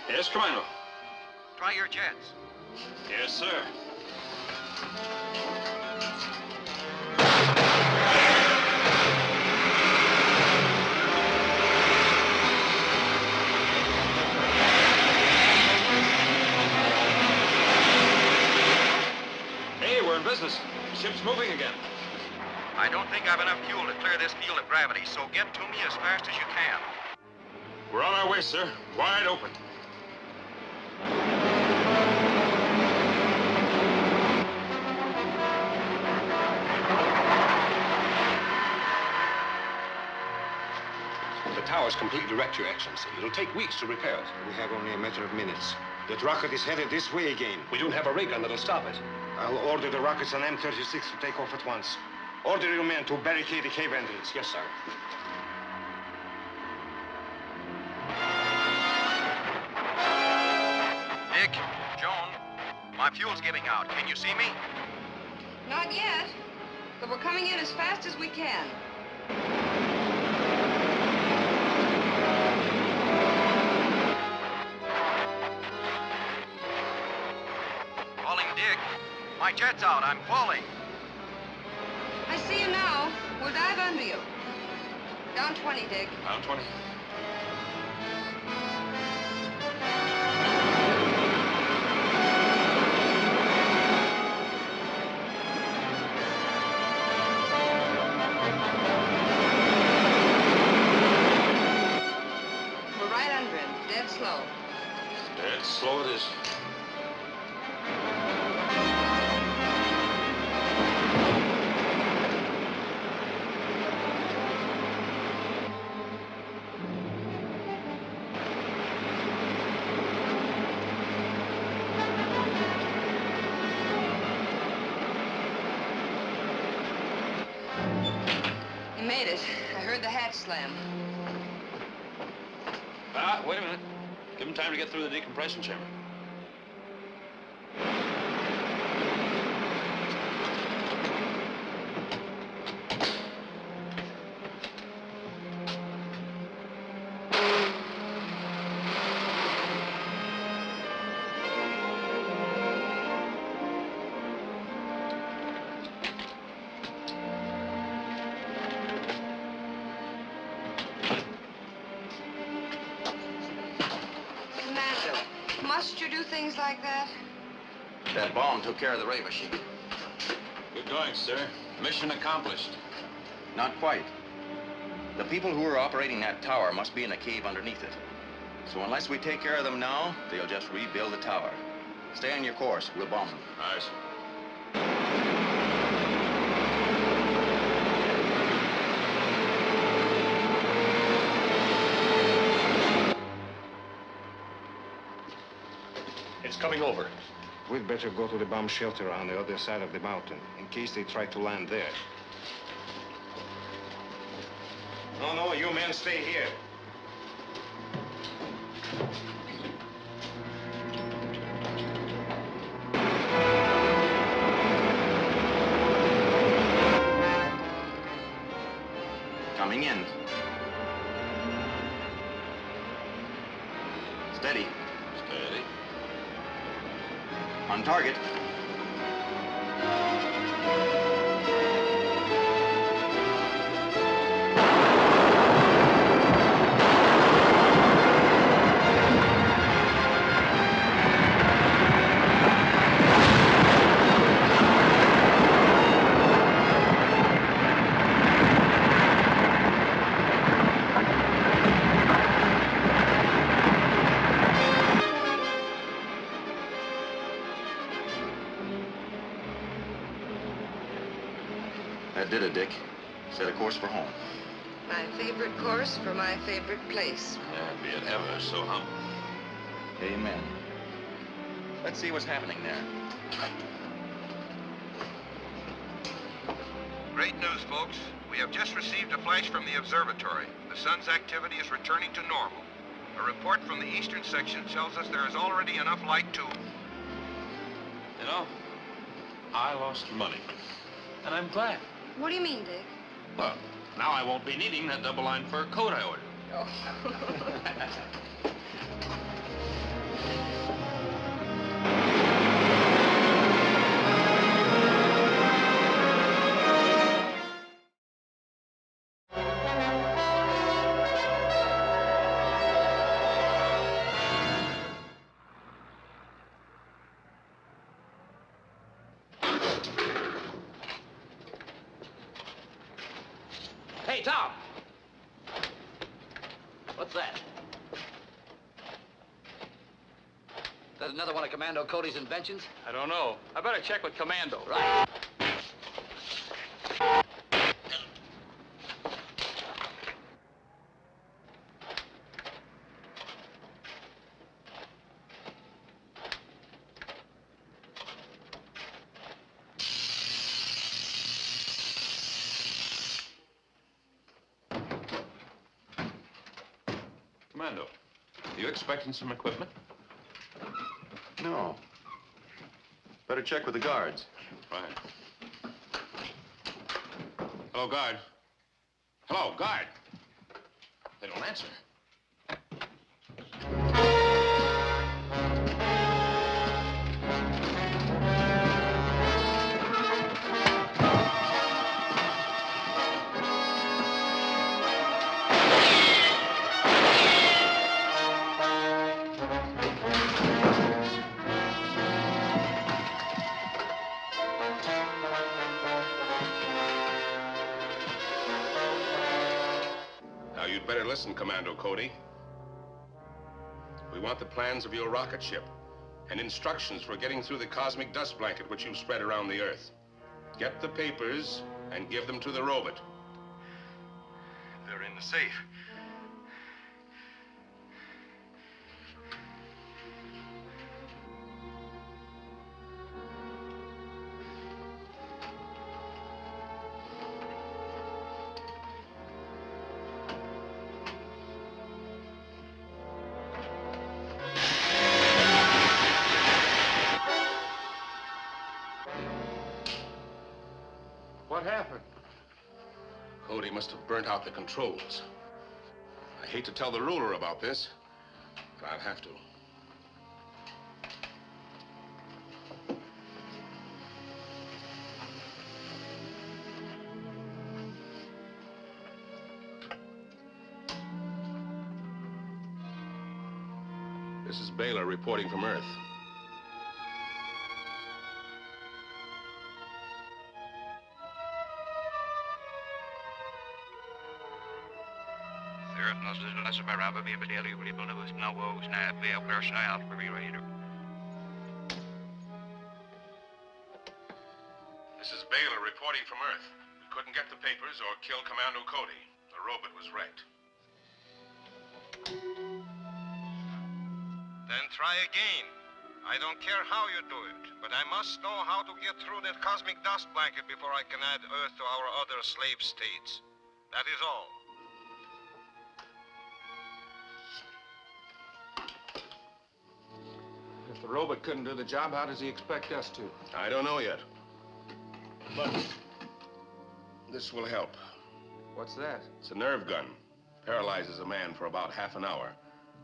Yes, Commando. Try your jets. Yes, sir. Hey, we're in business. The ship's moving again. I don't think I've enough fuel to clear this field of gravity, so get to me as fast as you can. We're on our way, sir. Wide open. The tower's completely wrecked, Your Excellency. It'll take weeks to repair it. We have only a matter of minutes. That rocket is headed this way again. We don't have a ray gun that'll stop it. I'll order the rockets on M36 to take off at once. Order your men to barricade the cave entrance. Yes, sir. Dick, Joan, my fuel's giving out. Can you see me? Not yet, but we're coming in as fast as we can. My jet's out. I'm falling. I see you now. We'll dive under you. Down 20, Dick. Down 20. We're right under him. Dead slow. Dead slow it is. You made it. I heard the hatch slam. Ah, wait a minute. Give him time to get through the decompression chamber. Commando, must you do things like that? That bomb took care of the ray machine. Good going, sir. Mission accomplished. Not quite. The people who are operating that tower must be in a cave underneath it. So unless we take care of them now, they'll just rebuild the tower. Stay on your course. We'll bomb them. Aye, sir. It's coming over. We'd better go to the bomb shelter on the other side of the mountain, in case they try to land there. No, you men stay here. Coming in. Steady. Steady. On target. That did it, Dick. Set a course for home. My favorite course for my favorite place. Yeah, be it ever so humble. Amen. Let's see what's happening there. Great news, folks. We have just received a flash from the observatory. The sun's activity is returning to normal. A report from the eastern section tells us there is already enough light to... You know, I lost money. And I'm glad. What do you mean, Dick? Well, now I won't be needing that double-line fur coat I ordered. Oh. Hey, Tom! What's that? That another one of Commando Cody's inventions? I don't know. I better check with Commando. Right. Commando, are you expecting some equipment? No. Better check with the guards. Right. Hello, guard. Hello, guard. They don't answer. listen, Commando Cody. We want the plans of your rocket ship and instructions for getting through the cosmic dust blanket which you've spread around the Earth. Get the papers and give them to the robot. They're in the safe. What happened? Cody must have burnt out the controls. I hate to tell the ruler about this, but I'll have to. This is Baylor reporting from Earth. This is Baylor reporting from Earth. We couldn't get the papers or kill Commando Cody. The robot was wrecked. Then try again. I don't care how you do it, but I must know how to get through that cosmic dust blanket before I can add Earth to our other slave states. That is all. If the robot couldn't do the job, how does he expect us to? I don't know yet. But this will help. What's that? It's a nerve gun. Paralyzes a man for about half an hour.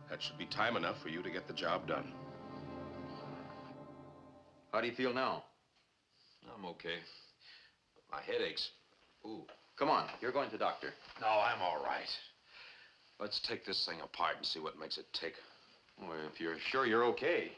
That should be time enough for you to get the job done. How do you feel now? I'm okay. But my head aches. Ooh. Come on, you're going to the doctor. No, I'm all right. Let's take this thing apart and see what makes it tick. Well, if you're sure you're okay.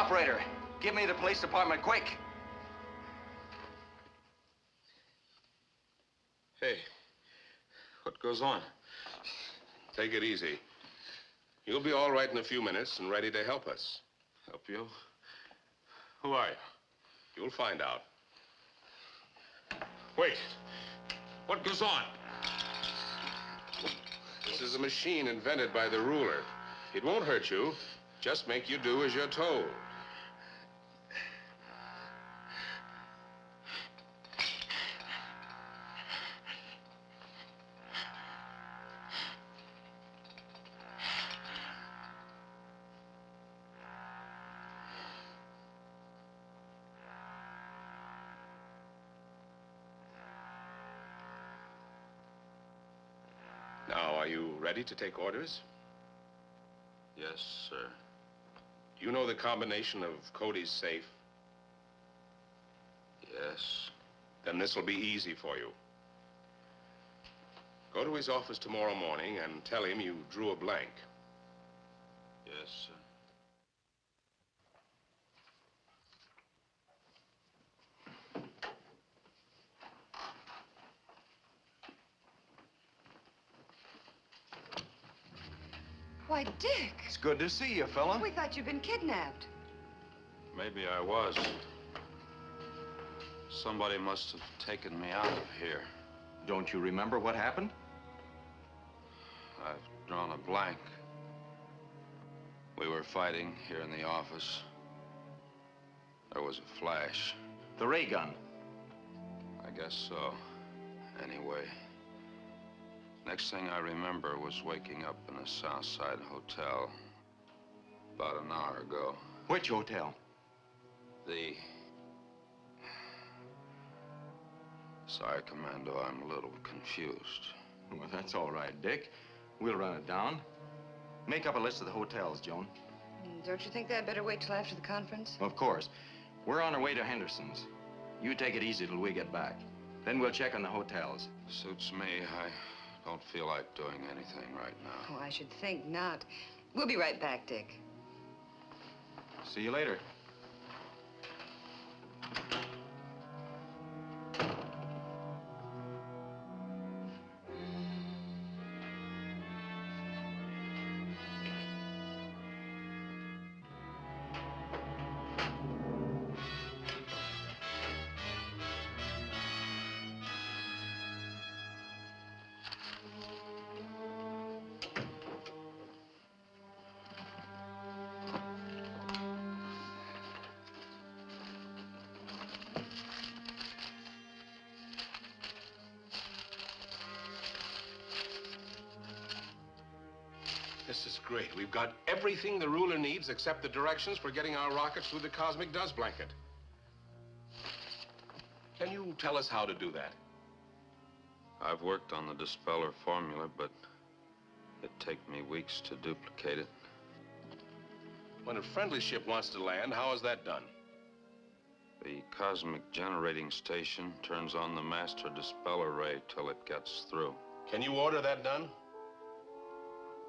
Operator, give me the police department, quick. Hey, what goes on? Take it easy. You'll be all right in a few minutes and ready to help us. Help you? Who are you? You'll find out. Wait. What goes on? This is a machine invented by the ruler. It won't hurt you. Just make you do as you're told. Now, are you ready to take orders? Yes, sir. You know the combination of Cody's safe? Yes. Then this will be easy for you. Go to his office tomorrow morning and tell him you drew a blank. Yes, sir. Why, Dick. It's good to see you, fella. We thought you'd been kidnapped. Maybe I was. Somebody must have taken me out of here. Don't you remember what happened? I've drawn a blank. We were fighting here in the office. There was a flash. The ray gun. I guess so. Anyway, next thing I remember was waking up in a South Side hotel about an hour ago. Which hotel? The... Sorry, Commando, I'm a little confused. Well, that's all right, Dick. We'll run it down. Make up a list of the hotels, Joan. Don't you think they'd better wait till after the conference? Of course. We're on our way to Henderson's. You take it easy till we get back. Then we'll check on the hotels. Suits me. I don't feel like doing anything right now. Oh, I should think not. We'll be right back, Dick. See you later. This is great. We've got everything the ruler needs except the directions for getting our rockets through the cosmic dust blanket. Can you tell us how to do that? I've worked on the dispeller formula, but it'd take me weeks to duplicate it. When a friendly ship wants to land, how is that done? The cosmic generating station turns on the master dispeller ray till it gets through. Can you order that done?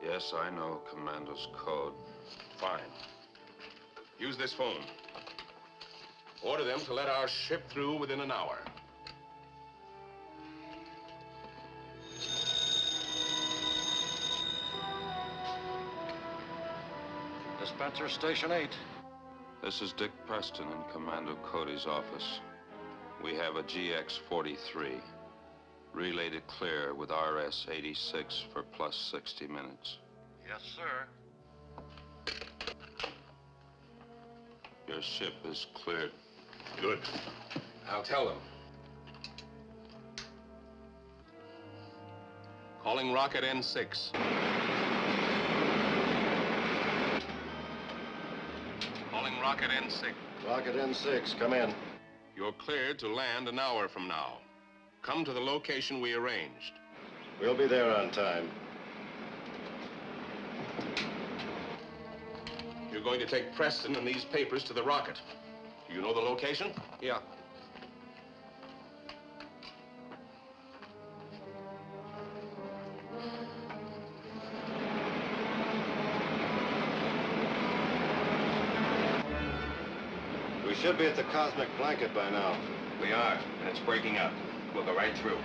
Yes, I know Commando's code. Fine. Use this phone. Order them to let our ship through within an hour. Dispenser Station 8. This is Dick Preston in Commando Cody's office. We have a GX-43. Relay to clear with RS-86 for plus 60 minutes. Yes, sir. Your ship is cleared. Good. I'll tell them. Calling rocket N6. Calling rocket N6. Rocket N6, come in. You're cleared to land an hour from now. Come to the location we arranged. We'll be there on time. You're going to take Preston and these papers to the rocket. You know the location? Yeah. should be at the cosmic blanket by now. We are, and it's breaking up. We'll go right through.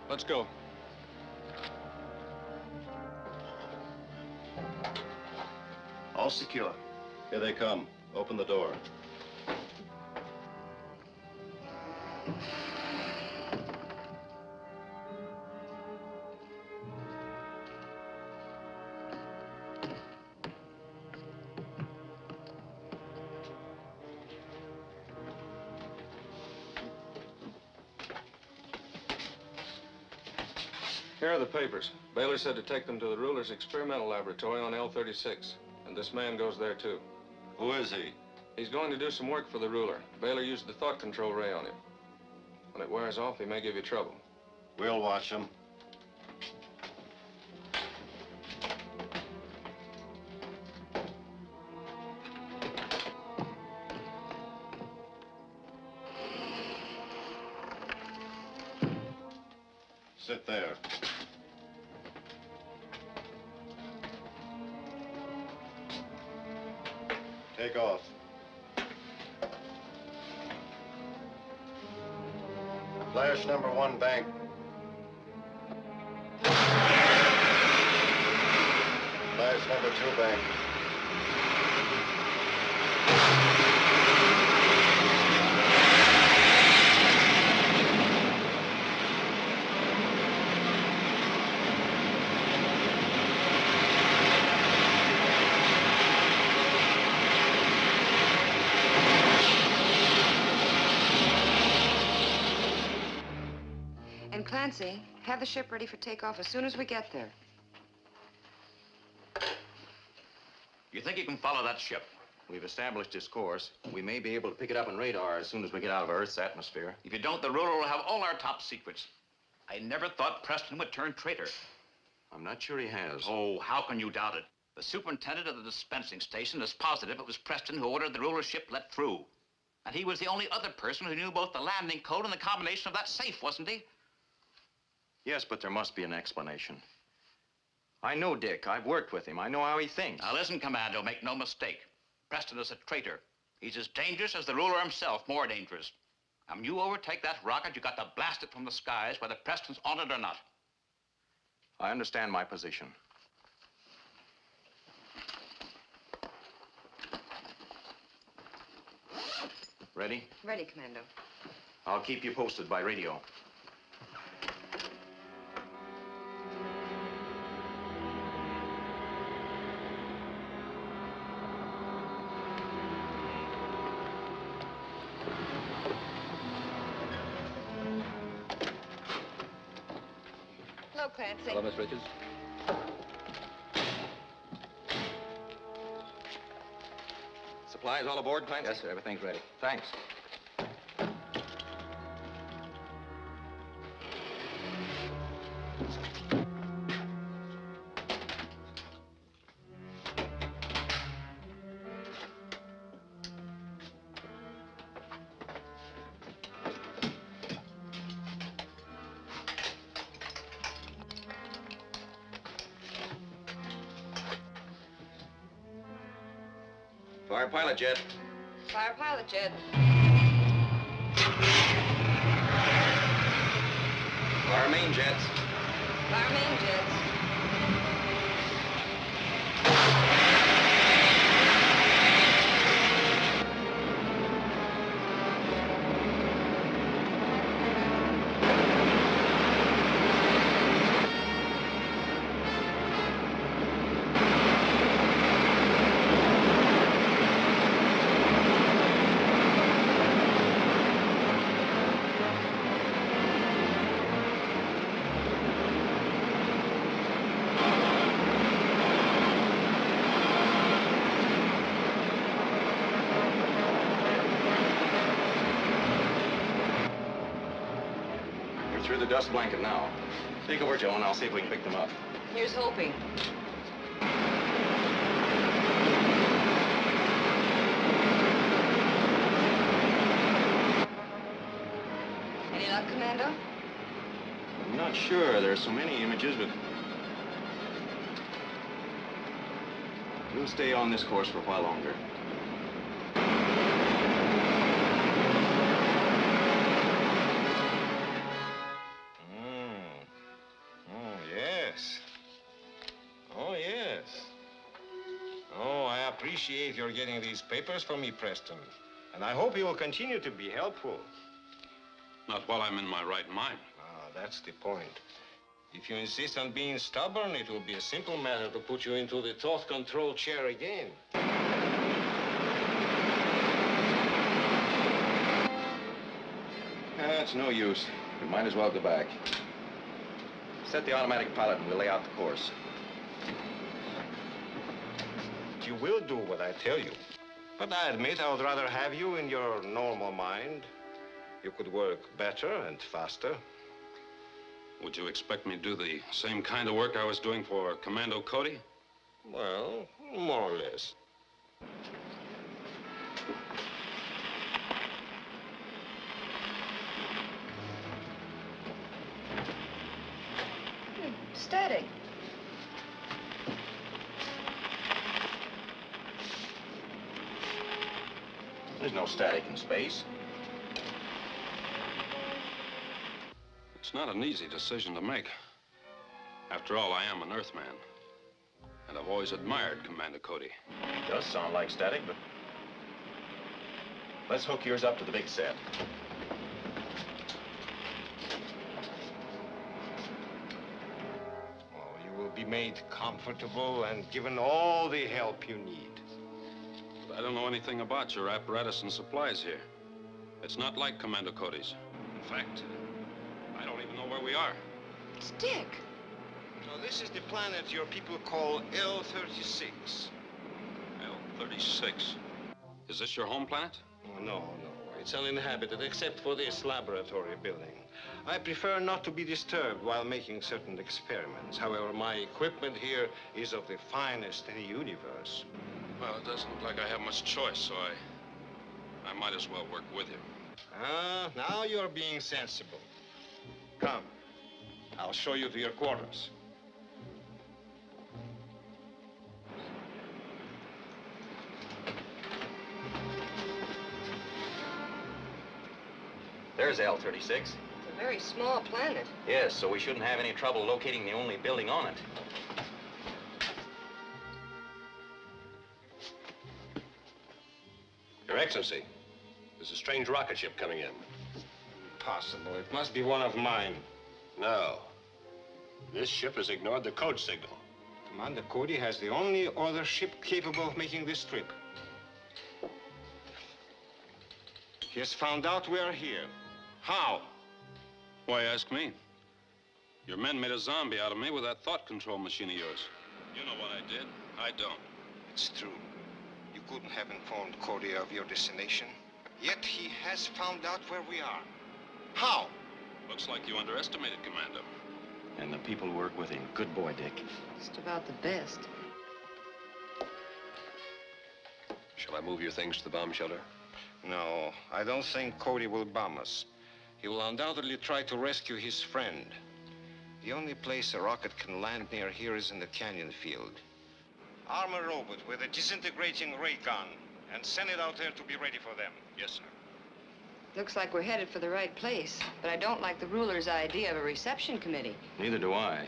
Let's go. All secure. Here they come. Open the door. Here are the papers. Baylor said to take them to the ruler's experimental laboratory on L36. And this man goes there, too. Who is he? He's going to do some work for the ruler. Baylor used the thought control ray on him. When it wears off, he may give you trouble. We'll watch him. Sit there. Take off. Flash number 1 bank. Flash number 2 bank. And Clancy, have the ship ready for takeoff as soon as we get there. You think you can follow that ship? We've established its course. We may be able to pick it up on radar as soon as we get out of Earth's atmosphere. If you don't, the ruler will have all our top secrets. I never thought Preston would turn traitor. I'm not sure he has. Oh, how can you doubt it? The superintendent of the dispensing station is positive it was Preston who ordered the ruler ship let through. And he was the only other person who knew both the landing code and the combination of that safe, wasn't he? Yes, but there must be an explanation. I know Dick. I've worked with him. I know how he thinks. Now listen, Commando, make no mistake. Preston is a traitor. He's as dangerous as the ruler himself, more dangerous. And when you overtake that rocket, you got to blast it from the skies, whether Preston's on it or not. I understand my position. Ready? Ready, Commando. I'll keep you posted by radio. Hello, Clancy. Hello, Miss Richards. Supplies all aboard, Clancy? Yes, sir. Everything's ready. Thanks. Fire pilot jet. Fire pilot jet. Fire main jets. Fire main jets. We're through the dust blanket now. Take over, Joe, and I'll see if we can pick them up. Here's hoping. Any luck, Commando? I'm not sure. There are so many images, but we'll stay on this course for a while longer. I appreciate your getting these papers for me, Preston. And I hope you will continue to be helpful. Not while I'm in my right mind. Ah, that's the point. If you insist on being stubborn, it will be a simple matter to put you into the thought control chair again. It's no use. We might as well go back. Set the automatic pilot and we'll lay out the course. You will do what I tell you. But I admit I would rather have you in your normal mind. You could work better and faster. Would you expect me to do the same kind of work I was doing for Commando Cody? Well, more or less. Static. There's no static in space. It's not an easy decision to make. After all, I am an Earthman. And I've always admired Commando Cody. It does sound like static, but let's hook yours up to the big set. Oh, you will be made comfortable and given all the help you need. But I don't know anything about your apparatus and supplies here. It's not like Commando Cody's. In fact, I don't even know where we are. Stick. So this is the planet your people call L-36. L-36. Is this your home planet? Oh, no. It's uninhabited except for this laboratory building. I prefer not to be disturbed while making certain experiments. However, my equipment here is of the finest in the universe. Well, it doesn't look like I have much choice, so I might as well work with you. Now you're being sensible. Come, I'll show you to your quarters. There's L-36. It's a very small planet. Yes, so we shouldn't have any trouble locating the only building on it. Your Excellency, there's a strange rocket ship coming in. Impossible. It must be one of mine. No. This ship has ignored the code signal. Commander Cody has the only other ship capable of making this trip. He has found out we are here. How? Why ask me? Your men made a zombie out of me with that thought control machine of yours. You know what I did. I don't. It's true. You couldn't have informed Cody of your destination. Yet he has found out where we are. How? Looks like you underestimated Commando. And the people who work with him. Good boy, Dick. Just about the best. Shall I move your things to the bomb shelter? No, I don't think Cody will bomb us. He will undoubtedly try to rescue his friend. The only place a rocket can land near here is in the canyon field. Arm a robot with a disintegrating ray gun and send it out there to be ready for them. Yes, sir. Looks like we're headed for the right place, but I don't like the ruler's idea of a reception committee. Neither do I.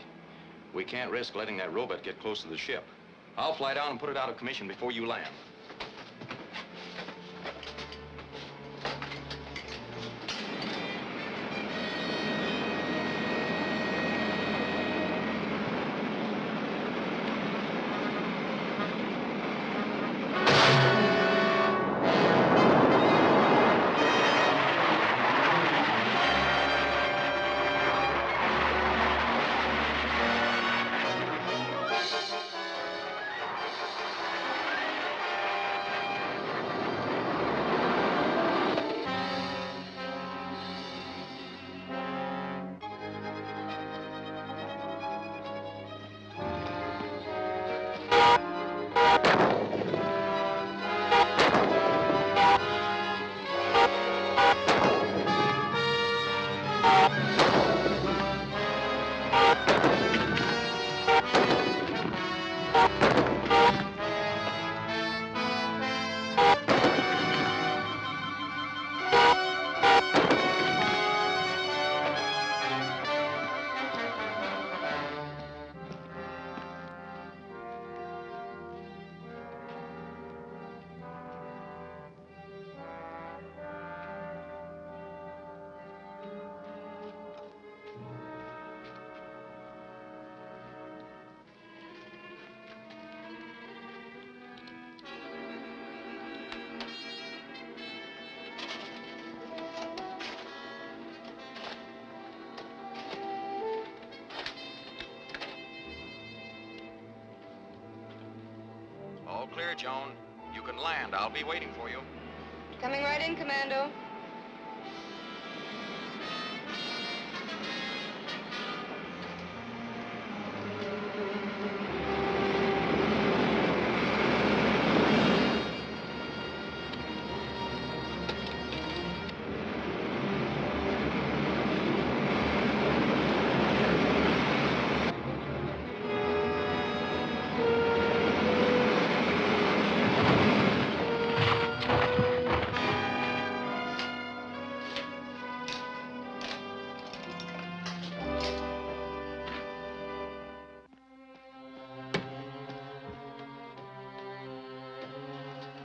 We can't risk letting that robot get close to the ship. I'll fly down and put it out of commission before you land. here, Joan. You can land. I'll be waiting for you. Coming right in, Commando.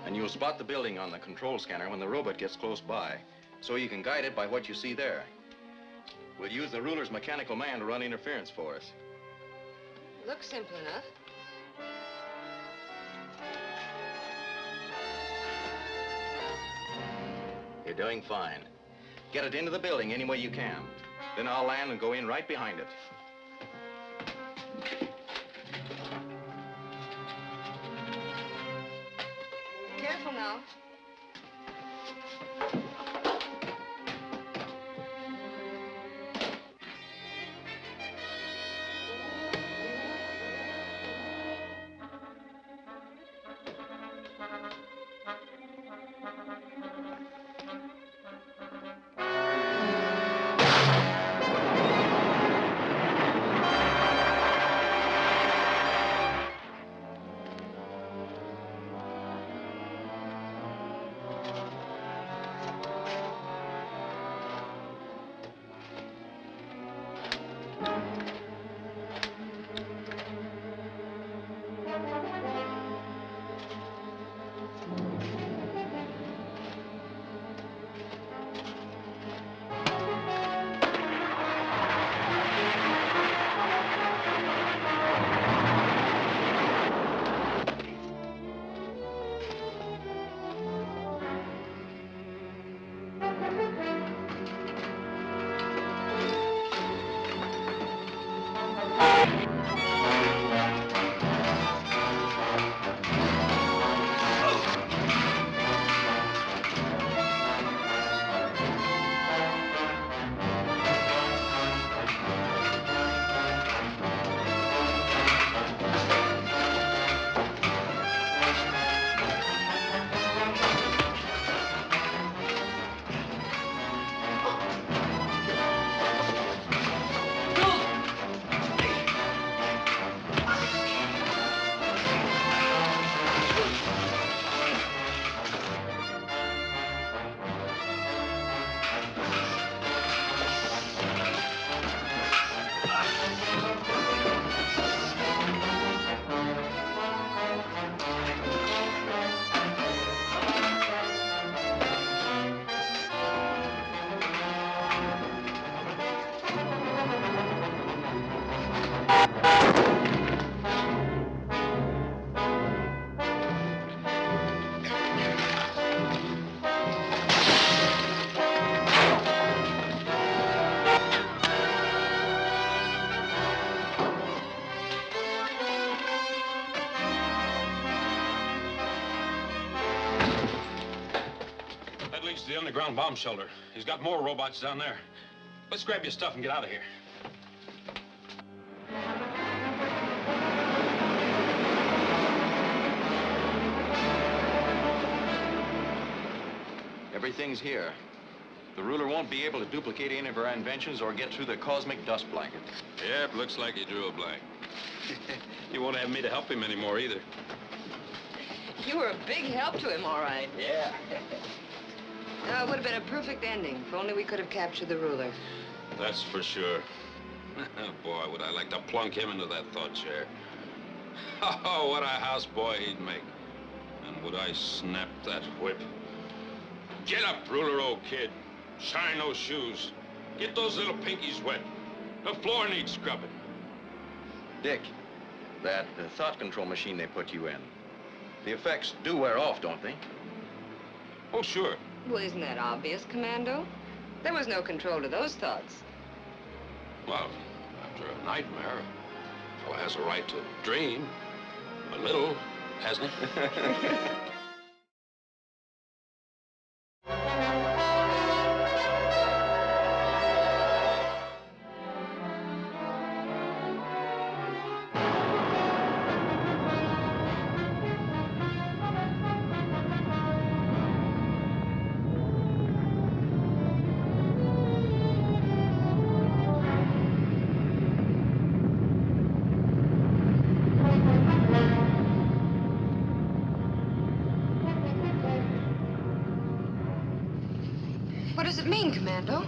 And you'll spot the building on the control scanner when the robot gets close by, so you can guide it by what you see there. We'll use the ruler's mechanical man to run interference for us. Looks simple enough. You're doing fine. Get it into the building any way you can. Then I'll land and go in right behind it. Careful now. The underground bomb shelter. He's got more robots down there. Let's grab your stuff and get out of here. Everything's here. The ruler won't be able to duplicate any of our inventions or get through the cosmic dust blanket. Yep, looks like he drew a blank. He won't have me to help him anymore either. You were a big help to him, all right. Yeah. It would have been a perfect ending, if only we could have captured the ruler. That's for sure. Boy, would I like to plunk him into that thought chair. Oh, what a houseboy he'd make. And would I snap that whip. Get up, ruler, old kid. Shine those shoes. Get those little pinkies wet. The floor needs scrubbing. Dick, that thought control machine they put you in, the effects do wear off, don't they? Oh, sure. Well, isn't that obvious, Commando? There was no control to those thoughts. Well, after a nightmare, a fellow has a right to dream. A little. hasn't he? What does it mean, Commando?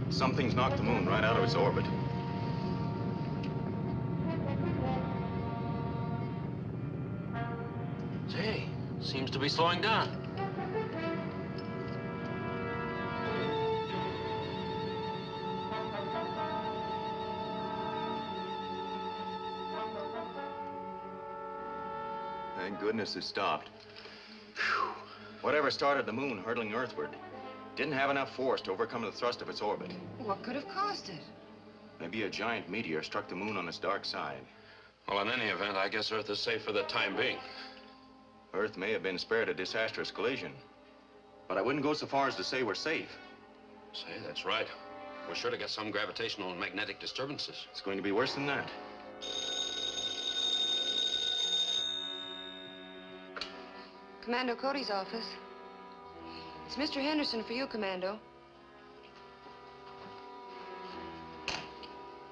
Something's knocked the moon right out of its orbit. Say, seems to be slowing down. Thank goodness it stopped. Phew. Whatever started the moon hurtling earthward didn't have enough force to overcome the thrust of its orbit. What could have caused it? Maybe a giant meteor struck the moon on its dark side. Well, in any event, I guess Earth is safe for the time being. Earth may have been spared a disastrous collision, but I wouldn't go so far as to say we're safe. Say, that's right. We're sure to get some gravitational and magnetic disturbances. It's going to be worse than that. Commando Cody's office. It's Mr. Henderson for you, Commando.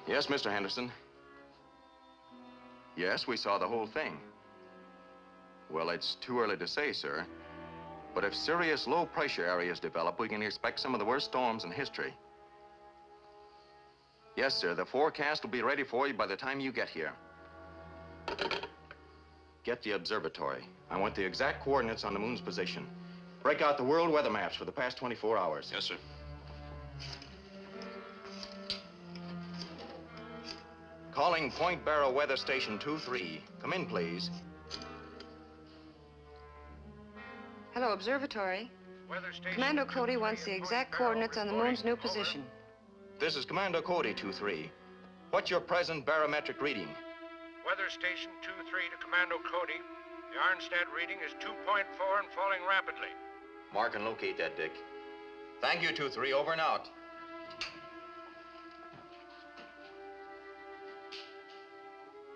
Yes, Mr. Henderson. Yes, we saw the whole thing. Well, it's too early to say, sir. But if serious low-pressure areas develop, we can expect some of the worst storms in history. Yes, sir, the forecast will be ready for you by the time you get here. Get the observatory. I want the exact coordinates on the moon's position. Break out the world weather maps for the past 24 hours. Yes, sir. Calling Point Barrow Weather Station 2-3. Come in, please. Hello, observatory. Weather station Commando Cody wants the exact coordinates on the moon's new position. This is Commando Cody 2-3. What's your present barometric reading? Weather station 2-3 to Commando Cody. The Arnstadt reading is 2.4 and falling rapidly. Mark and locate that, Dick. Thank you, 2-3. Over and out.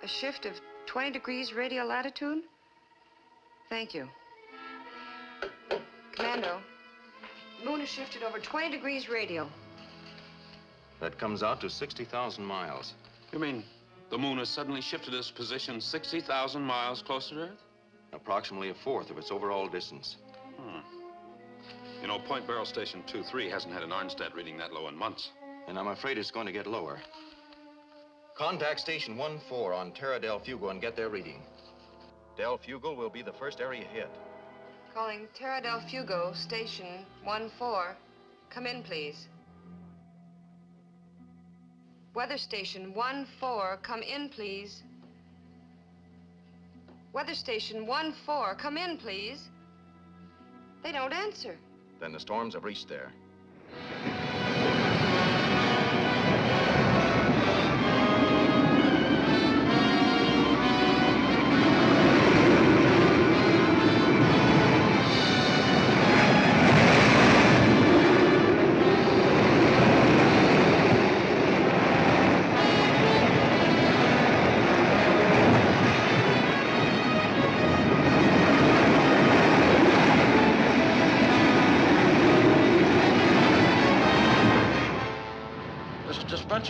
A shift of 20 degrees radial latitude? Thank you. Commando, the moon has shifted over 20 degrees radial. That comes out to 60,000 miles. You mean the moon has suddenly shifted its position 60,000 miles closer to Earth? Approximately a fourth of its overall distance. You know, Point Barrow Station 2-3 hasn't had an Arnstadt reading that low in months. And I'm afraid it's going to get lower. Contact Station 1-4 on Terra del Fuego and get their reading. Del Fuego will be the first area hit. Calling Terra del Fuego, Station 1-4. Come in, please. Weather Station 1-4, come in, please. Weather Station 1-4, come in, please. They don't answer. Then the storms have reached there.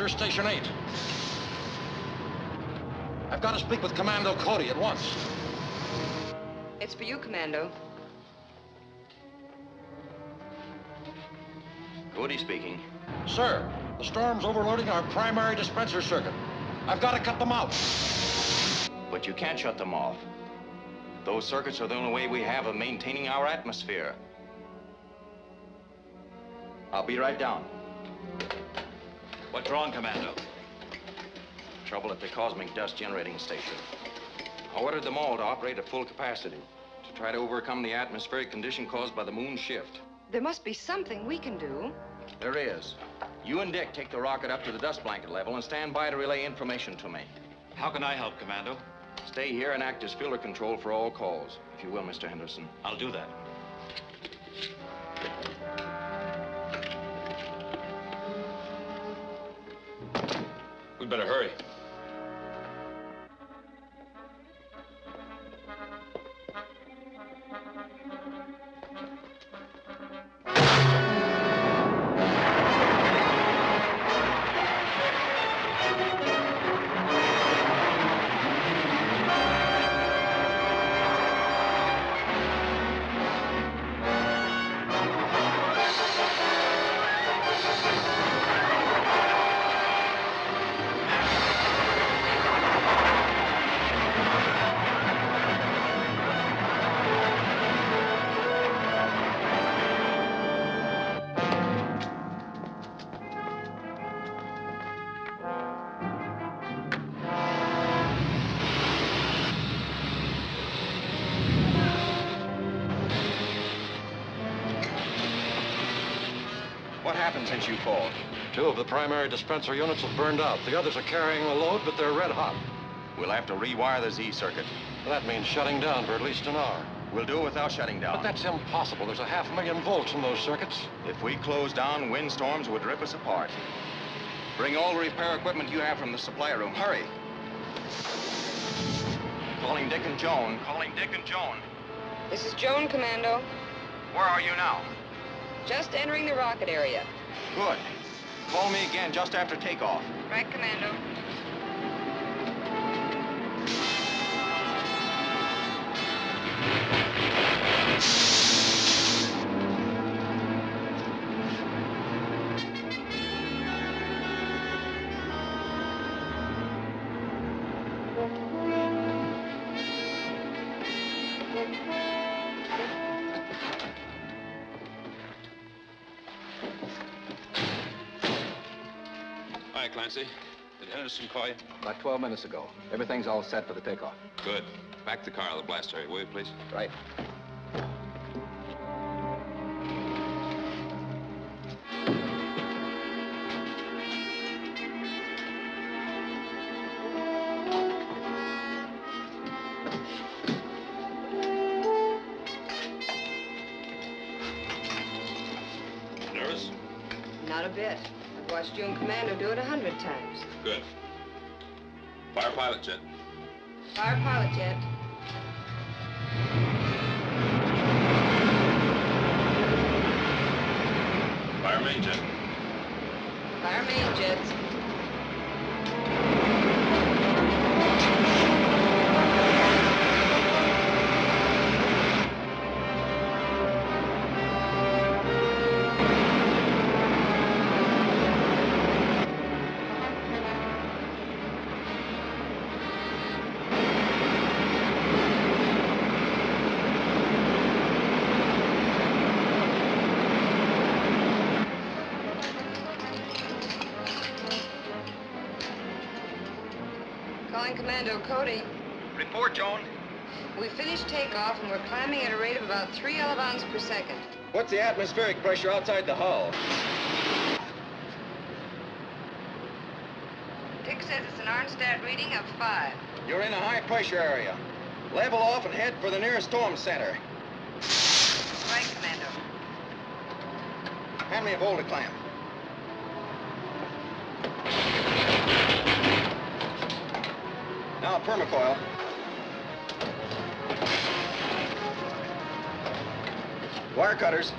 Station 8. I've got to speak with Commando Cody at once. It's for you, Commando. Cody speaking. Sir, the storm's overloading our primary dispenser circuit. I've got to cut them out. But you can't shut them off. Those circuits are the only way we have of maintaining our atmosphere. I'll be right down. What's wrong, Commando? Trouble at the cosmic dust generating station. I ordered them all to operate at full capacity to try to overcome the atmospheric condition caused by the moon's shift. There must be something we can do. There is. You and Dick take the rocket up to the dust blanket level and stand by to relay information to me. How can I help, Commando? Stay here and act as filter control for all calls, if you will, Mr. Henderson. I'll do that. We'd better hurry. What happened since you called? 2 of the primary dispenser units have burned out. The others are carrying the load, but they're red hot. We'll have to rewire the Z circuit. That means shutting down for at least an hour. We'll do it without shutting down. But that's impossible. There's a 500,000 volts in those circuits. If we close down, windstorms would rip us apart. Bring all the repair equipment you have from the supply room. Hurry. Calling Dick and Joan. Calling Dick and Joan. This is Joan, Commando. Where are you now? Just entering the rocket area. Good. Call me again just after takeoff. Right, Commando. Hi, Clancy. Did Henderson call you? About 12 minutes ago. Everything's all set for the takeoff. Good. Back the car to the blast area, will you, please? Right. Nervous? Not a bit. I've watched you and Commando do it 100 times. Good. Fire pilot jet. Fire pilot jet. Fire main jet. Fire main jets. Commando Cody. Report, Joan. We finished takeoff and we're climbing at a rate of about 3 elevons per second. What's the atmospheric pressure outside the hull? Dick says it's an Arnstadt reading of 5. You're in a high pressure area. Level off and head for the nearest storm center. Right, Commando. Hand me a boulder clamp. Now, permacoil. Wire cutters.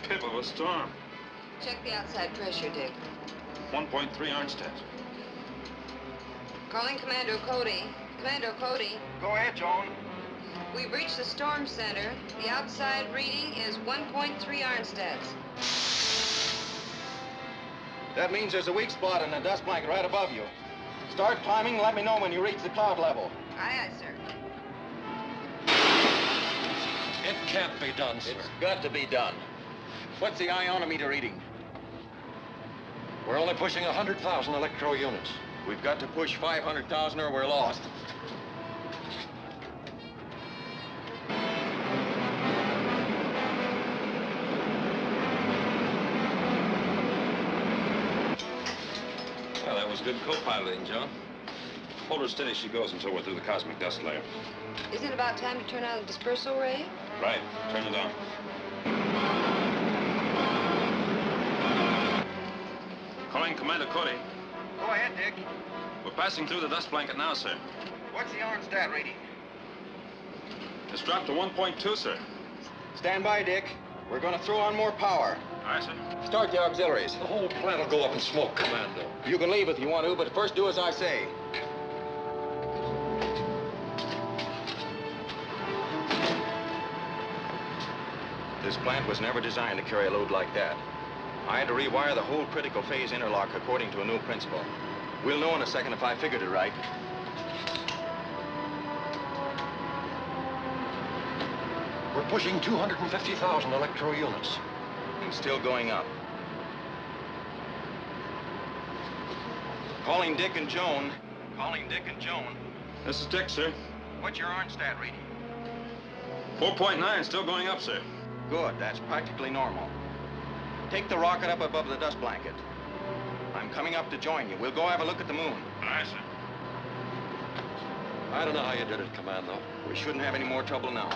Pip of a storm. Check the outside pressure, Dick. 1.3 Arnstadt. Calling Commando Cody. Commando Cody. Go ahead, Joan. We've reached the storm center. The outside reading is 1.3 Arnstats. That means there's a weak spot in the dust blanket right above you. Start climbing and let me know when you reach the cloud level. Aye, aye, sir. It can't be done, sir. It's got to be done. What's the ionometer reading? We're only pushing 100,000 electro units. We've got to push 500,000 or we're lost. Well, that was good co-piloting, John. Hold her steady she goes until we're through the cosmic dust layer. Isn't it about time to turn on the dispersal ray? Right. Turn it on. Calling Commander Cody. Go ahead, Dick. We're passing through the dust blanket now, sir. What's the iron stat reading? It's dropped to 1.2, sir. Stand by, Dick. We're going to throw on more power. Aye, sir. Start the auxiliaries. The whole plant will go up in smoke, Commando. You can leave if you want to, but first do as I say. This plant was never designed to carry a load like that. I had to rewire the whole critical phase interlock according to a new principle. We'll know in a second if I figured it right. We're pushing 250,000 electro units. And still going up. Calling Dick and Joan. Calling Dick and Joan. This is Dick, sir. What's your iron stat reading? 4.9, still going up, sir. Good, that's practically normal. Take the rocket up above the dust blanket. I'm coming up to join you. We'll go have a look at the moon. Aye, sir. I don't know how you did it, Commando. We shouldn't have any more trouble now.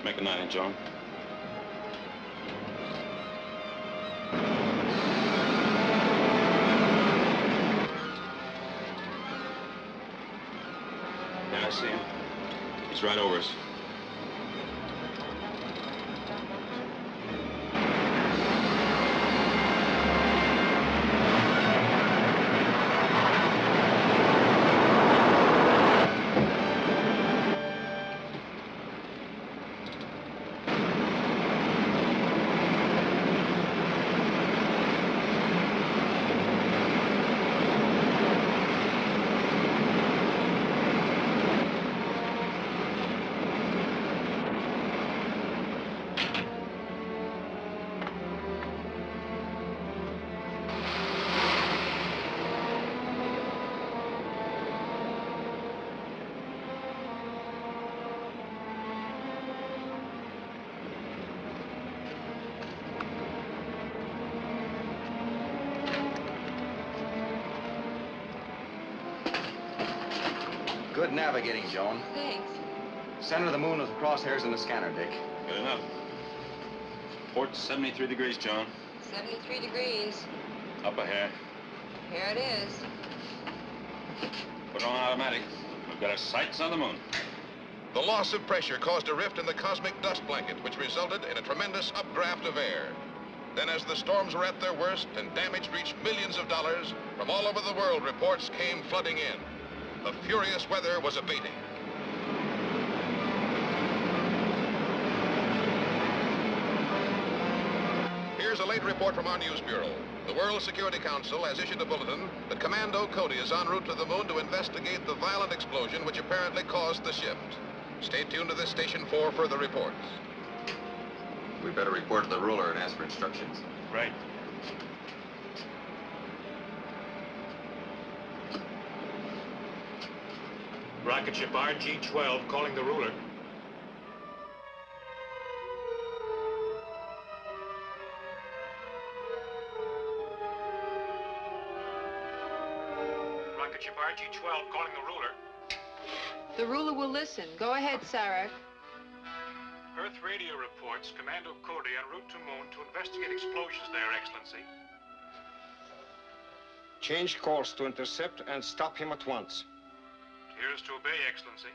Make a 9 in, John. Yeah, I see him. He's right over us. Good navigating, Joan. Thanks. Center of the moon with the crosshairs in the scanner, Dick. Good enough. Port 73 degrees, John. 73 degrees. Up a hair. Here it is. Put on automatic. We've got our sights on the moon. The loss of pressure caused a rift in the cosmic dust blanket, which resulted in a tremendous updraft of air. Then, as the storms were at their worst and damage reached millions of dollars, from all over the world, reports came flooding in. The furious weather was abating. Here's a late report from our news bureau. The World Security Council has issued a bulletin that Commando Cody is en route to the moon to investigate the violent explosion which apparently caused the shift. Stay tuned to this station for further reports. We better report to the ruler and ask for instructions. Right. Rocket ship RG-12 calling the ruler. Rocket ship RG-12 calling the ruler. The ruler will listen. Go ahead, Sarek. Earth radio reports Commando Cody en route to Moon to investigate explosions there, Excellency. Change course to intercept and stop him at once. Here's to obey, Excellency.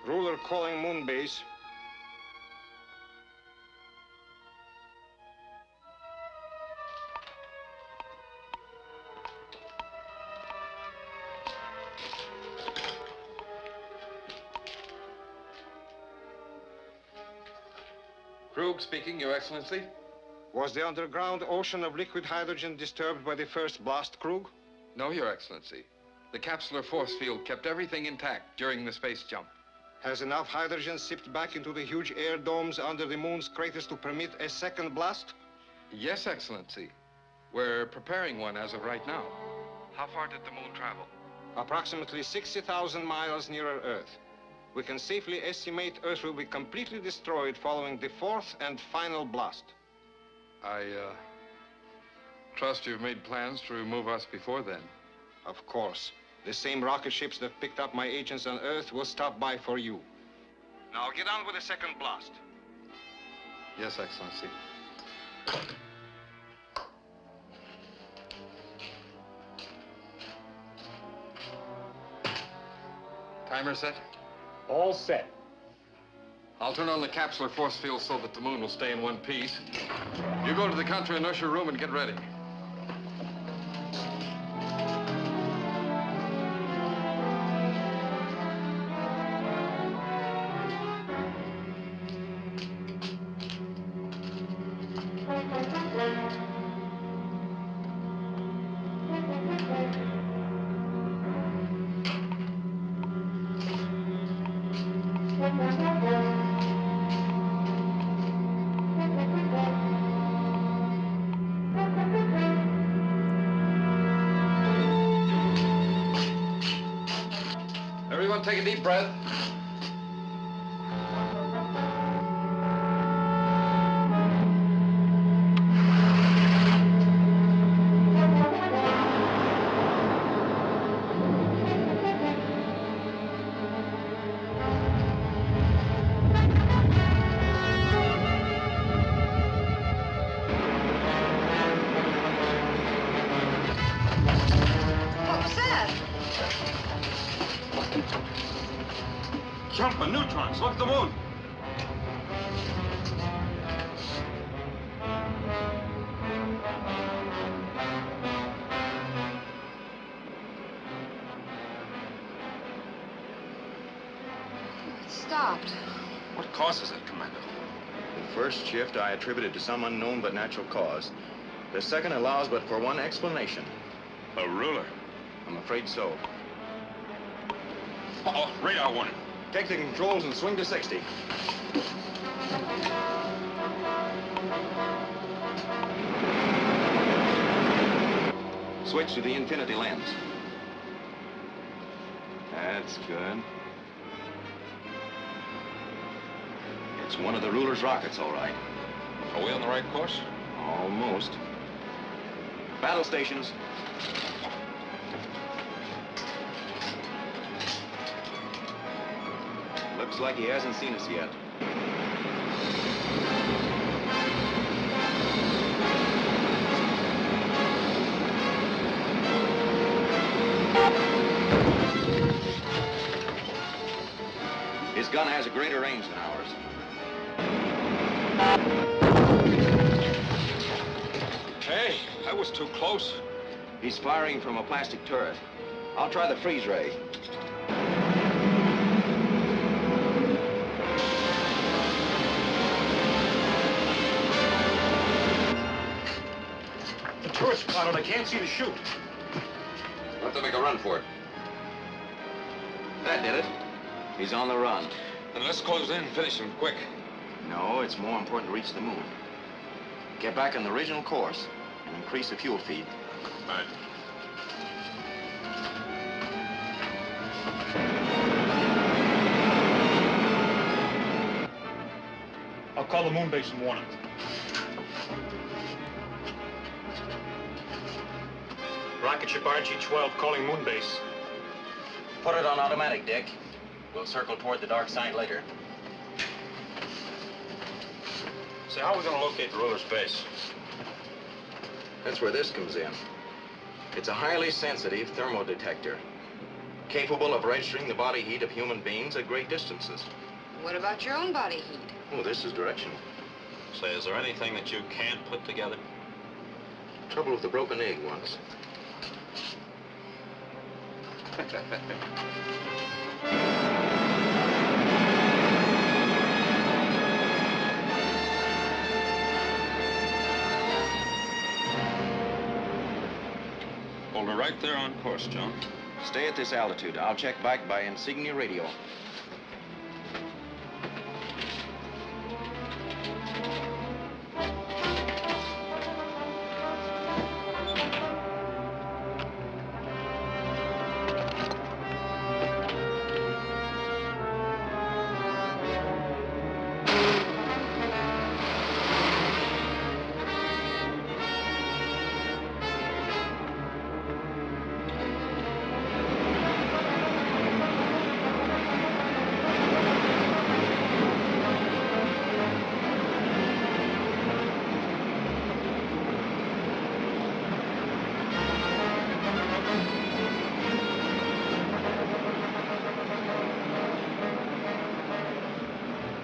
Ruler calling Moon base. Krug speaking, Your Excellency. Was the underground ocean of liquid hydrogen disturbed by the first blast, Krug? No, Your Excellency. The capsular force field kept everything intact during the space jump. Has enough hydrogen sipped back into the huge air domes under the moon's craters to permit a second blast? Yes, Excellency. We're preparing one as of right now. How far did the moon travel? Approximately 60,000 miles nearer Earth. We can safely estimate Earth will be completely destroyed following the fourth and final blast. I trust you've made plans to remove us before then. Of course. The same rocket ships that picked up my agents on Earth will stop by for you. Now get on with the second blast. Yes, Excellency. Timer set? All set. I'll turn on the capsular force field so that the moon will stay in one piece. You go to the counter inertia room and get ready. Everyone take a deep breath. What was that? Jumping neutrons. Look at the moon. It stopped. What causes it, Commando? The first shift I attributed to some unknown but natural cause. The second allows but for one explanation. A ruler? I'm afraid so. Uh-oh, radar warning. Take the controls and swing to 60. Switch to the infinity lens. That's good. It's one of the ruler's rockets, all right. Are we on the right course? Almost. Battle stations. Looks like he hasn't seen us yet. His gun has a greater range than ours. Hey, that was too close. He's firing from a plastic turret. I'll try the freeze ray. The turret's clouded. I can't see the chute. We'll have to make a run for it. That did it. He's on the run. Then let's close in and finish him quick. No, it's more important to reach the moon. Get back on the original course and increase the fuel feed. Right. I'll call the moon base and warn them. Rocket ship RG-12 calling moon base. Put it on automatic, Dick. We'll circle toward the dark side later. So how are we going to locate the ruler's base? That's where this comes in. It's a highly sensitive thermodetector, capable of registering the body heat of human beings at great distances. What about your own body heat? Oh, this is directional. Say, is there anything that you can't put together? Trouble with the broken egg once. Hold her right there on course, John. Stay at this altitude. I'll check back by insignia radio.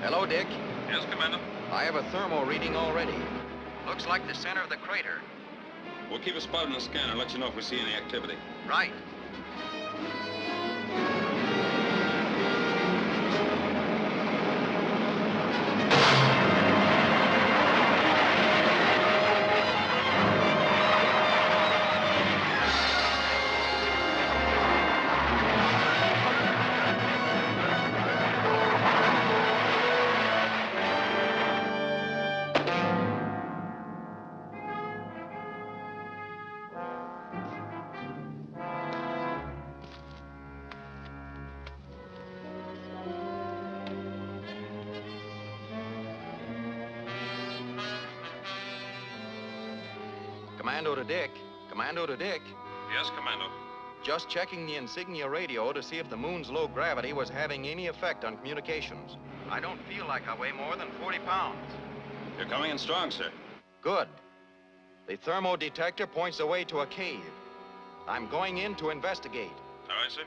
Hello, Dick. Yes, Commander. I have a thermo reading already. Looks like the center of the crater. We'll keep a spot on the scanner and let you know if we see any activity. Right. Commando to Dick. Commando to Dick. Yes, Commando. Just checking the insignia radio to see if the moon's low gravity was having any effect on communications. I don't feel like I weigh more than 40 pounds. You're coming in strong, sir. Good. The thermodetector points the way to a cave. I'm going in to investigate. All right, sir.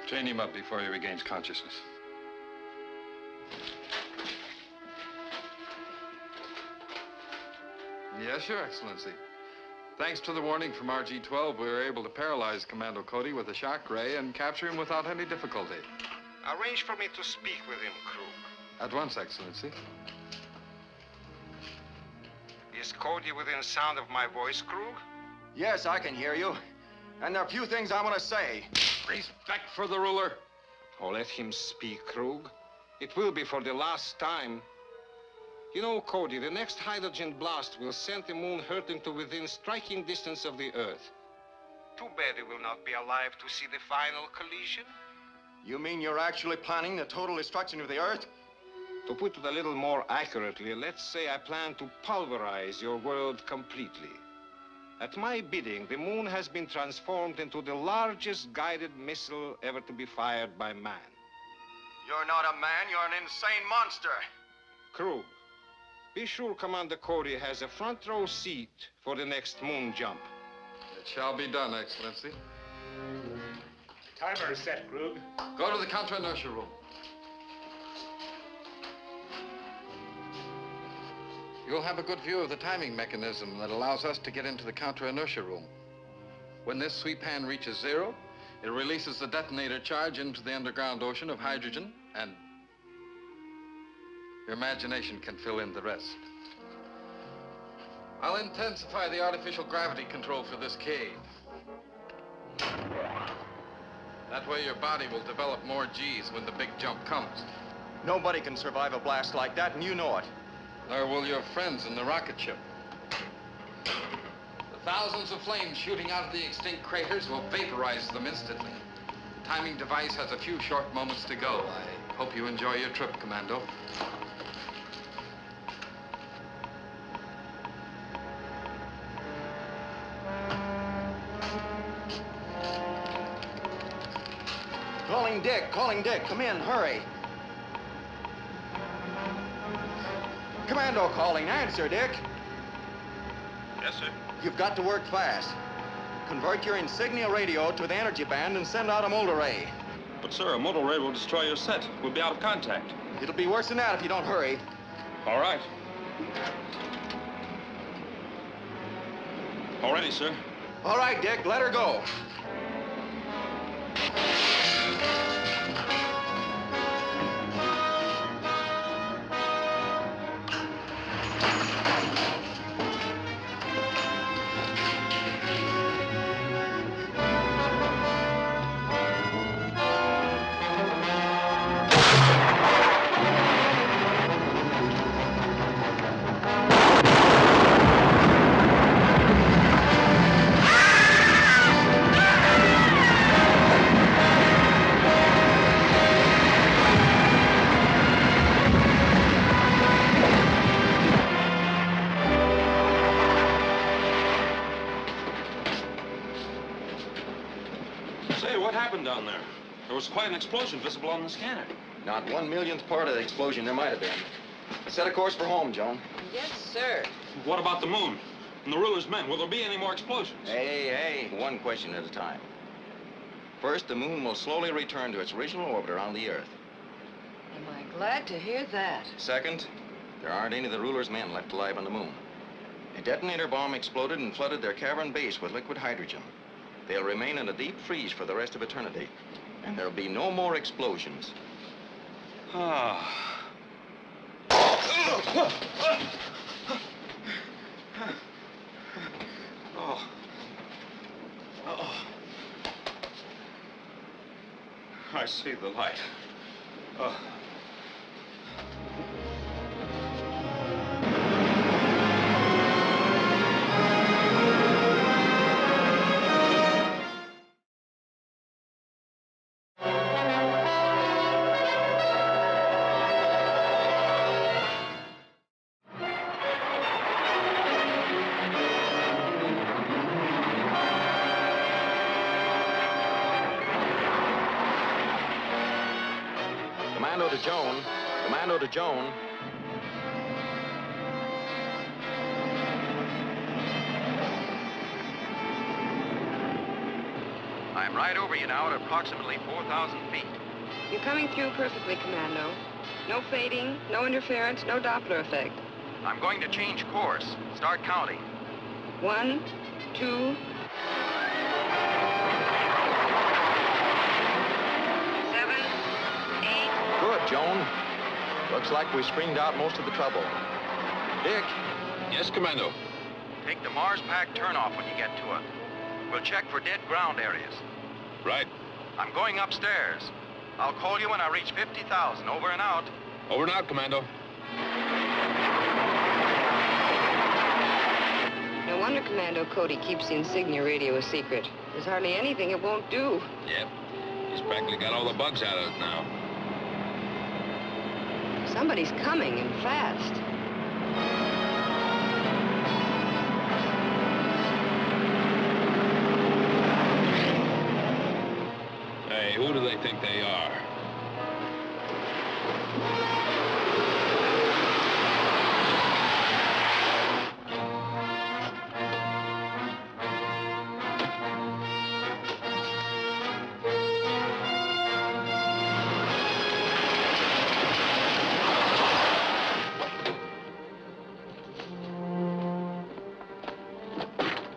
Chain him up before he regains consciousness. Yes, Your Excellency. Thanks to the warning from RG-12, we were able to paralyze Commando Cody with a shock ray and capture him without any difficulty. Arrange for me to speak with him, Krug. At once, Excellency. Is Cody within sound of my voice, Krug? Yes, I can hear you. And there are a few things I want to say. Respect for the ruler. Oh, let him speak, Krug. It will be for the last time. You know, Cody, the next hydrogen blast will send the moon hurtling to within striking distance of the Earth. Too bad it will not be alive to see the final collision. You mean you're actually planning the total destruction of the Earth? To put it a little more accurately, let's say I plan to pulverize your world completely. At my bidding, the moon has been transformed into the largest guided missile ever to be fired by man. You're not a man, you're an insane monster. Krug, be sure Commander Cody has a front row seat for the next moon jump. It shall be done, Excellency. Timer is set, Krug. Go to the counter-inertia room. You'll have a good view of the timing mechanism that allows us to get into the counter-inertia room. When this sweep hand reaches zero, it releases the detonator charge into the underground ocean of hydrogen, and your imagination can fill in the rest. I'll intensify the artificial gravity control for this cave. That way your body will develop more G's when the big jump comes. Nobody can survive a blast like that, and you know it. Nor will your friends in the rocket ship. The thousands of flames shooting out of the extinct craters will vaporize them instantly. The timing device has a few short moments to go. I hope you enjoy your trip, Commando. Calling Dick, come in, hurry. Commando calling, answer, Dick. Yes, sir. You've got to work fast. Convert your insignia radio to the energy band and send out a mold array. But, sir, a mold array will destroy your set. We'll be out of contact. It'll be worse than that if you don't hurry. All right. All ready, sir. All right, Dick, let her go. Down there. There was quite an explosion visible on the scanner. Not 1/1,000,000th part of the explosion there might have been. Set a course for home, Joan. Yes, sir. What about the moon? And the ruler's men? Will there be any more explosions? Hey, one question at a time. First, the moon will slowly return to its original orbit around the Earth. Am I glad to hear that? Second, there aren't any of the ruler's men left alive on the moon. A detonator bomb exploded and flooded their cavern base with liquid hydrogen. They'll remain in a deep freeze for the rest of eternity. And there'll be no more explosions. Ah. I see the light. Commando to Joan. I'm right over you now at approximately 4,000 feet. You're coming through perfectly, Commando. No fading, no interference, no Doppler effect. I'm going to change course. Start counting. 1, 2... 7, 8... Good, Joan. Looks like we screened out most of the trouble. Dick? Yes, Commando? Take the Mars pack turnoff when you get to it. We'll check for dead ground areas. Right. I'm going upstairs. I'll call you when I reach 50,000. Over and out. Over and out, Commando. No wonder Commando Cody keeps the insignia radio a secret. There's hardly anything it won't do. Yep. He's practically got all the bugs out of it now. Somebody's coming, and fast. Hey, who do they think they are?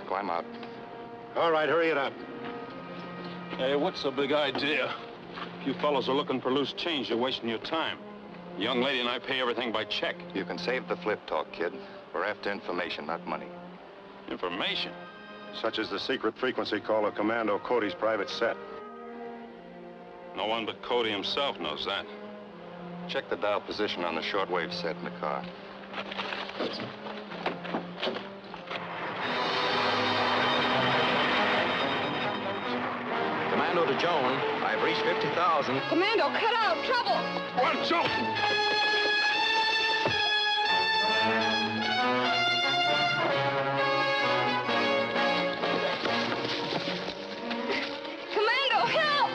Climb out. All right, hurry it up. Hey, what's the big idea? If you fellows are looking for loose change, you're wasting your time. The young lady and I pay everything by check. You can save the flip talk, kid. We're after information, not money. Information? Such as the secret frequency call of Commando Cody's private set. No one but Cody himself knows that. Check the dial position on the shortwave set in the car. Commando to Joan. I've reached 50,000. Commando, cut out! Trouble! Watch out! Commando, help!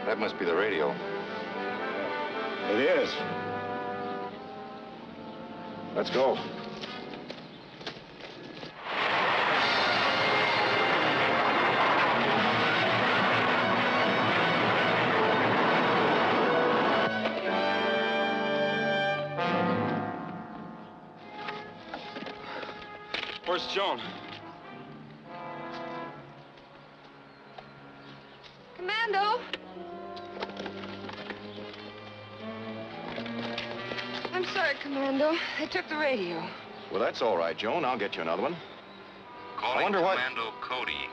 That must be the radio. It is. Let's go. Where's Joan? Commando! I'm sorry, Commando. They took the radio. Well, that's all right, Joan. I'll get you another one. Calling wonder what- Commando Cody.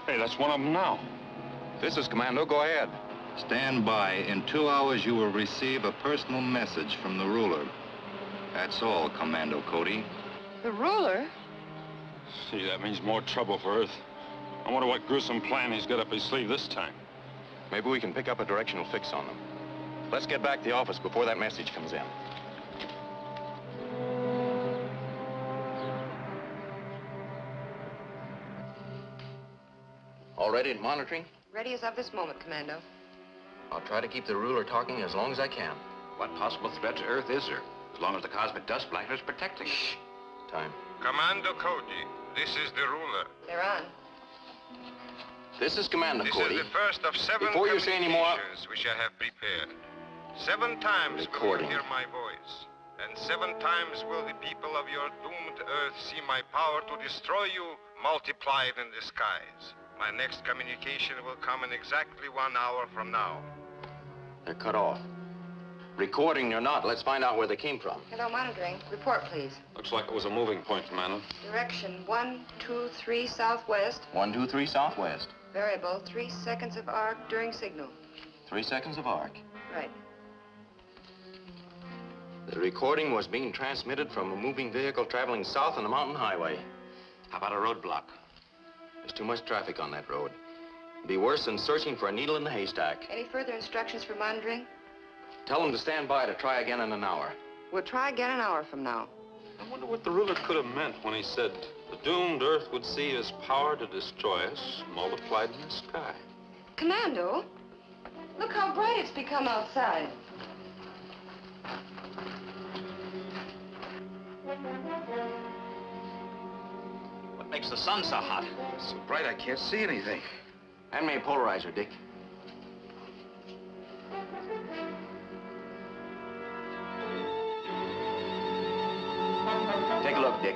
Hey, that's one of them now. This is Commando. Go ahead. Stand by. In 2 hours, you will receive a personal message from the ruler. That's all, Commando Cody. The ruler? See, that means more trouble for Earth. I wonder what gruesome plan he's got up his sleeve this time. Maybe we can pick up a directional fix on them. Let's get back to the office before that message comes in. All ready and monitoring? Ready as of this moment, Commando. I'll try to keep the ruler talking as long as I can. What possible threat to Earth is there? As long as the cosmic dust blanket is protecting it. Time. Commando Cody, this is the ruler. They're on. This is Commando This Cody. is the first of 7 Before you say any more, communications which I have prepared. 7 times will Recording. you hear my voice. And 7 times will the people of your doomed Earth see my power to destroy you multiplied in the skies. My next communication will come in exactly 1 hour from now. they're cut off. Recording or not, let's find out where they came from. Hello, monitoring. Report, please. Looks like it was a moving point, Commando. Direction 123 southwest. 123 southwest. Variable 3 seconds of arc during signal. 3 seconds of arc. Right. The recording was being transmitted from a moving vehicle traveling south on the mountain highway. How about a roadblock? There's too much traffic on that road. It'd be worse than searching for a needle in the haystack. Any further instructions for monitoring? Tell them to stand by to try again in an hour. We'll try again an hour from now. I wonder what the ruler could have meant when he said the doomed Earth would see his power to destroy us multiplied in the sky. Commando, look how bright it's become outside. What makes the sun so hot? It's so bright I can't see anything. Hand me a polarizer, Dick. Take a look, Dick.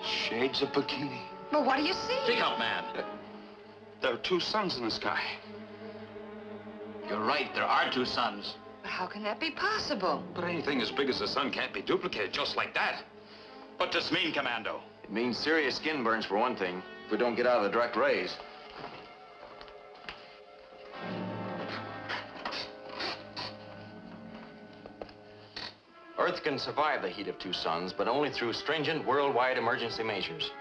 Shades of bikini. But what do you see? Speak up, man. There are 2 suns in the sky. You're right, there are 2 suns. But how can that be possible? But anything as big as the sun can't be duplicated just like that. What does this mean, Commando? It means serious skin burns for one thing, if we don't get out of the direct rays. Earth can survive the heat of 2 suns, but only through stringent worldwide emergency measures.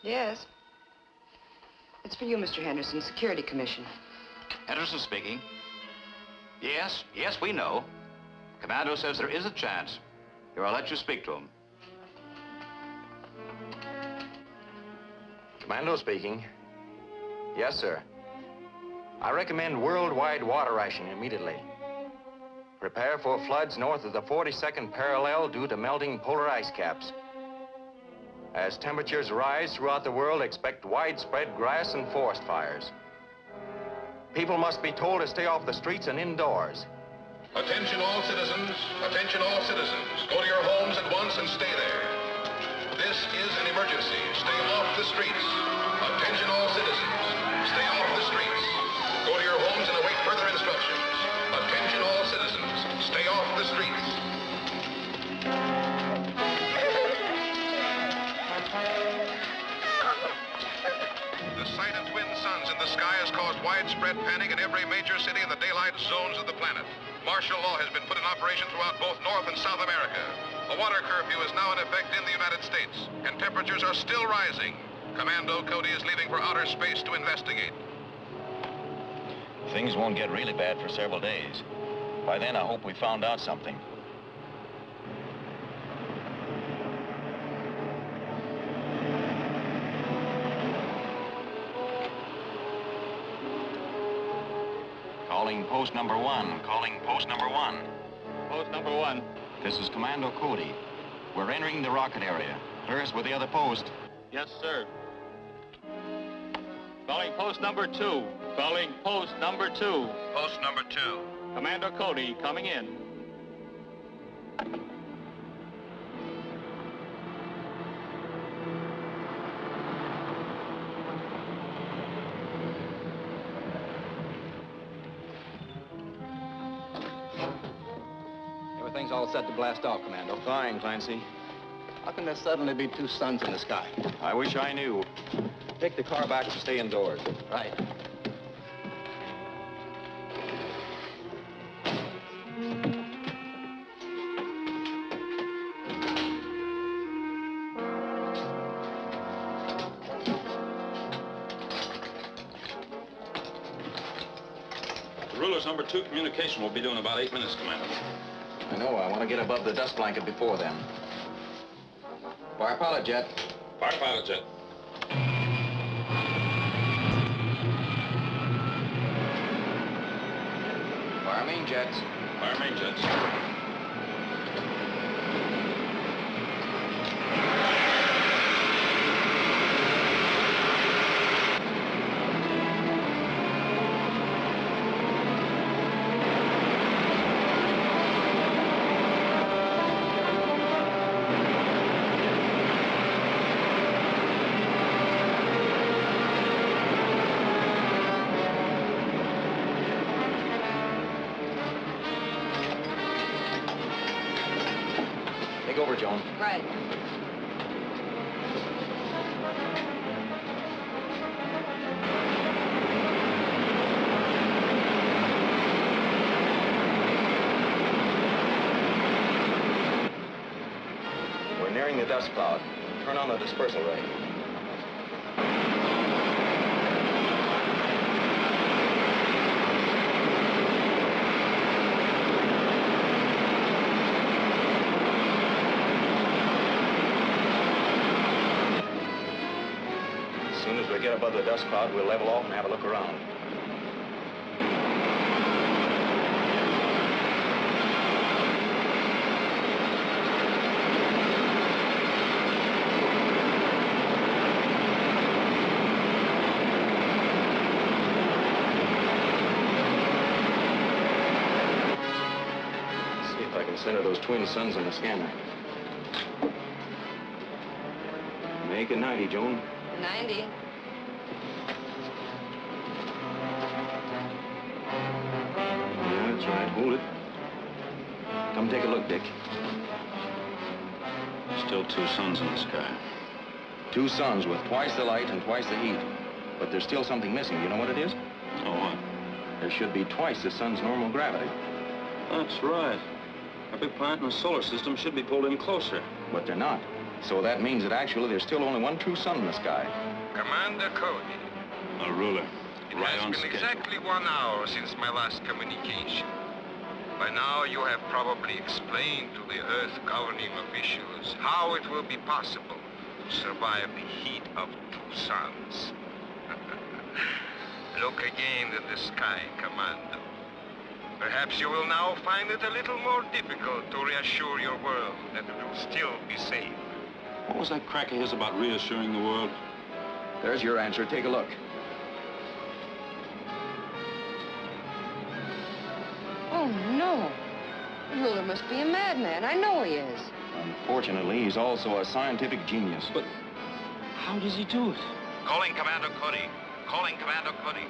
Yes. It's for you, Mr. Henderson, Security Commission. Henderson speaking. Yes, we know. Commando says there is a chance. Here, I'll let you speak to him. Commando speaking. Yes, sir. I recommend worldwide water rationing immediately. Prepare for floods north of the 42nd parallel due to melting polar ice caps. As temperatures rise throughout the world, expect widespread grass and forest fires. People must be told to stay off the streets and indoors. Attention all citizens. Attention all citizens. Go to your homes at once and stay there. This is an emergency. Stay off the streets. Attention all citizens. Stay off the streets. Go to your homes and await further instructions. Attention all citizens. Stay off the streets. The sight of twin suns in the sky has caused widespread panic in every major city in the daylight zones of the planet. Martial law has been put in operation throughout both North and South America. A water curfew is now in effect in the United States, and temperatures are still rising. Commando Cody is leaving for outer space to investigate. Things won't get really bad for several days. By then, I hope we found out something. Calling post number 1. Calling post number 1. Post number 1. This is Commando Cody. We're entering the rocket area. Clear us with the other post. Yes, sir. Calling post number 2. Calling post number 2. Post number 2. Commando Cody coming in. Everything's all set to blast off, Commando. Fine, Clancy. How can there suddenly be two suns in the sky? I wish I knew. Take the car back and stay indoors. Right. The ruler's number 2 communication will be due in about 8 minutes, Commander. I know. I want to get above the dust blanket before then. Fire pilot jet. Fire pilot jet. Fire main jets. Fire main jets. Take over, Joan. Right. We're nearing the dust cloud. Turn on the dispersal ray. As soon as we get above the dust cloud, we'll level off and have a look around. See if I can center those twin suns on the scanner. Make it 90, Joan. 90. That's right. Hold it. Come take a look, Dick. Still two suns in the sky. Two suns with twice the light and twice the heat. But there's still something missing. You know what it is? Oh, what? There should be twice the sun's normal gravity. That's right. Our big planet in the solar system should be pulled in closer. But they're not. So that means that actually there's still only one true sun in the sky. Commander Cody. A ruler. It Right has on been schedule. exactly 1 hour since my last communication. By now, you have probably explained to the Earth governing officials how it will be possible to survive the heat of 2 suns. Look again at the sky, Commando. Perhaps you will now find it a little more difficult to reassure your world that it will still be safe. What was that crack of his about reassuring the world? There's your answer. Take a look. Oh, no. The ruler must be a madman. I know he is. Unfortunately, he's also a scientific genius. But how does he do it? Calling Commando Cody. Calling Commando Cody.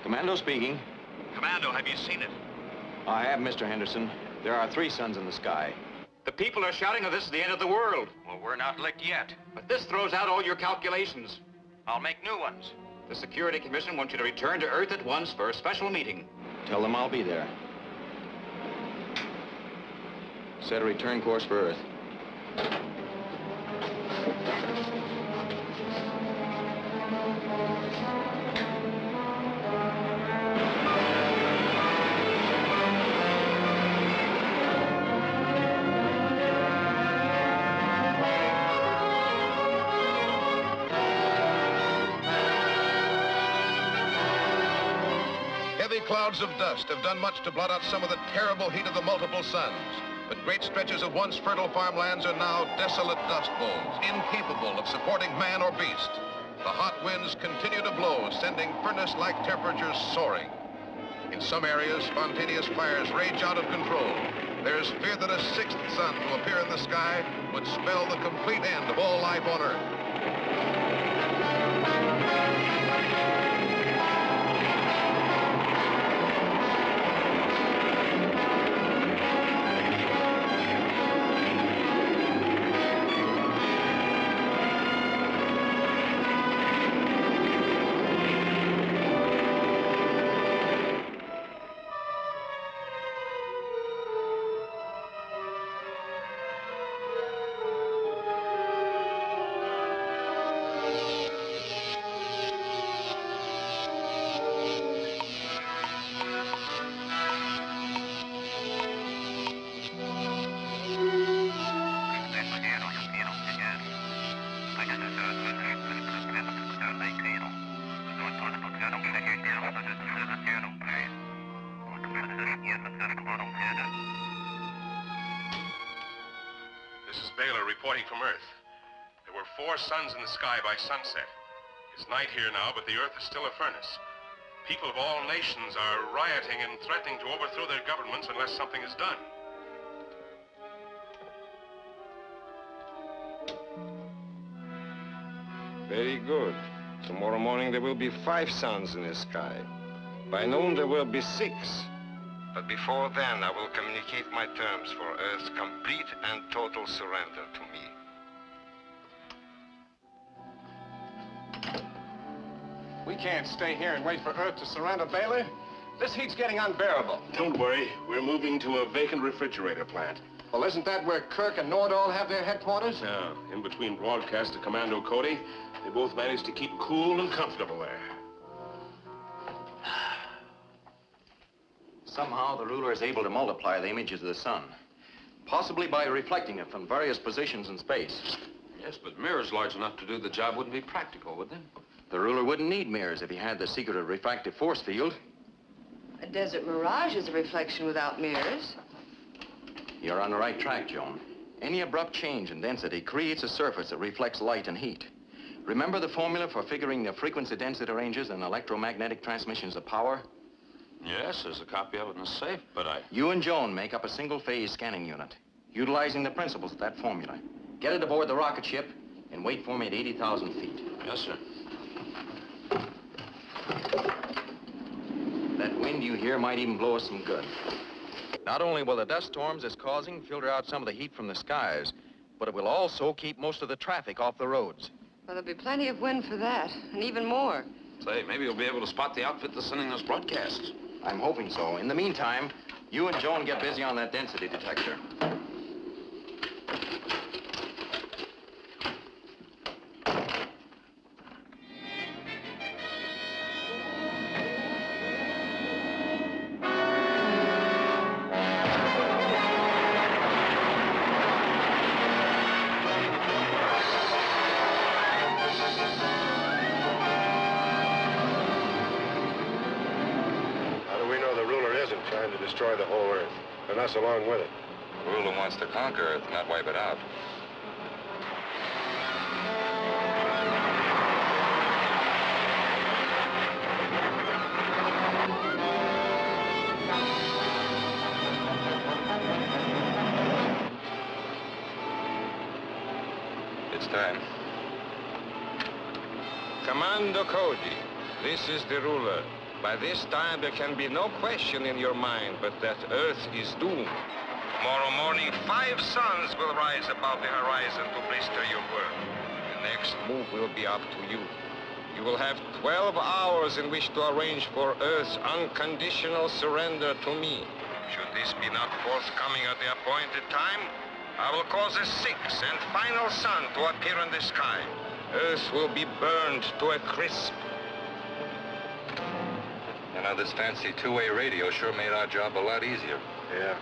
Commando speaking. Commando, have you seen it? I have, Mr. Henderson. There are 3 suns in the sky. The people are shouting that this is the end of the world. Well, we're not licked yet. But this throws out all your calculations. I'll make new ones. The Security Commission wants you to return to Earth at once for a special meeting. Tell them I'll be there. Set a return course for Earth. Heavy clouds of dust have done much to blot out some of the terrible heat of the multiple suns. But great stretches of once fertile farmlands are now desolate dust bowls, incapable of supporting man or beast. The hot winds continue to blow, sending furnace-like temperatures soaring. In some areas, spontaneous fires rage out of control. There's fear that a 6th sun to appear in the sky would spell the complete end of all life on Earth. This is Baylor reporting from Earth. There were 4 suns in the sky by sunset. It's night here now, but the Earth is still a furnace. People of all nations are rioting and threatening to overthrow their governments unless something is done. Very good. Tomorrow morning there will be 5 suns in the sky. By noon there will be 6. But before then, I will communicate my terms for Earth's complete and total surrender to me. We can't stay here and wait for Earth to surrender, Baylor. This heat's getting unbearable. Don't worry. We're moving to a vacant refrigerator plant. Well, isn't that where Kirk and Nordahl have their headquarters? Yeah, in between broadcasts to Commando Cody, they both managed to keep cool and comfortable there. Somehow the ruler is able to multiply the images of the sun, possibly by reflecting it from various positions in space. Yes, but mirrors large enough to do the job wouldn't be practical, would they? The ruler wouldn't need mirrors if he had the secretive refractive force field. A desert mirage is a reflection without mirrors. You're on the right track, Joan. Any abrupt change in density creates a surface that reflects light and heat. Remember the formula for figuring the frequency density ranges in electromagnetic transmissions of power? Yes, there's a copy of it in the safe, but You and Joan make up a single-phase scanning unit, utilizing the principles of that formula. Get it aboard the rocket ship and wait for me at 80,000 feet. Yes, sir. That wind you hear might even blow us some good. Not only will the dust storms it's causing filter out some of the heat from the skies, but it will also keep most of the traffic off the roads. Well, there'll be plenty of wind for that, and even more. Say, maybe you'll be able to spot the outfit that's sending those broadcasts. I'm hoping so. In the meantime, you and Joan get busy on that density detector. isn't trying to destroy the whole Earth, and us along with it. The ruler wants to conquer Earth, not wipe it out. It's time. Commando Cody, this is the ruler. By this time, there can be no question in your mind but that Earth is doomed. Tomorrow morning, 5 suns will rise above the horizon to blister your world. The next move will be up to you. You will have 12 hours in which to arrange for Earth's unconditional surrender to me. Should this be not forthcoming at the appointed time, I will cause a 6th and final sun to appear in the sky. Earth will be burned to a crisp. You know, this fancy two-way radio sure made our job a lot easier. Yeah.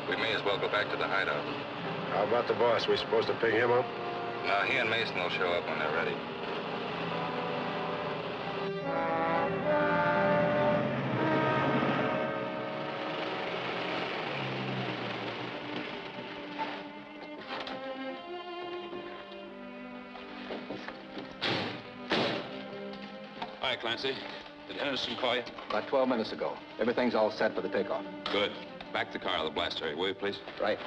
We may as well go back to the hideout. How about the boss? We supposed to pick him up? No, he and Mason will show up when they're ready. Hi, Clancy. Did Henderson call you? About 12 minutes ago. Everything's all set for the takeoff. Good. Back the car to the blast area, will you, please? Right.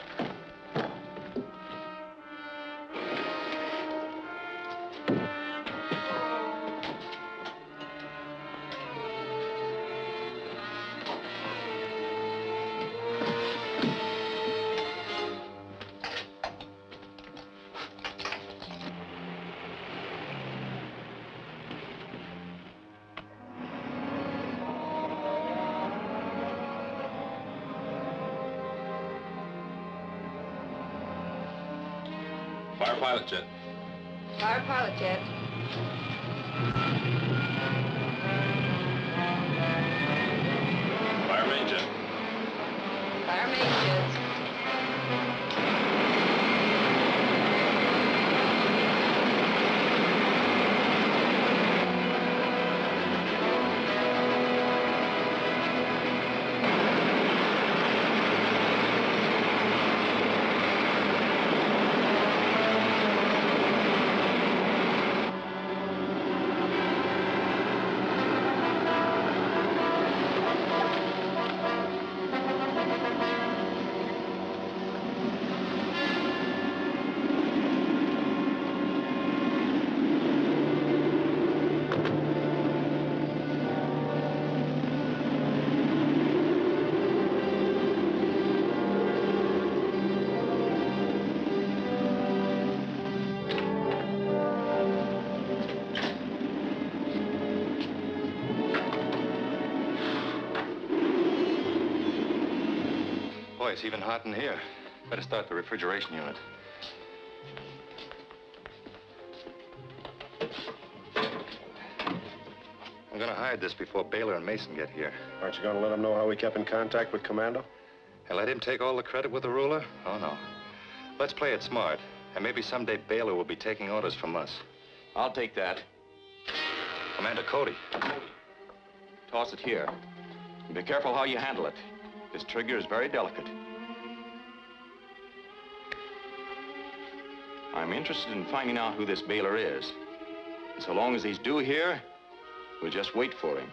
Fire pilot jet. Fire pilot jet. Fire main jet. Fire main jets. Boy, it's even hot in here. Better start the refrigeration unit. I'm gonna hide this before Baylor and Mason get here. Aren't you gonna let him know how we kept in contact with Commando? And let him take all the credit with the ruler? Oh, no. Let's play it smart. And maybe someday Baylor will be taking orders from us. I'll take that. Commander Cody. Toss it here. And be careful how you handle it. This trigger is very delicate. I'm interested in finding out who this Baylor is. And so long as he's due here, we'll just wait for him.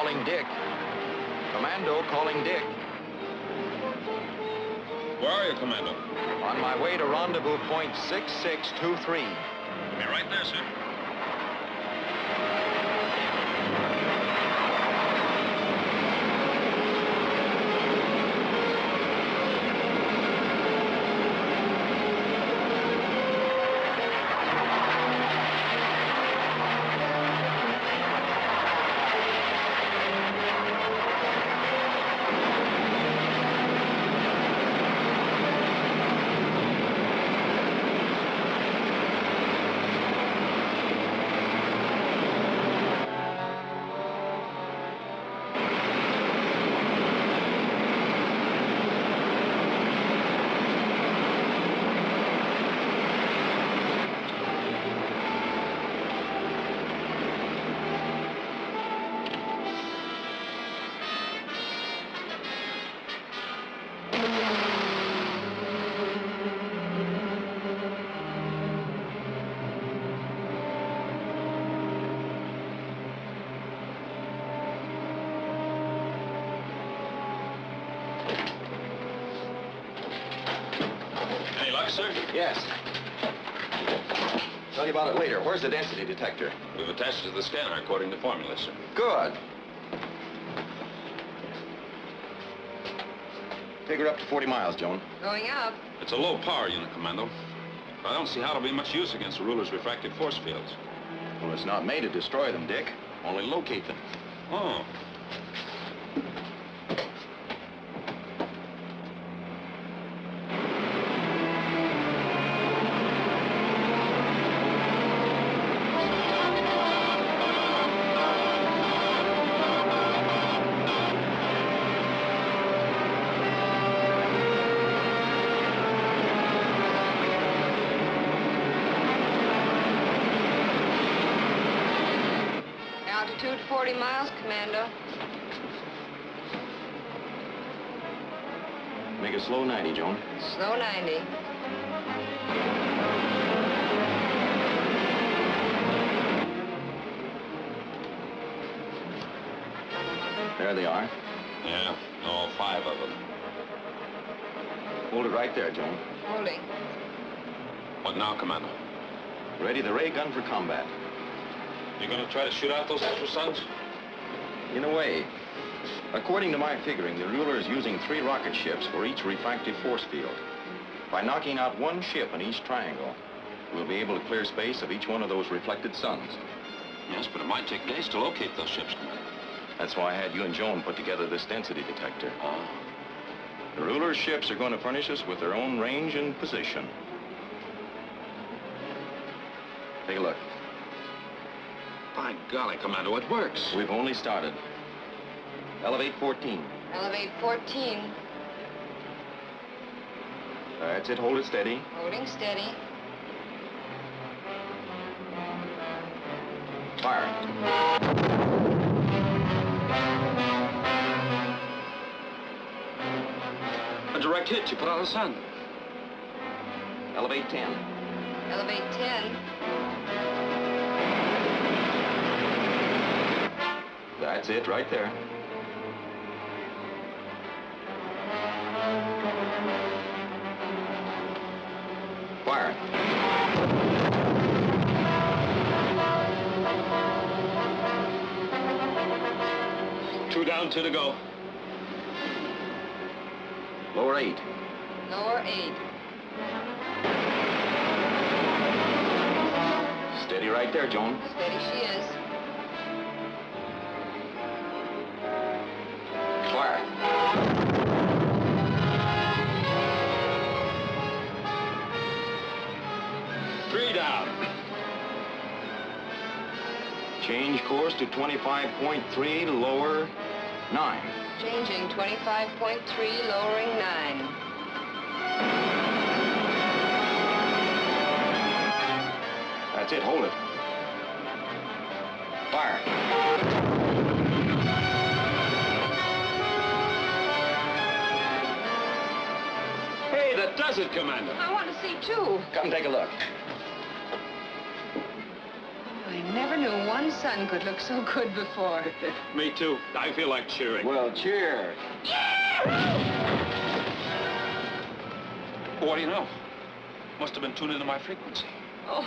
calling Dick. Commando calling Dick. Where are you, Commando? On my way to rendezvous point 6623. I'll be right there, sir. Any luck, sir? Yes. Tell you about it later. Where's the density detector? We've attached it to the scanner according to formula, sir. Good. Take her up to 40 miles, Joan. Going up. It's a low-power unit, Commando. But I don't see how it'll be much use against the ruler's refractive force fields. Well, it's not made to destroy them, Dick. Only locate them. Oh. Altitude 40 miles, Commando. Make a slow 90, Joan. Slow 90. There they are. Yeah, all 5 of them. Hold it right there, Joan. Holding. What now, Commando? Ready the ray gun for combat. You gonna try to shoot out those extra suns? In a way. According to my figuring, the ruler is using 3 rocket ships for each refractive force field. By knocking out 1 ship in each triangle, we'll be able to clear space of each one of those reflected suns. Yes, but it might take days to locate those ships, Commander. That's why I had you and Joan put together this density detector. Oh. The ruler's ships are going to furnish us with their own range and position. Take a look. By golly, Commando, it works. We've only started. Elevate 14. Elevate 14. That's it. Hold it steady. Holding steady. Fire. A direct hit. You put out the sun. Elevate 10. Elevate 10. That's it right there. Fire. Two down, 2 to go. Lower 8. Lower 8. Steady right there, Joan. Steady she is. Fire. Three down. Change course to 25.3, lower 9. Changing 25.3, lowering 9. That's it. Hold it. Fire. Hey, that does it, Commander. I want to see too. Come take a look. I Never knew one sun could look so good before. Me too. I feel like cheering. Well, cheer. What do you know? Must have been tuned into my frequency. Oh.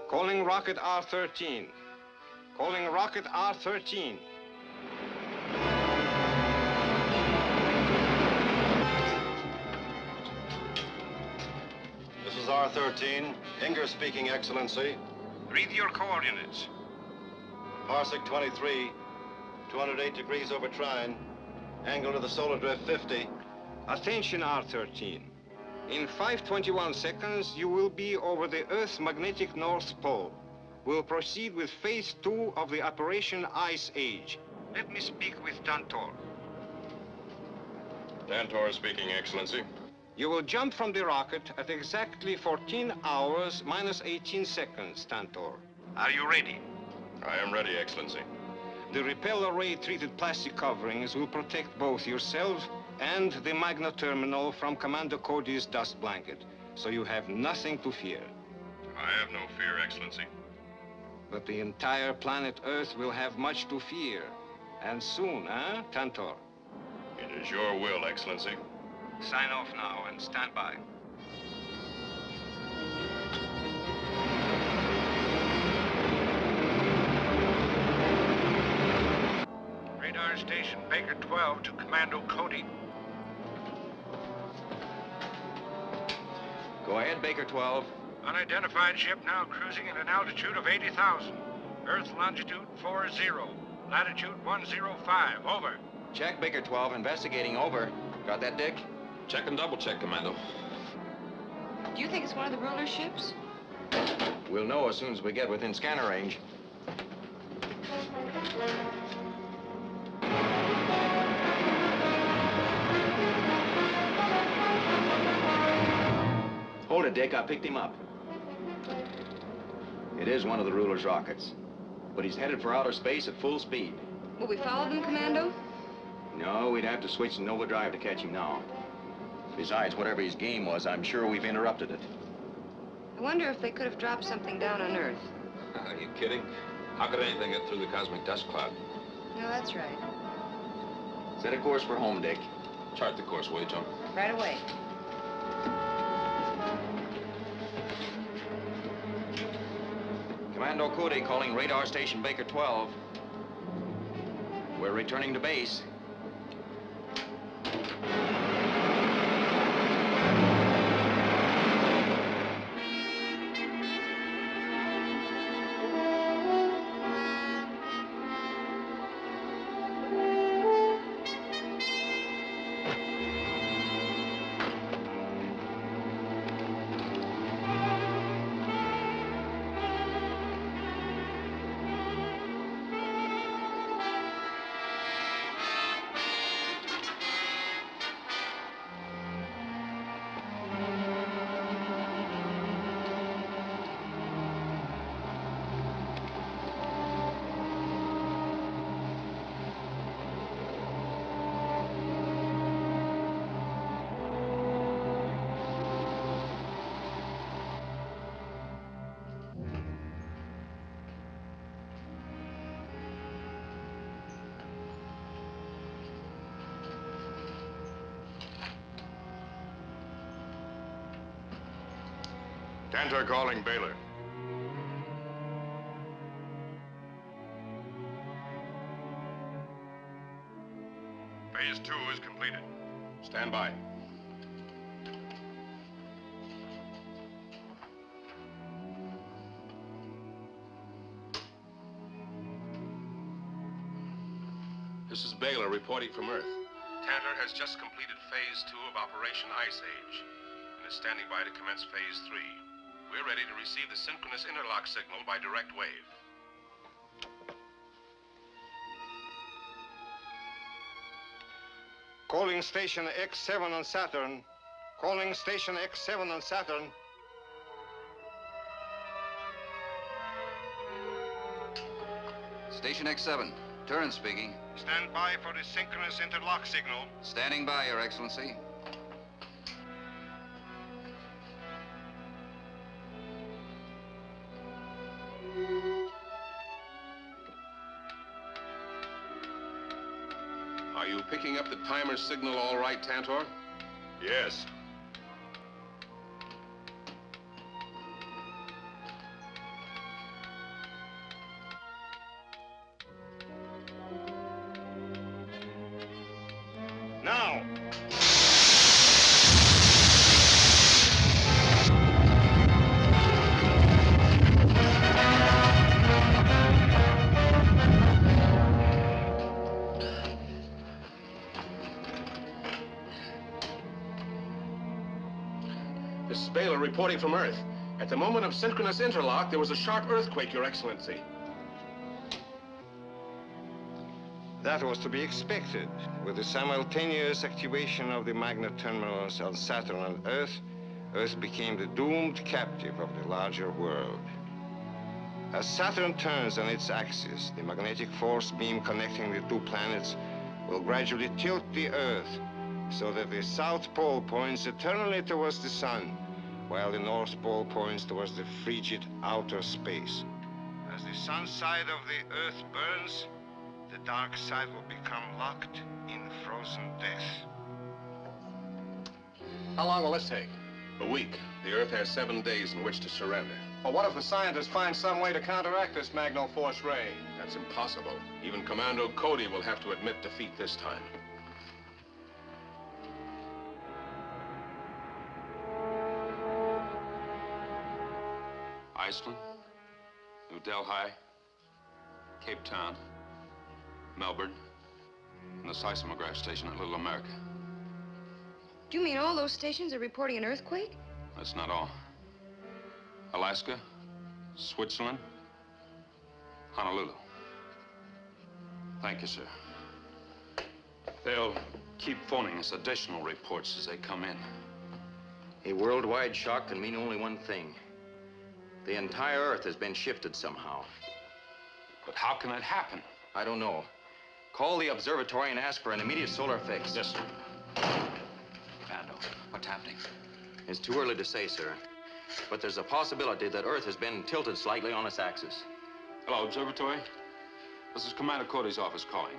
Calling rocket R13. Calling rocket R13. This is R13. Inger speaking, Excellency. Read your coordinates. Parsec 23, 208 degrees over trine. Angle to the solar drift 50. Attention, R13. In 5:21 seconds, you will be over the Earth's magnetic North Pole. We'll proceed with phase 2 of the Operation Ice Age. Let me speak with Tantor. Tantor speaking, Excellency. You will jump from the rocket at exactly 14 hours minus 18 seconds, Tantor. Are you ready? I am ready, Excellency. The repel array-treated plastic coverings will protect both yourself and the Magna terminal from Commando Cody's dust blanket, so you have nothing to fear. I have no fear, Excellency. But the entire planet Earth will have much to fear. And soon, huh, Tantor? It is your will, Excellency. Sign off now and stand by. Radar station Baker 12 to Commando Cody. Go ahead, Baker 12. Unidentified ship now cruising at an altitude of 80,000. Earth longitude 40, latitude 105. Over. Check, Baker 12. Investigating. Over. Got that, Dick? Check and double check, Commando. Do you think it's one of the ruler ships? We'll know as soon as we get within scanner range. Hold it, Dick. I picked him up. It is one of the ruler's rockets, but he's headed for outer space at full speed. Will we follow them, Commando? No, we'd have to switch to Nova Drive to catch him now. Besides, whatever his game was, I'm sure we've interrupted it. I wonder if they could have dropped something down on Earth. Are you kidding? How could anything get through the cosmic dust cloud? No, that's right. Set a course for home, Dick. Chart the course, will you, Joe? Right away. Commando Cody calling radar station Baker 12. We're returning to base. Tantor calling Baylor. Phase 2 is completed. Stand by. This is Baylor reporting from Earth. Tantor has just completed Phase 2 of Operation Ice Age and is standing by to commence Phase 3. We're ready to receive the synchronous interlock signal by direct wave. Calling station X7 on Saturn. Calling station X7 on Saturn. Station X7, Turin speaking. Stand by for the synchronous interlock signal. Standing by, Your Excellency. Are you picking up the timer signal all right, Tantor? Yes. Now! This is Baylor reporting from Earth. At the moment of synchronous interlock, there was a sharp earthquake, Your Excellency. That was to be expected. With the simultaneous activation of the magnet terminals on Saturn and Earth, Earth became the doomed captive of the larger world. As Saturn turns on its axis, the magnetic force beam connecting the two planets will gradually tilt the Earth so that the South Pole points eternally towards the sun, while the North Pole points towards the frigid outer space. As the sun side of the Earth burns, the dark side will become locked in frozen death. How long will this take? A week. The Earth has 7 days in which to surrender. Well, what if the scientists find some way to counteract this magno-force ray? That's impossible. Even Commando Cody will have to admit defeat this time. Iceland, New Delhi, Cape Town, Melbourne, and the seismograph station at Little America. Do you mean all those stations are reporting an earthquake? That's not all. Alaska, Switzerland, Honolulu. Thank you, sir. They'll keep phoning us additional reports as they come in. A worldwide shock can mean only one thing. The entire Earth has been shifted somehow. But how can it happen? I don't know. Call the observatory and ask for an immediate solar fix. Yes, sir. Commando, what's happening? It's too early to say, sir. But there's a possibility that Earth has been tilted slightly on its axis. Hello, observatory. This is Commander Cody's office calling.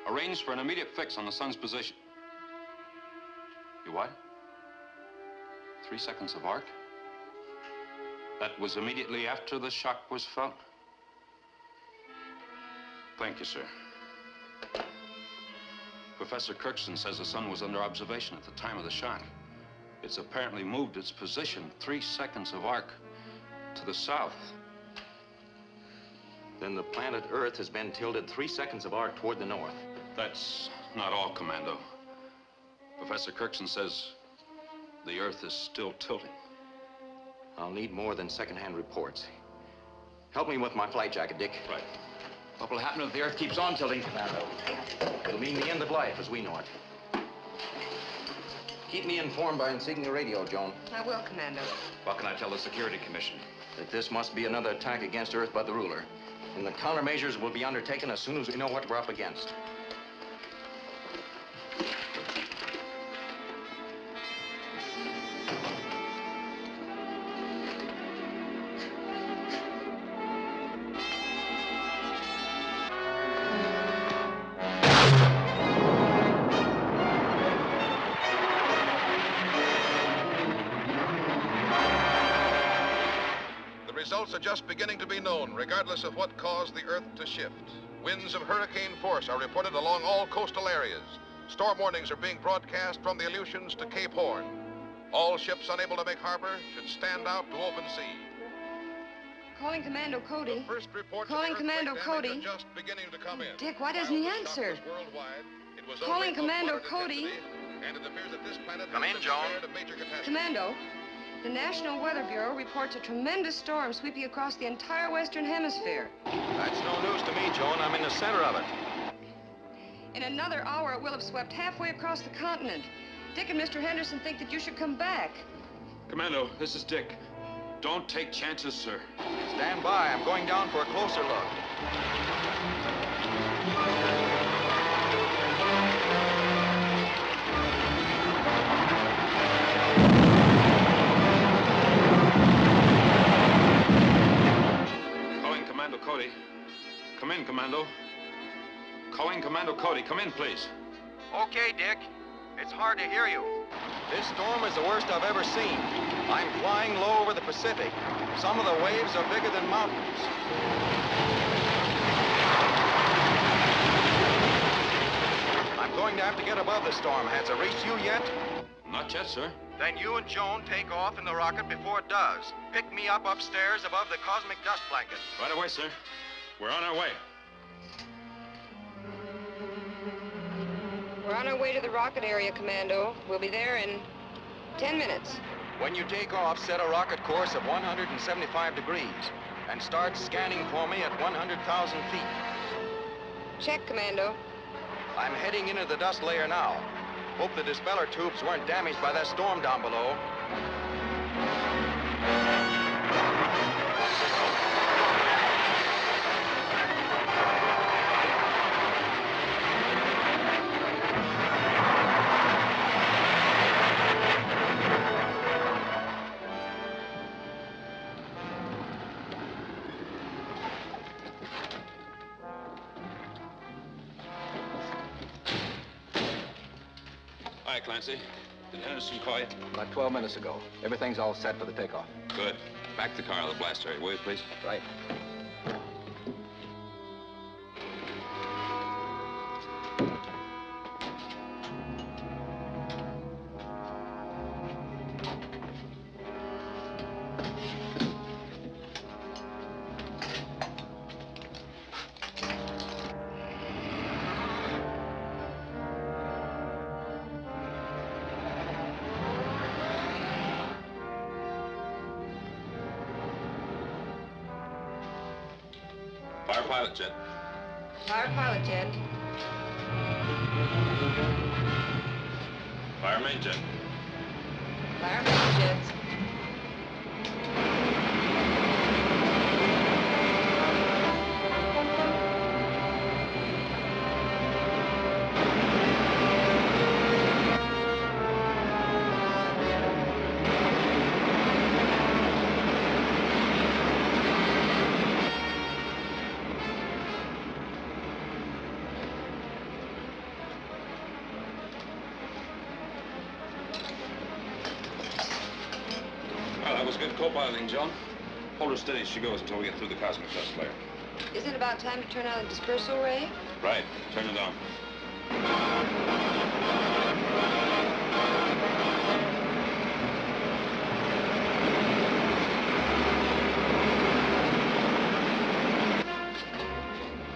Arrange for an immediate fix on the sun's position. You what? 3 seconds of arc? That was immediately after the shock was felt? Thank you, sir. Professor Kirkson says the sun was under observation at the time of the shock. It's apparently moved its position 3 seconds of arc to the south. Then the planet Earth has been tilted 3 seconds of arc toward the north. That's not all, Commando. Professor Kirkson says the Earth is still tilting. I'll need more than second-hand reports. Help me with my flight jacket, Dick. Right. What will happen if the Earth keeps on tilting, Commando? It'll mean the end of life as we know it. Keep me informed by seeking the radio, Joan. I will, Commando. What can I tell the Security Commission? That this must be another attack against Earth by the ruler. And the countermeasures will be undertaken as soon as we know what we're up against. Results are just beginning to be known, regardless of what caused the Earth to shift. Winds of hurricane force are reported along all coastal areas. Storm warnings are being broadcast from the Aleutians to Cape Horn. All ships unable to make harbor should stand out to open sea. Calling Commando Cody. The first reports Calling of Commando earthquake Cody. damage are just beginning to come in. Dick, why doesn't he While the shock answer? was worldwide, it was Calling only of Commando moderate Cody. intensity, and it appears that this planet Come has in, been Joan. spared a major catastrophe. Commando. The National Weather Bureau reports a tremendous storm sweeping across the entire Western Hemisphere. That's no news to me, Joan. I'm in the center of it. In another hour, it will have swept halfway across the continent. Dick and Mr. Henderson think that you should come back. Commando, this is Dick. Don't take chances, sir. Stand by. I'm going down for a closer look. Calling Commando Cody. Come in, Commando. Calling Commando Cody. Come in, please. Okay, Dick. It's hard to hear you. This storm is the worst I've ever seen. I'm flying low over the Pacific. Some of the waves are bigger than mountains. I'm going to have to get above the storm. Has it reached you yet? Not yet, sir. Then you and Joan take off in the rocket before it does. Pick me up upstairs above the cosmic dust blanket. Right away, sir. We're on our way. We're on our way to the rocket area, Commando. We'll be there in 10 minutes. When you take off, set a rocket course of 175 degrees and start scanning for me at 100,000 feet. Check, Commando. I'm heading into the dust layer now. Hope the dispeller tubes weren't damaged by that storm down below. Hi, Clancy. Did Henderson call you? About 12 minutes ago. Everything's all set for the takeoff. Good. Back the car to the blast area, will you, please? Right. Fire pilot jet. Fire pilot jet. Fire main jet. Fire main jets. Well, that was good co-piloting, John. Hold her steady as she goes until we get through the cosmic dust layer. Isn't it about time to turn on the dispersal ray? Right. Turn it on.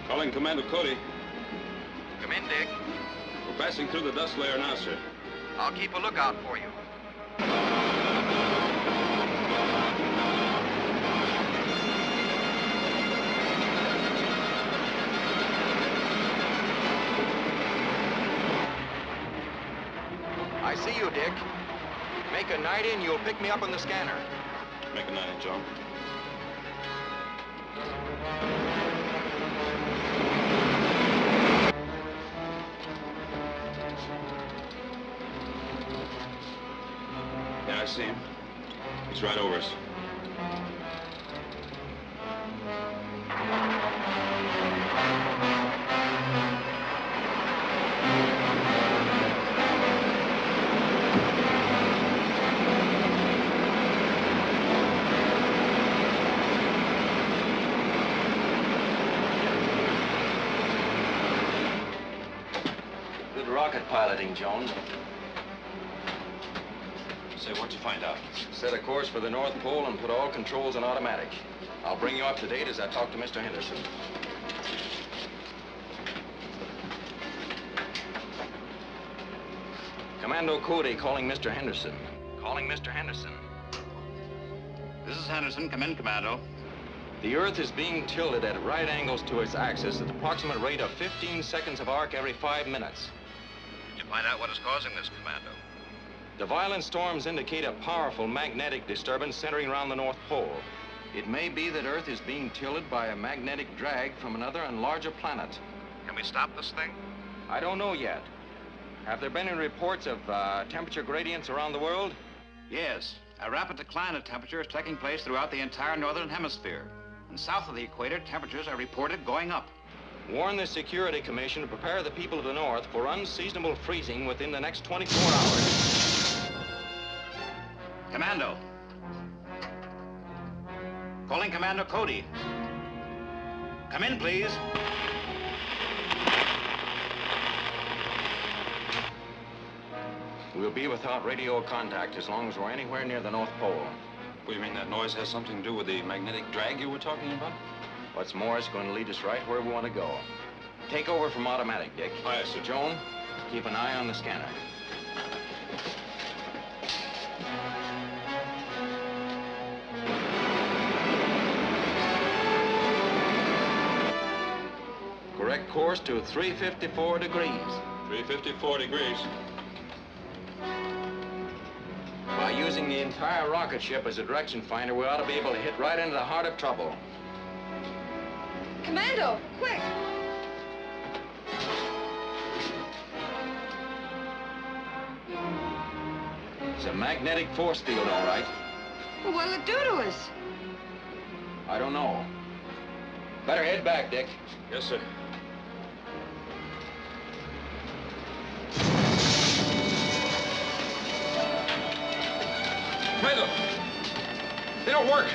Calling Commando Cody. Come in, Dick. We're passing through the dust layer now, sir. I'll keep a lookout for you. I see you, Dick. Make a night in, you'll pick me up on the scanner. Make a night in, John. Yeah, I see him. He's right over us. Good rocket piloting, Jones. Say, what'd you find out? Set a course for the North Pole and put all controls on automatic. I'll bring you up to date as I talk to Mr. Henderson. Commando Cody calling Mr. Henderson. Calling Mr. Henderson. is Henderson. Come in, Commando. The Earth is being tilted at right angles to its axis at the approximate rate of 15 seconds of arc every 5 minutes. Did you find out what is causing this, Commando? The violent storms indicate a powerful magnetic disturbance centering around the North Pole. It may be that Earth is being tilted by a magnetic drag from another and larger planet. Can we stop this thing? I don't know yet. Have there been any reports of temperature gradients around the world? Yes. A rapid decline of temperature is taking place throughout the entire northern hemisphere. And south of the equator, temperatures are reported going up. Warn the Security Commission to prepare the people of the North for unseasonable freezing within the next 24 hours. Commando. Calling Commando Cody. Come in, please. We'll be without radio contact as long as we're anywhere near the North Pole. You mean that noise has something to do with the magnetic drag you were talking about? What's more, it's going to lead us right where we want to go. Take over from automatic, Dick. Aye, sir. Joan, keep an eye on the scanner. Correct course to 354 degrees. 354 degrees. By using the entire rocket ship as a direction finder, we ought to be able to hit right into the heart of trouble. Commando, quick! It's a magnetic force field, all right. Well, what'll it do to us? I don't know. Better head back, Dick. Yes, sir. Commando! They don't work!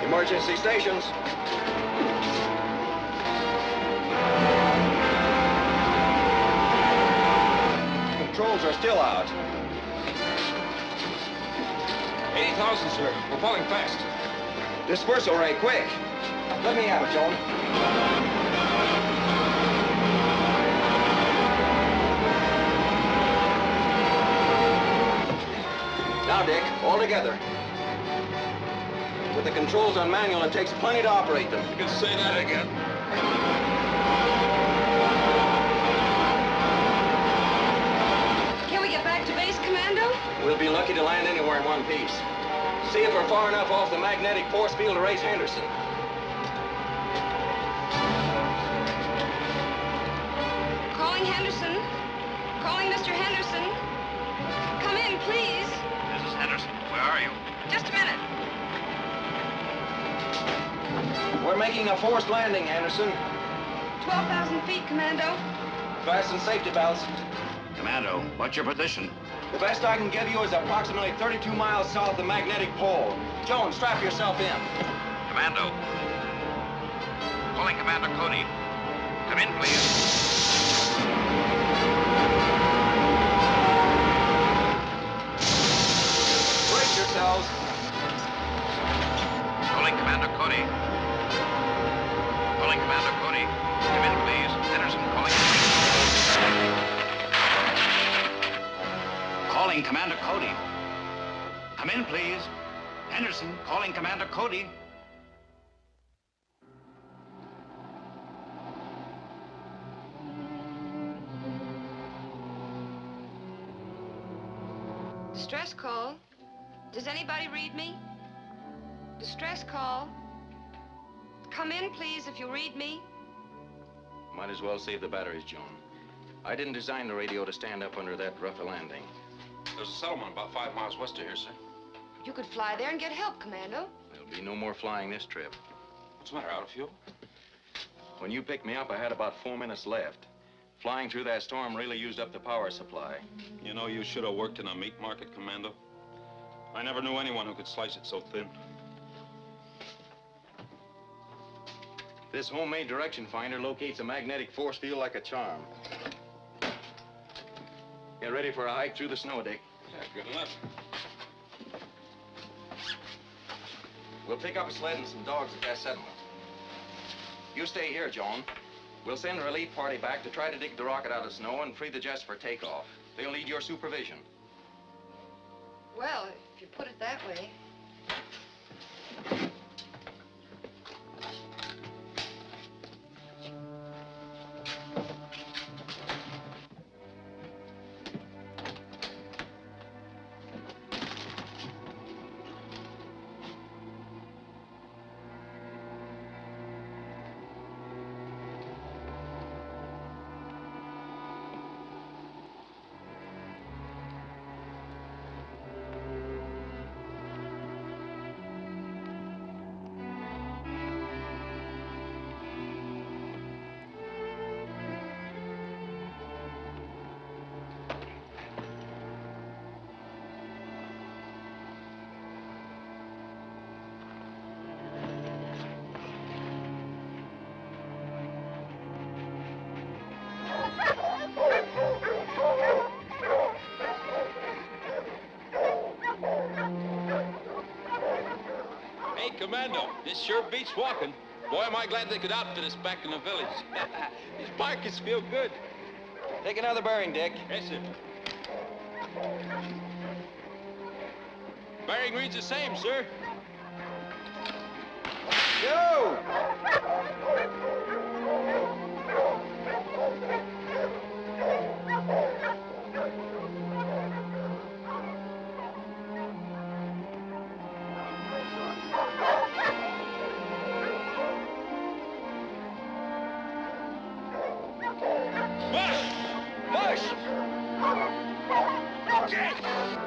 Emergency stations. Controls are still out. 80,000, sir. We're falling fast. Dispersal ray, quick. Let me have it, Joan. Now, Dick, all together. With the controls on manual, it takes plenty to operate them. You can say that again. Can we get back to base, Commando? We'll be lucky to land anywhere in one piece. See if we're far enough off the magnetic force field to raise Henderson. Calling Henderson. Calling Mr. Henderson. Come in, please. This is Henderson. Where are you? Just a minute. We're making a forced landing, Henderson. 12,000 feet, Commando. Fasten safety belts. Commando, what's your position? The best I can give you is approximately 32 miles south of the magnetic pole. Joan, strap yourself in. Commando. Calling Commander Cody. Come in, please. Brace yourselves. Calling Commander Cody. Calling Commander Cody. Come in, please. Henderson calling. Calling Commander Cody. Come in, please. Henderson calling Commander Cody. Distress call. Does anybody read me? Distress call. Come in, please, if you read me. Might as well save the batteries, Joan. I didn't design the radio to stand up under that rough a landing. There's a settlement about 5 miles west of here, sir. You could fly there and get help, Commando. There'll be no more flying this trip. What's the matter, out of fuel? When you picked me up, I had about 4 minutes left. Flying through that storm really used up the power supply. You know, you should have worked in a meat market, Commando. I never knew anyone who could slice it so thin. This homemade direction finder locates a magnetic force field like a charm. Get ready for a hike through the snow, Dick. Yeah, good enough. We'll pick up a sled and some dogs at that settlement. You stay here, Joan. We'll send a relief party back to try to dig the rocket out of snow and free the jets for takeoff. They'll need your supervision. Well, if you put it that way. Commando, this sure beats walking. Boy, am I glad they could outfit us back in the village. These markets feel good. Take another bearing, Dick. Yes, sir. Bearing reads the same, sir. Go!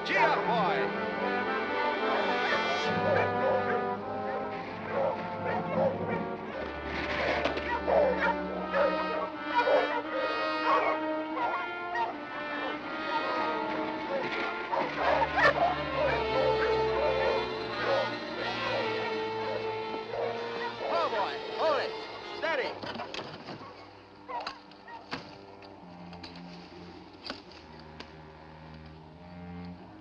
Gee up, boy! Oh, boy! Hold it! Steady!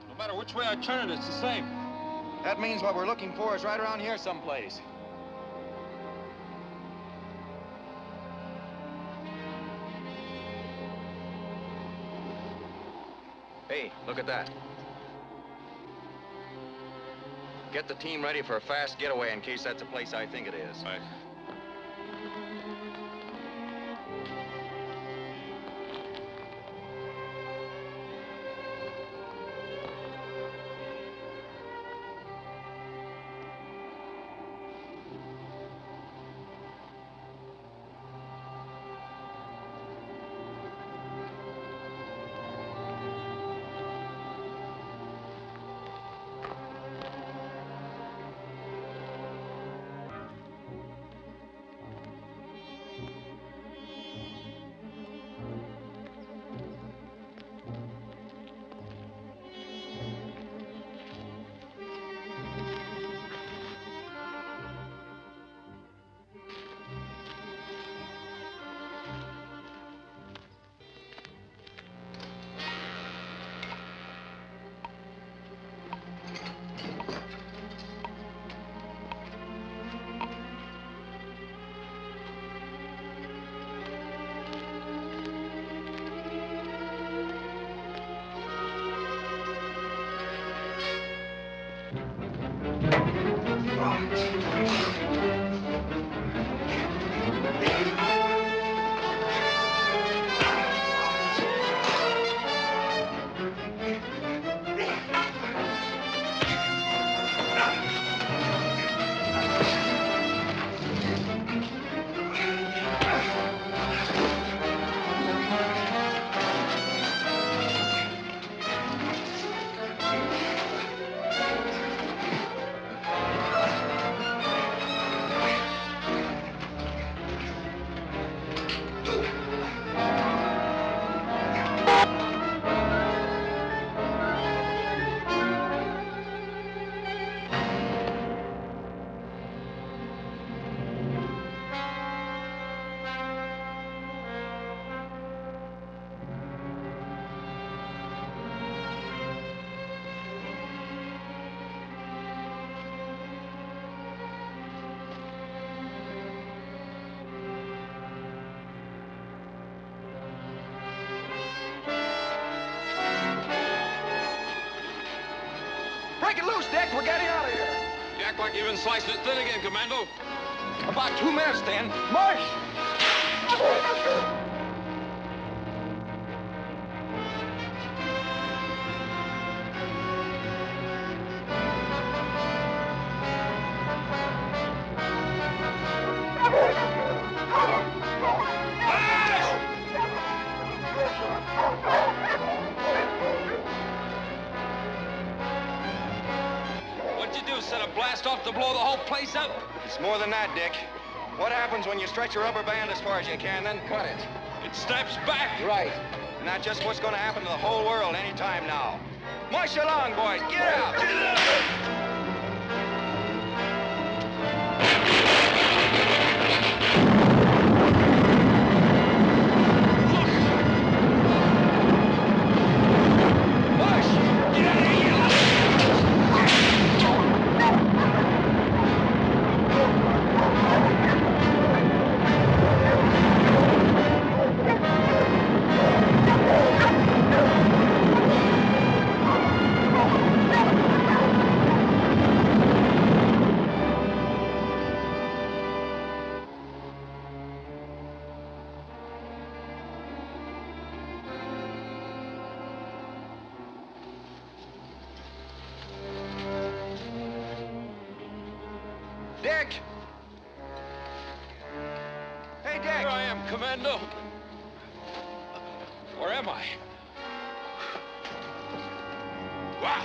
No matter which way I turn it, it's the same. That means what we're looking for is right around here someplace. Hey, look at that. Get the team ready for a fast getaway in case that's the place I think it is. Right. Dick, we're getting out of here. Jetpack even sliced it thin again, Commando. About 2 minutes, then. March! What'd you do, set a blast off to blow the whole place up? It's more than that, Dick. What happens when you stretch a rubber band as far as you can, then cut it? It snaps back. Right. And that's just what's going to happen to the whole world any time now. March along, boys. Get out. Get out. Dick! Hey, Dick! Here I am, Commando. Where am I? Wow!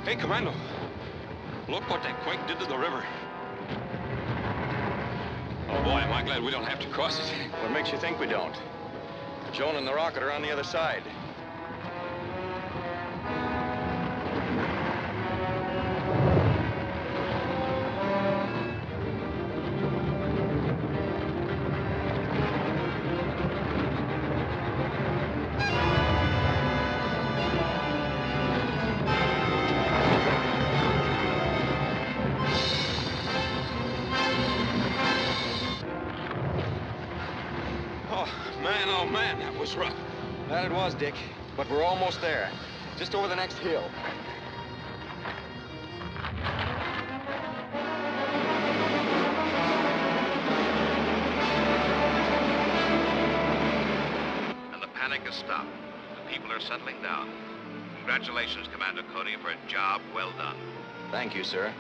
Hey, Commando. Look what that quake did to the river. Oh, boy, am I glad we don't have to cross it. What makes you think we don't? Joan and the rocket are on the other side. Oh, man, that was rough. That it was, Dick. But we're almost there. Just over the next hill. And the panic has stopped. The people are settling down. Congratulations, Commando Cody, for a job well done. Thank you, sir.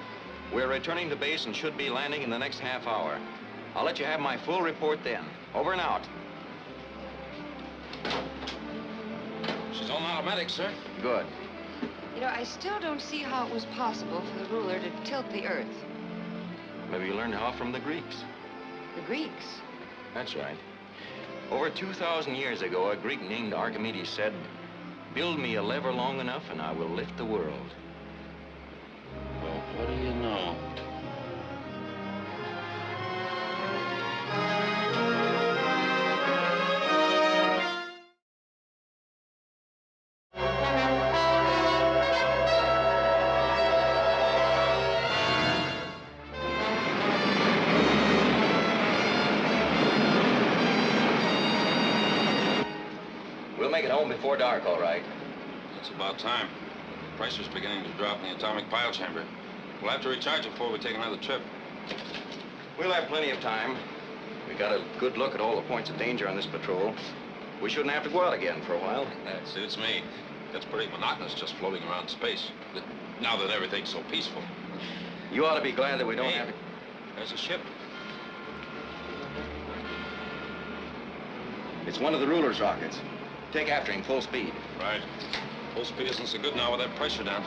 We're returning to base and should be landing in the next half hour. I'll let you have my full report then. Over and out. She's on automatic, sir. Good. You know, I still don't see how it was possible for the ruler to tilt the Earth. Maybe you learned how from the Greeks. The Greeks? That's right. Over 2,000 years ago, a Greek named Archimedes said, "Build me a lever long enough and I will lift the world." Well, what do you know? We'll make it home before dark, all right. It's about time. The pressure's beginning to drop in the atomic pile chamber. We'll have to recharge it before we take another trip. We'll have plenty of time. We got a good look at all the points of danger on this patrol. We shouldn't have to go out again for a while. That suits me. That's pretty monotonous just floating around space. Now that everything's so peaceful. You ought to be glad that we don't have to... There's a ship. It's one of the ruler's rockets. Take after him full speed. Right. Full speed isn't so good now with that pressure down.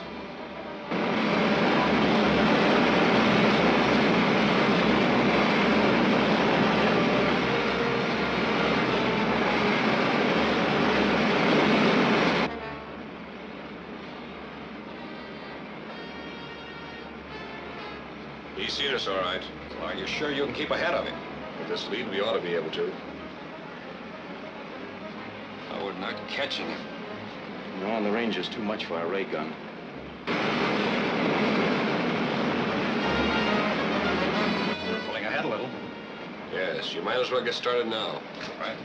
He's seen us all right. Are you sure you can keep ahead of him? With this lead, we ought to be able to. Oh, we're not catching him. No, on the range is too much for our ray gun. We're pulling ahead a little. Yes, you might as well get started now. Right.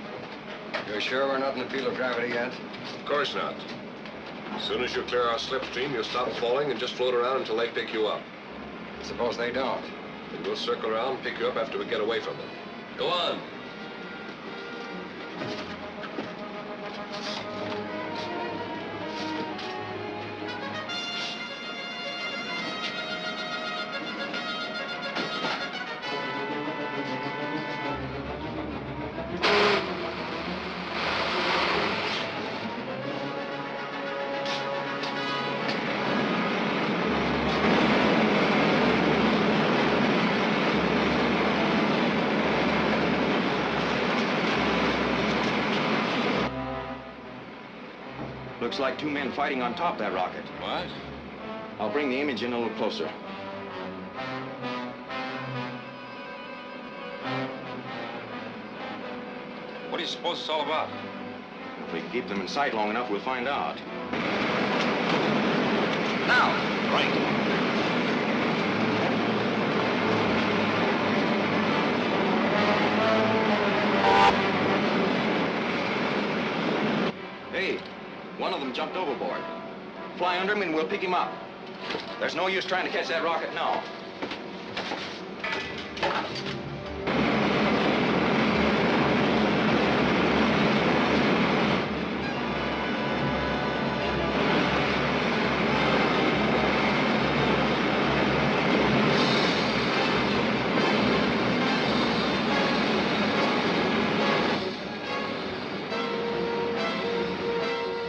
You're sure we're not in the field of gravity yet? Of course not. As soon as you clear our slipstream, you'll stop falling and just float around until they pick you up. Suppose they don't. Then we'll circle around and pick you up after we get away from them. Go on. Looks like two men fighting on top of that rocket. What? I'll bring the image in a little closer. What do you suppose it's all about? If we can keep them in sight long enough, we'll find out. Now! Right. Hey, one of them jumped overboard. Fly under him and we'll pick him up. There's no use trying to catch that rocket now.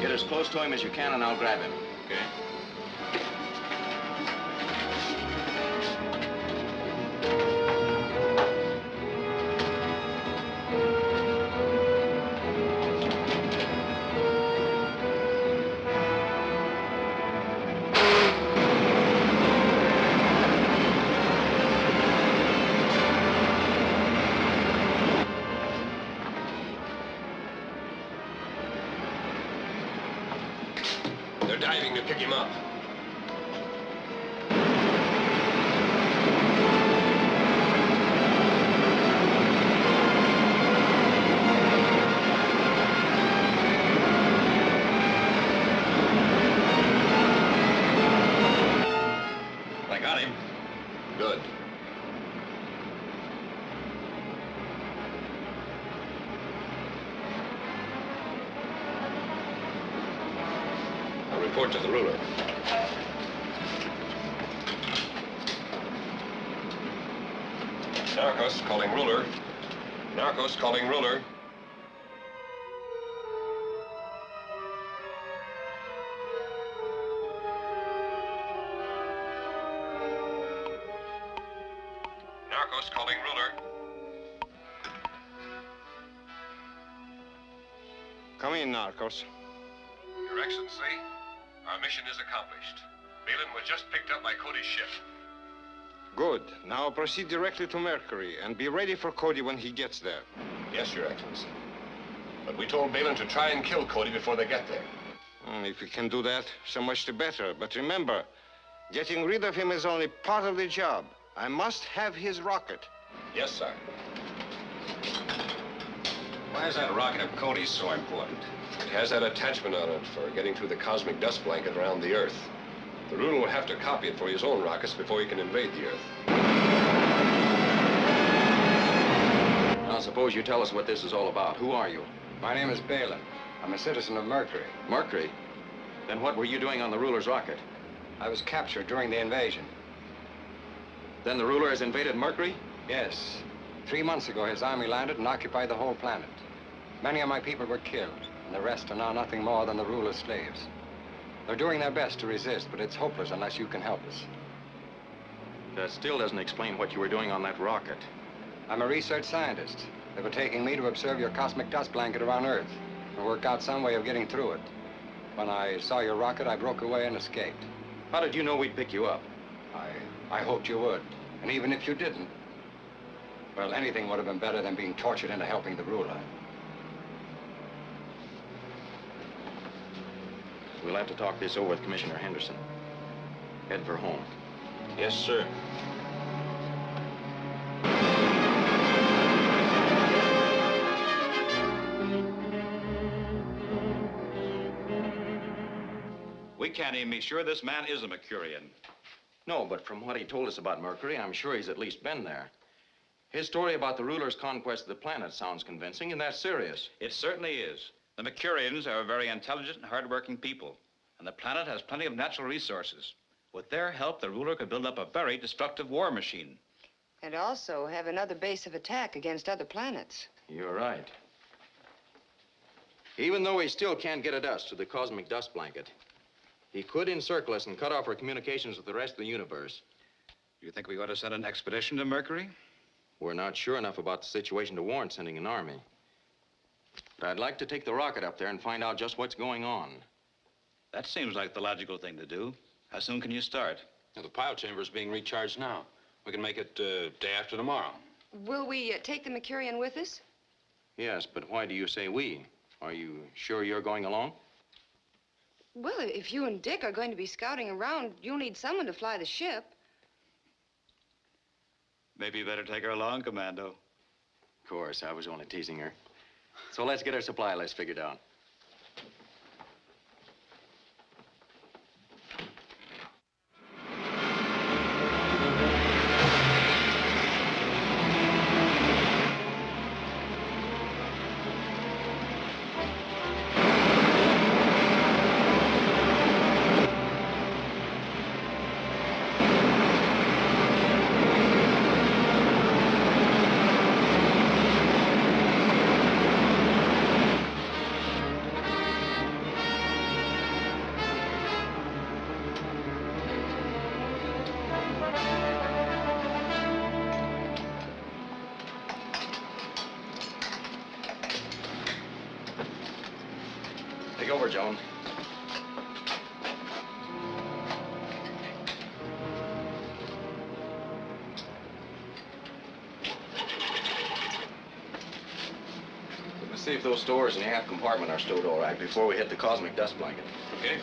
As close to him as you can and I'll grab him. Okay. They're diving to pick him up. I got him. Good. Report to the ruler. Narcos calling ruler. Narcos calling ruler. Narcos calling ruler. Come in, Narcos. Your Excellency, our mission is accomplished. Balin was just picked up by Cody's ship. Good. Now proceed directly to Mercury and be ready for Cody when he gets there. Yes, Your Excellency. But we told Balin to try and kill Cody before they get there. If we can do that, so much the better. But remember, getting rid of him is only part of the job. I must have his rocket. Yes, sir. Why is that rocket of Cody's so important? It has that attachment on it for getting through the cosmic dust blanket around the Earth. The ruler will have to copy it for his own rockets before he can invade the Earth. Now, suppose you tell us what this is all about. Who are you? My name is Balin. I'm a citizen of Mercury. Mercury? Then what were you doing on the ruler's rocket? I was captured during the invasion. Then the ruler has invaded Mercury? Yes. 3 months ago, his army landed and occupied the whole planet. Many of my people were killed, and the rest are now nothing more than the ruler's slaves. They're doing their best to resist, but it's hopeless unless you can help us. That still doesn't explain what you were doing on that rocket. I'm a research scientist. They were taking me to observe your cosmic dust blanket around Earth and work out some way of getting through it. When I saw your rocket, I broke away and escaped. How did you know we'd pick you up? I hoped you would. And even if you didn't, well, anything would have been better than being tortured into helping the ruler. We'll have to talk this over with Commissioner Henderson. Head for home. Yes, sir. can't even be sure this man is a Mercurian. No, but from what he told us about Mercury, I'm sure he's at least been there. His story about the ruler's conquest of the planet sounds convincing, and that's serious. It certainly is. The Mercurians are a very intelligent and hard-working people, and the planet has plenty of natural resources. With their help, the ruler could build up a very destructive war machine. And also have another base of attack against other planets. You're right. Even though he still can't get at us through the cosmic dust blanket, he could encircle us and cut off our communications with the rest of the universe. You think we ought to send an expedition to Mercury? We're not sure enough about the situation to warrant sending an army. But I'd like to take the rocket up there and find out just what's going on. That seems like the logical thing to do. How soon can you start? Now, the pile chamber is being recharged now. We can make it day after tomorrow. Will we take the Mercurian with us? Yes, but why do you say we? Are you sure you're going along? Well, if you and Dick are going to be scouting around, you'll need someone to fly the ship. Maybe you better take her along, Commando. Of course, I was only teasing her. So let's get our supply list figured out. Take over, Joan. Let's see if those stores in the aft compartment are stowed all right before we hit the cosmic dust blanket. Okay.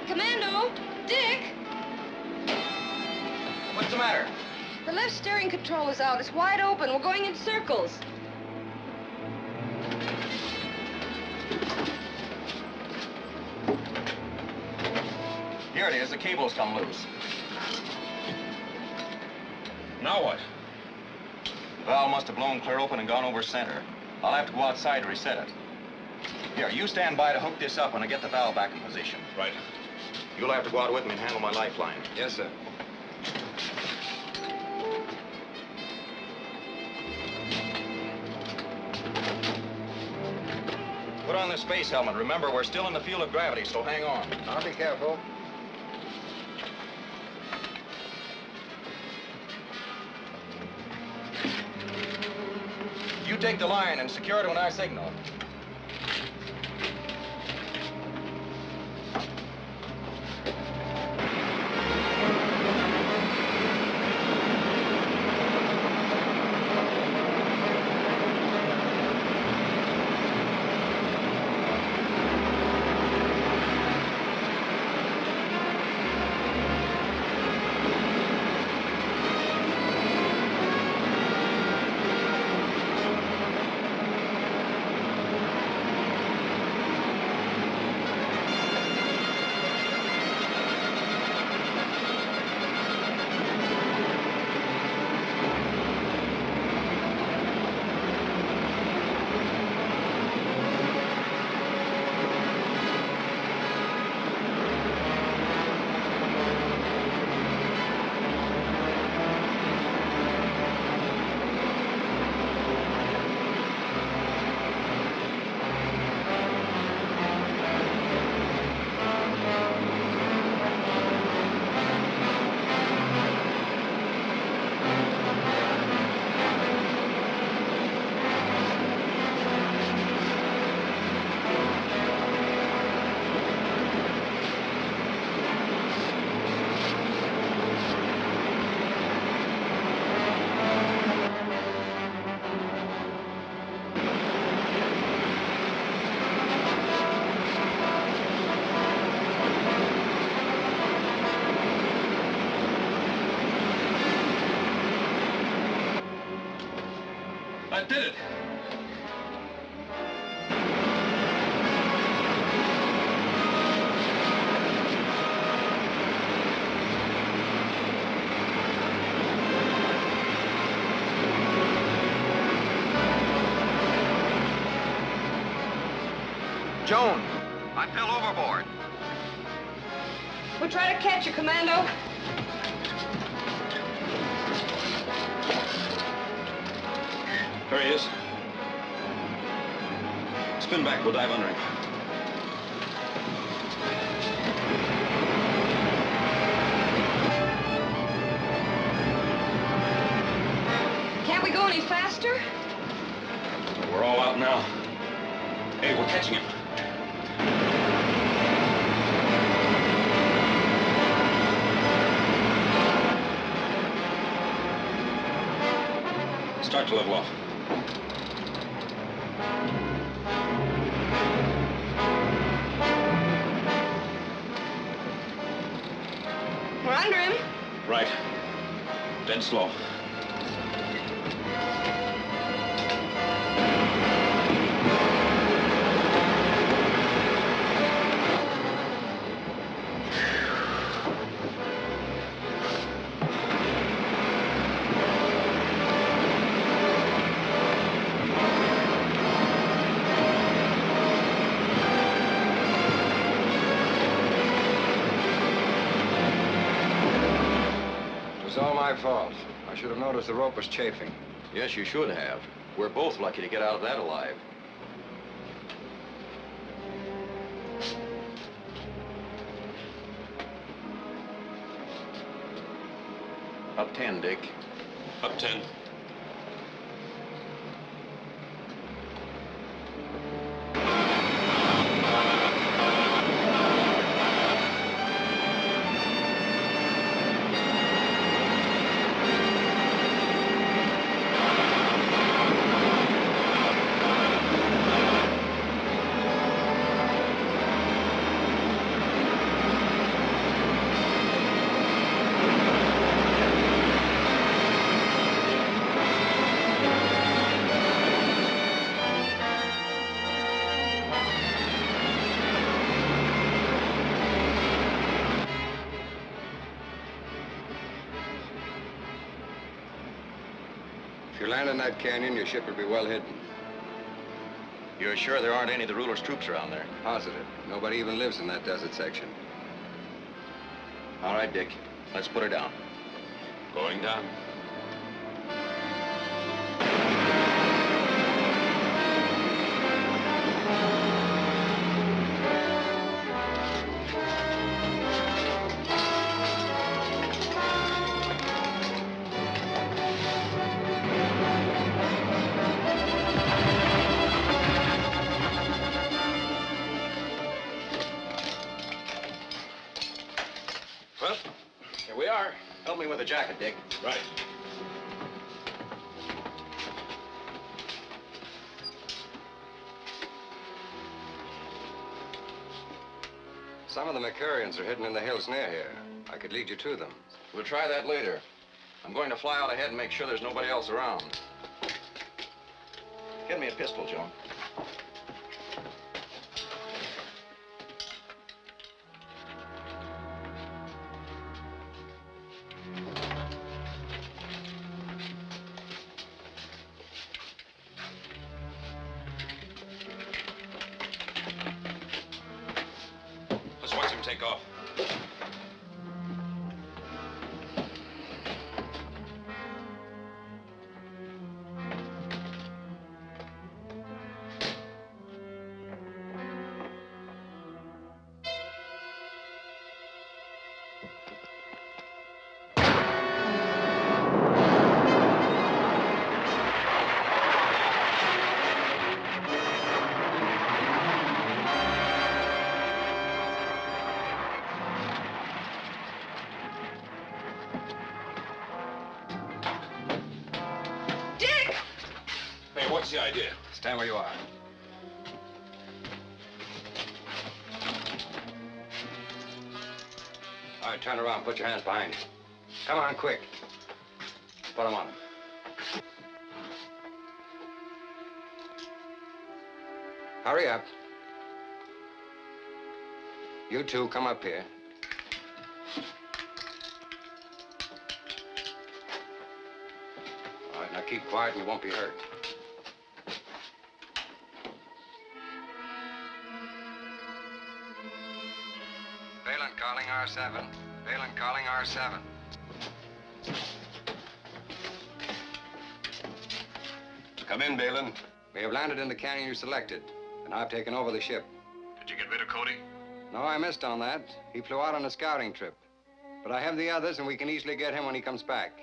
Commando! Dick! What's the matter? The left steering control is out. It's wide open. We're going in circles. Here it is. The cable's come loose. Now what? The valve must have blown clear open and gone over center. I'll have to go outside to reset it. Here, you stand by to hook this up when I get the valve back in position. Right. You'll have to go out with me and handle my lifeline. Yes, sir. Put on this space helmet. Remember, we're still in the field of gravity, so hang on. I'll be careful. You take the line and secure it when I signal. Joan, I fell overboard. We'll try to catch you, Commando. There he is. Spin back, we'll dive under him. Can't we go any faster? We're all out now. Hey, we're catching him. Start to level off. We're under him. Right. Dead slow. It's all my fault. I should have noticed the rope was chafing. Yes, you should have. We're both lucky to get out of that alive. Up 10, Dick. Up 10. If you land in that canyon, your ship will be well hidden. You're sure there aren't any of the ruler's troops around there? Positive. Nobody even lives in that desert section. All right, Dick. Let's put her down. Going down. Well, here we are. Help me with the jacket, Dick. Right. Some of the Mercurians are hidden in the hills near here. I could lead you to them. We'll try that later. I'm going to fly out ahead and make sure there's nobody else around. Get me a pistol, Joan. Let's watch him take off. Hey, what's the idea? Stand where you are. All right, turn around. Put your hands behind you. Come on, quick. Put them on. Hurry up. You two, come up here. All right, now keep quiet and you won't be hurt. calling R7. Balin calling R7. Come in, Balin. We have landed in the canyon you selected, and I've taken over the ship. Did you get rid of Cody? No, I missed on that. He flew out on a scouting trip. But I have the others, and we can easily get him when he comes back.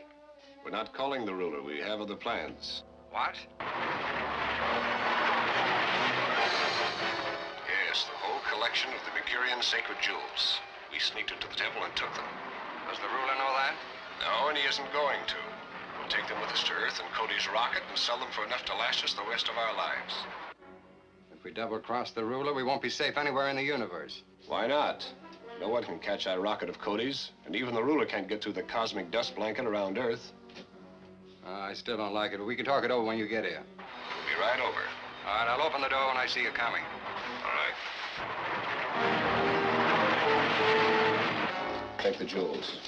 We're not calling the ruler. We have other plans. What? Yes, the whole collection of the Mercurian sacred jewels. We sneaked into the temple and took them. Does the ruler know that? No, and he isn't going to. We'll take them with us to Earth and Cody's rocket and sell them for enough to last us the rest of our lives. If we double-cross the ruler, we won't be safe anywhere in the universe. Why not? No one can catch that rocket of Cody's, and even the ruler can't get through the cosmic dust blanket around Earth. I still don't like it, but we can talk it over when you get here. We'll be right over. All right, I'll open the door when I see you coming. All right. Take the jewels.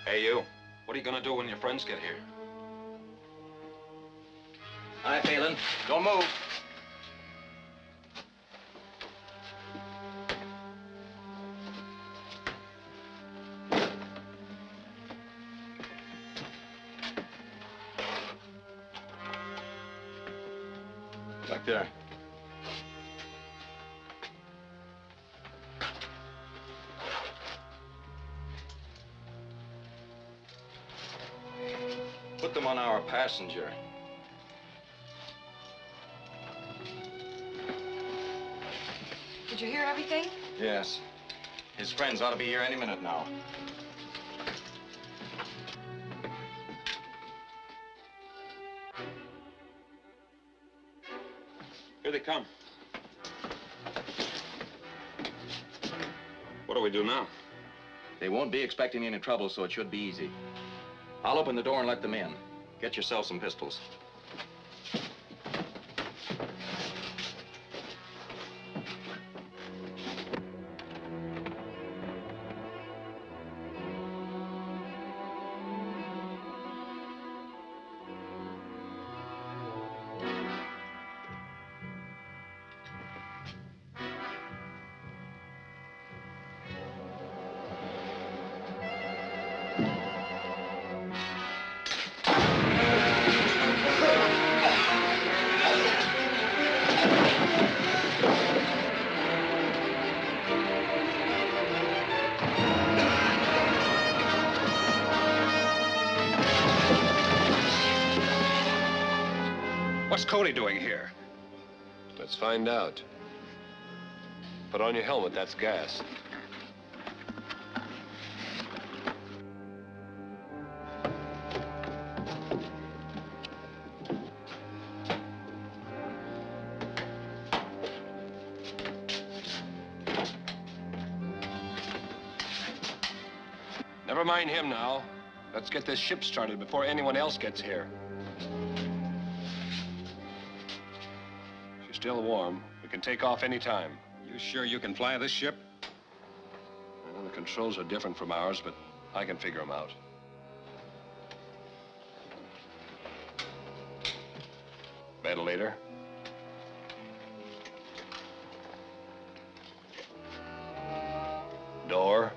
Hey, you. What are you gonna do when your friends get here? Hi, Phelan. Don't move. Back there. Put them on our passenger. Did you hear everything? Yes. His friends ought to be here any minute now. Here they come. What do we do now? They won't be expecting any trouble, so it should be easy. I'll open the door and let them in. Get yourself some pistols. What's Cody doing here? Let's find out. Put on your helmet, that's gas. Never mind him now. Let's get this ship started before anyone else gets here. She's still warm. We can take off any time. You sure you can fly this ship? Well, the controls are different from ours, but I can figure them out. Ventilator. Door.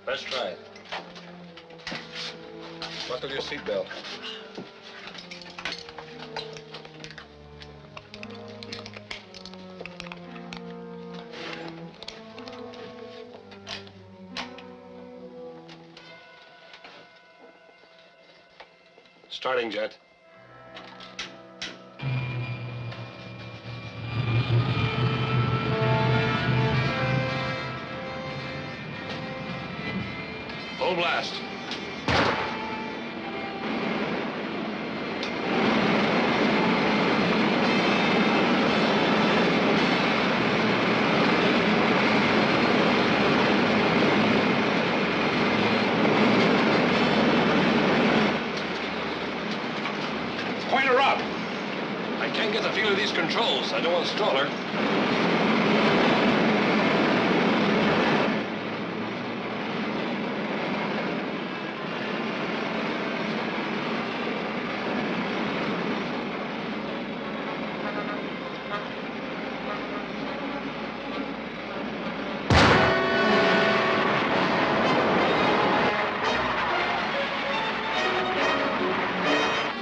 Let's try it. Buckle your seatbelt. Starting jet. Full blast. Point her up. I can't get the feel of these controls. I don't want to stall her.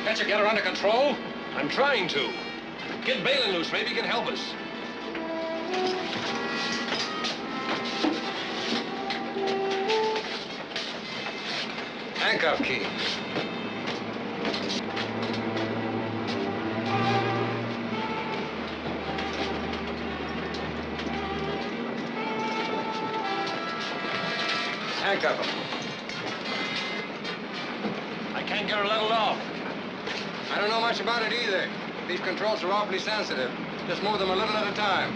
Can't you get her under control? I'm trying to. Get Balin loose. Maybe he can help us. Handcuff key. Handcuff him. I can't get her leveled off. I don't know much about it either. These controls are awfully sensitive. Just move them a little at a time.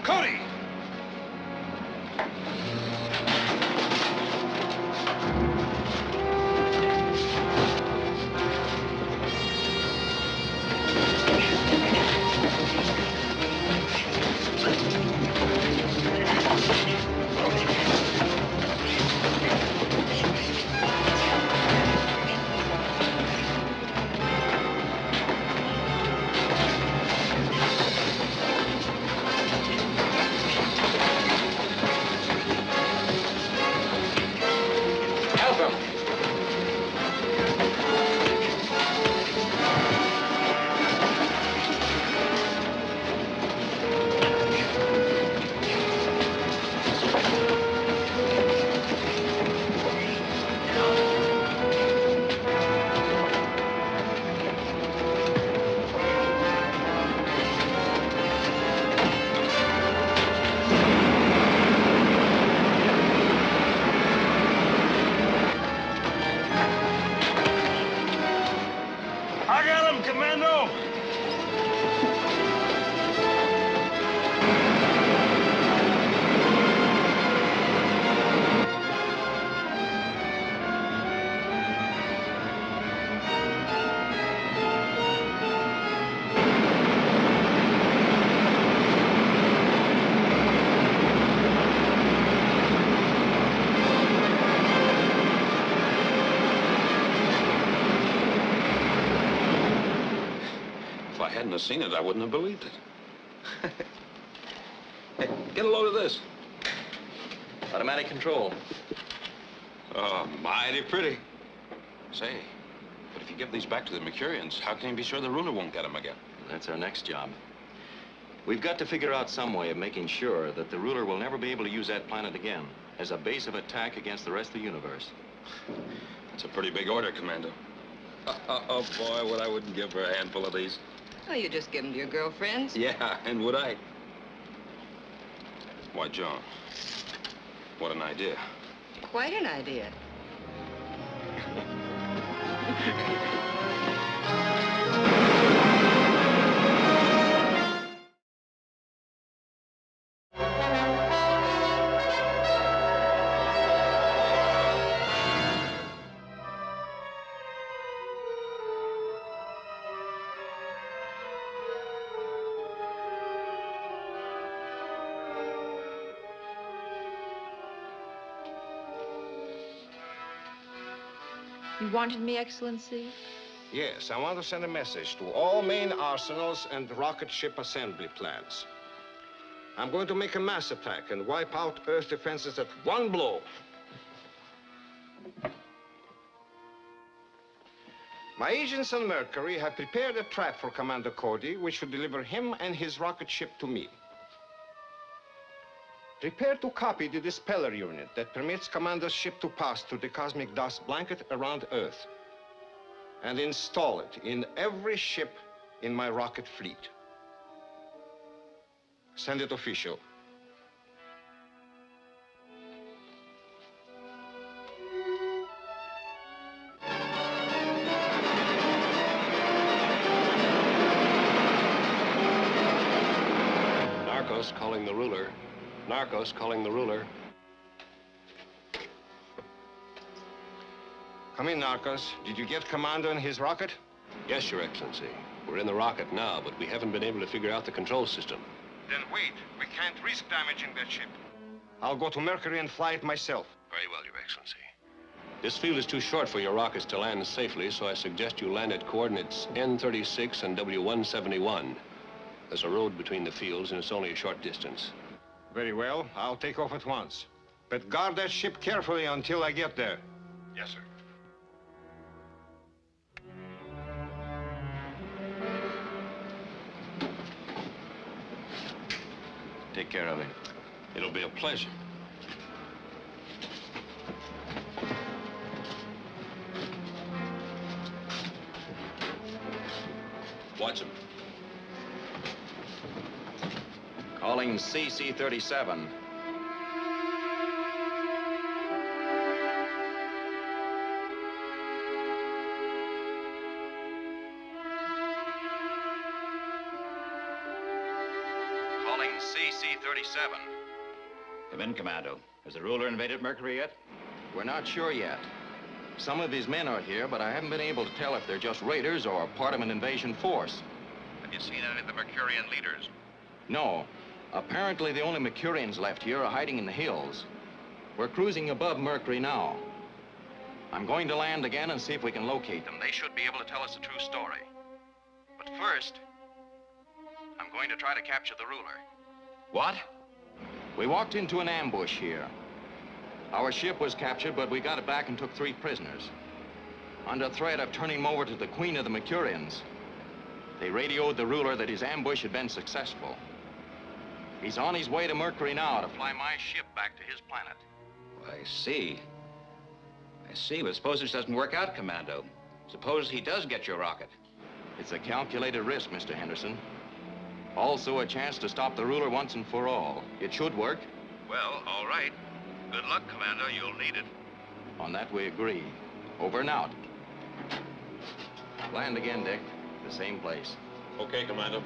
Cody! I got him, Commando! If I hadn't have seen it, I wouldn't have believed it. Hey, get a load of this. Automatic control. Oh, mighty pretty. Say, but if you give these back to the Mercurians, how can you be sure the ruler won't get them again? That's our next job. We've got to figure out some way of making sure that the ruler will never be able to use that planet again as a base of attack against the rest of the universe. That's a pretty big order, Commando. Oh, boy, what I wouldn't give for a handful of these. Oh, you just give them to your girlfriends? Yeah, and would I? Why, John, what an idea. Quite an idea. You wanted me, Excellency? Yes, I want to send a message to all main arsenals and rocket ship assembly plants. I'm going to make a mass attack and wipe out Earth defenses at one blow. My agents on Mercury have prepared a trap for Commando Cody, which will deliver him and his rocket ship to me. Prepare to copy the dispeller unit that permits Commando's ship to pass through the cosmic dust blanket around Earth, and install it in every ship in my rocket fleet. Send it official. Narcos calling the ruler. Narcos calling the ruler. Come in, Narcos. Did you get Commando and his rocket? Yes, Your Excellency. We're in the rocket now, but we haven't been able to figure out the control system. Then wait. We can't risk damaging that ship. I'll go to Mercury and fly it myself. Very well, Your Excellency. This field is too short for your rockets to land safely, so I suggest you land at coordinates N36 and W171. There's a road between the fields, and it's only a short distance. Very well. I'll take off at once. But guard that ship carefully until I get there. Yes, sir. Take care of him. It'll be a pleasure. Watch him. Calling CC-37. Calling CC-37. Come in, Commando. Has the ruler invaded Mercury yet? We're not sure yet. Some of his men are here, but I haven't been able to tell if they're just raiders or part of an invasion force. Have you seen any of the Mercurian leaders? No. Apparently, the only Mercurians left here are hiding in the hills. We're cruising above Mercury now. I'm going to land again and see if we can locate them. They should be able to tell us the true story. But first, I'm going to try to capture the ruler. What? We walked into an ambush here. Our ship was captured, but we got it back and took 3 prisoners. Under threat of turning them over to the Queen of the Mercurians, they radioed the ruler that his ambush had been successful. He's on his way to Mercury now to fly my ship back to his planet. I see. I see, but suppose this doesn't work out, Commando. Suppose he does get your rocket. It's a calculated risk, Mr. Henderson. Also a chance to stop the ruler once and for all. It should work. Well, all right. Good luck, Commando. You'll need it. On that we agree. Over and out. Land again, Dick. The same place. Okay, Commando.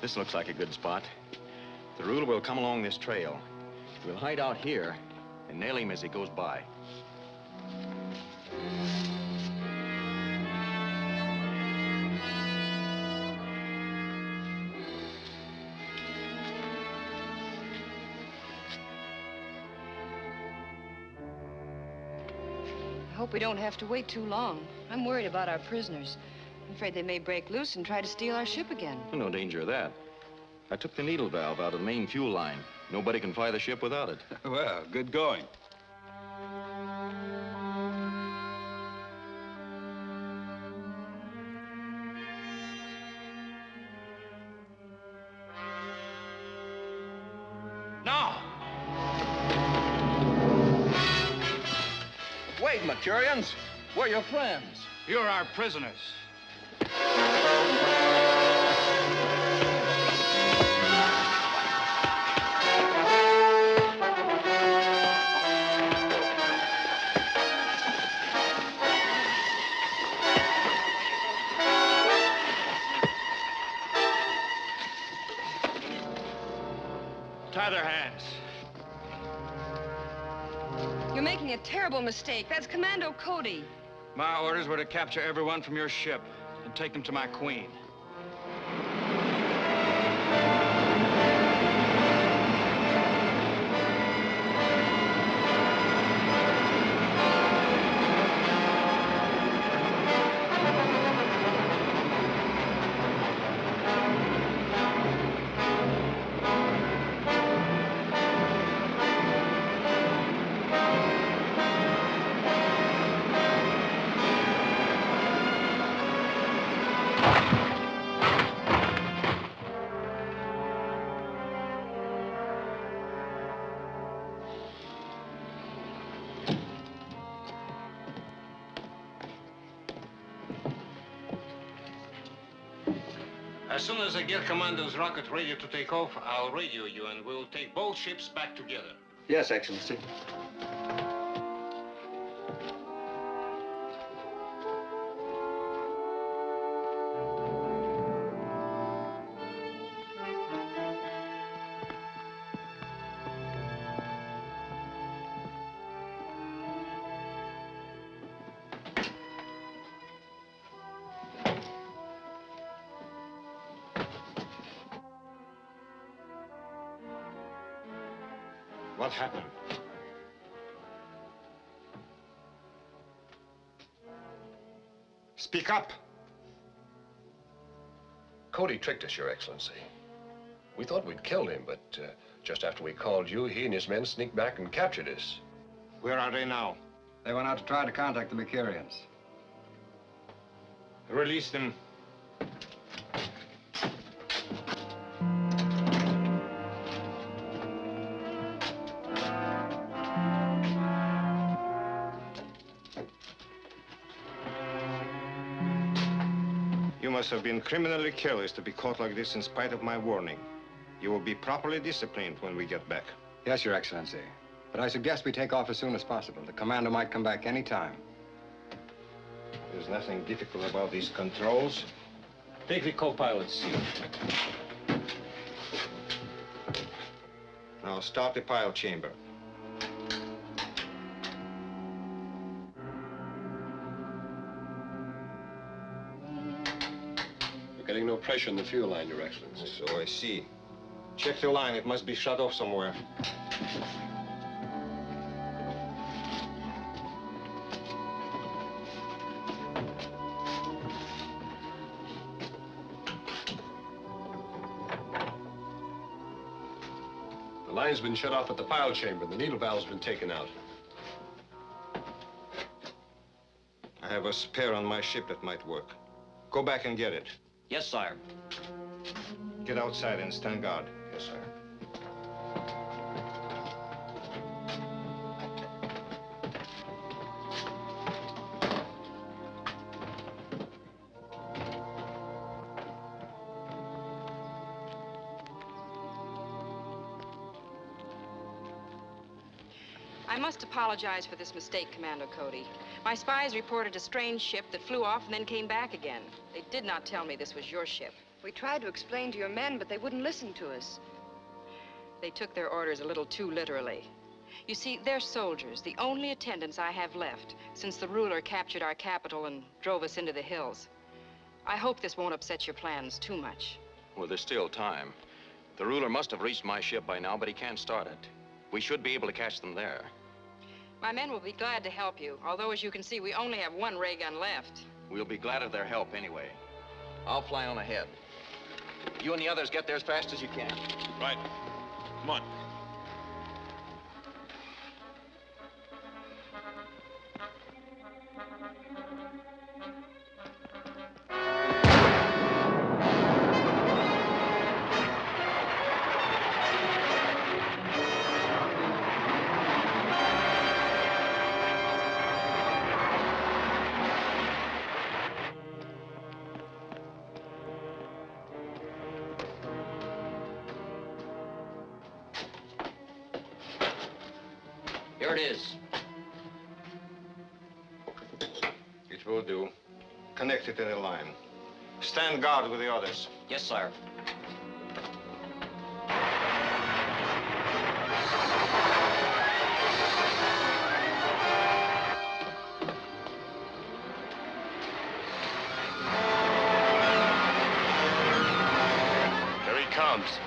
This looks like a good spot. The ruler will come along this trail. We'll hide out here and nail him as he goes by. I hope we don't have to wait too long. I'm worried about our prisoners. I'm afraid they may break loose and try to steal our ship again. No danger of that. I took the needle valve out of the main fuel line. Nobody can fly the ship without it. Well, good going. No! Wait, Mercurians. We're your friends. You're our prisoners. Tie their hands. You're making a terrible mistake. That's Commando Cody. My orders were to capture everyone from your ship and take them to my queen. As soon as I get Commando's rocket ready to take off, I'll radio you and we'll take both ships back together. Yes, Excellency. What happened? Speak up. Cody tricked us, Your Excellency. We thought we'd killed him, but just after we called you, he and his men sneaked back and captured us. Where are they now? They went out to try to contact the Mercurians. Release them. You must have been criminally careless to be caught like this in spite of my warning. You will be properly disciplined when we get back. Yes, Your Excellency. But I suggest we take off as soon as possible. The commander might come back any time. There's nothing difficult about these controls. Take the co-pilot's seat. Now start the pile chamber. We're getting no pressure in the fuel line, Your Excellency. So I see. Check the line. It must be shut off somewhere. The line's been shut off at the pile chamber. The needle valve's been taken out. I have a spare on my ship that might work. Go back and get it. Yes, sire. Get outside and stand guard. Yes, sir. I must apologize for this mistake, Commando Cody. My spies reported a strange ship that flew off and then came back again. They did not tell me this was your ship. We tried to explain to your men, but they wouldn't listen to us. They took their orders a little too literally. You see, they're soldiers, the only attendants I have left, since the ruler captured our capital and drove us into the hills. I hope this won't upset your plans too much. Well, there's still time. The ruler must have reached my ship by now, but he can't start it. We should be able to catch them there. My men will be glad to help you, although, as you can see, we only have one ray gun left. We'll be glad of their help anyway. I'll fly on ahead. You and the others get there as fast as you can. Right. Come on. Here it is. It will do. Connect it in a line. Stand guard with the others. Yes, sir. Here he comes.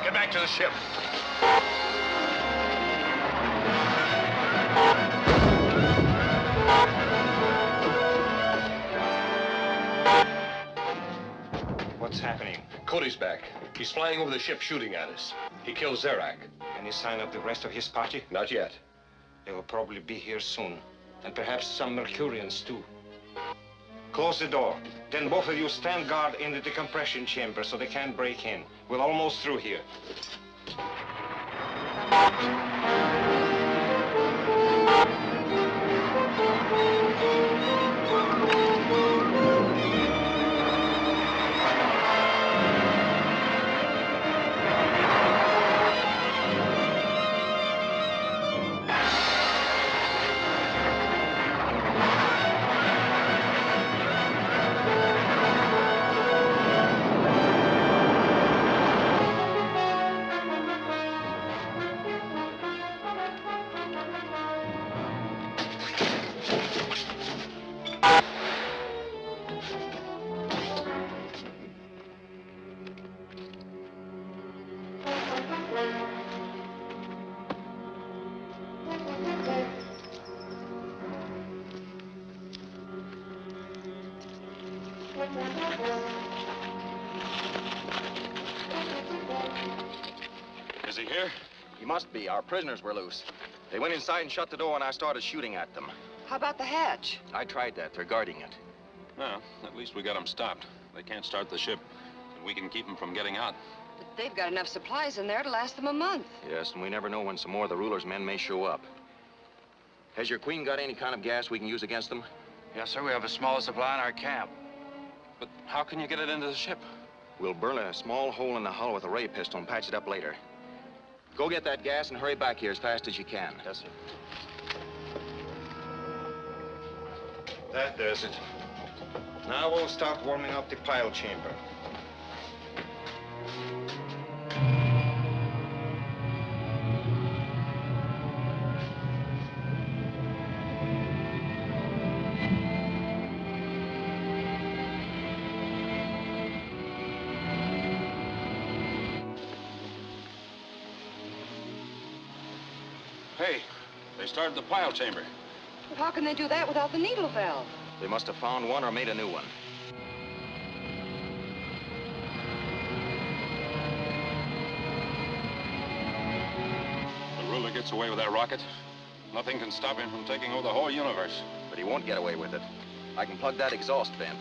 Get back to the ship. What's happening? Cody's back. He's flying over the ship shooting at us. He killed Zerak. Any sign of the rest of his party? Not yet. They will probably be here soon. And perhaps some Mercurians, too. Close the door. Then both of you stand guard in the decompression chamber so they can't break in. We're almost through here. Is he here? He must be. Our prisoners were loose. They went inside and shut the door, and I started shooting at them. How about the hatch? I tried that. They're guarding it. Well, at least we got them stopped. They can't start the ship, and we can keep them from getting out. But they've got enough supplies in there to last them a month. Yes, and we never know when some more of the ruler's men may show up. Has your queen got any kind of gas we can use against them? Yes, sir. We have a small supply in our camp. But how can you get it into the ship? We'll burn a small hole in the hull with a ray pistol and patch it up later. Go get that gas and hurry back here as fast as you can. Yes, sir. That does it. Now we'll start warming up the pile chamber. Hey, they started the pile chamber. But how can they do that without the needle valve? They must have found one or made a new one. The ruler gets away with that rocket. Nothing can stop him from taking over the whole universe. But he won't get away with it. I can plug that exhaust vent.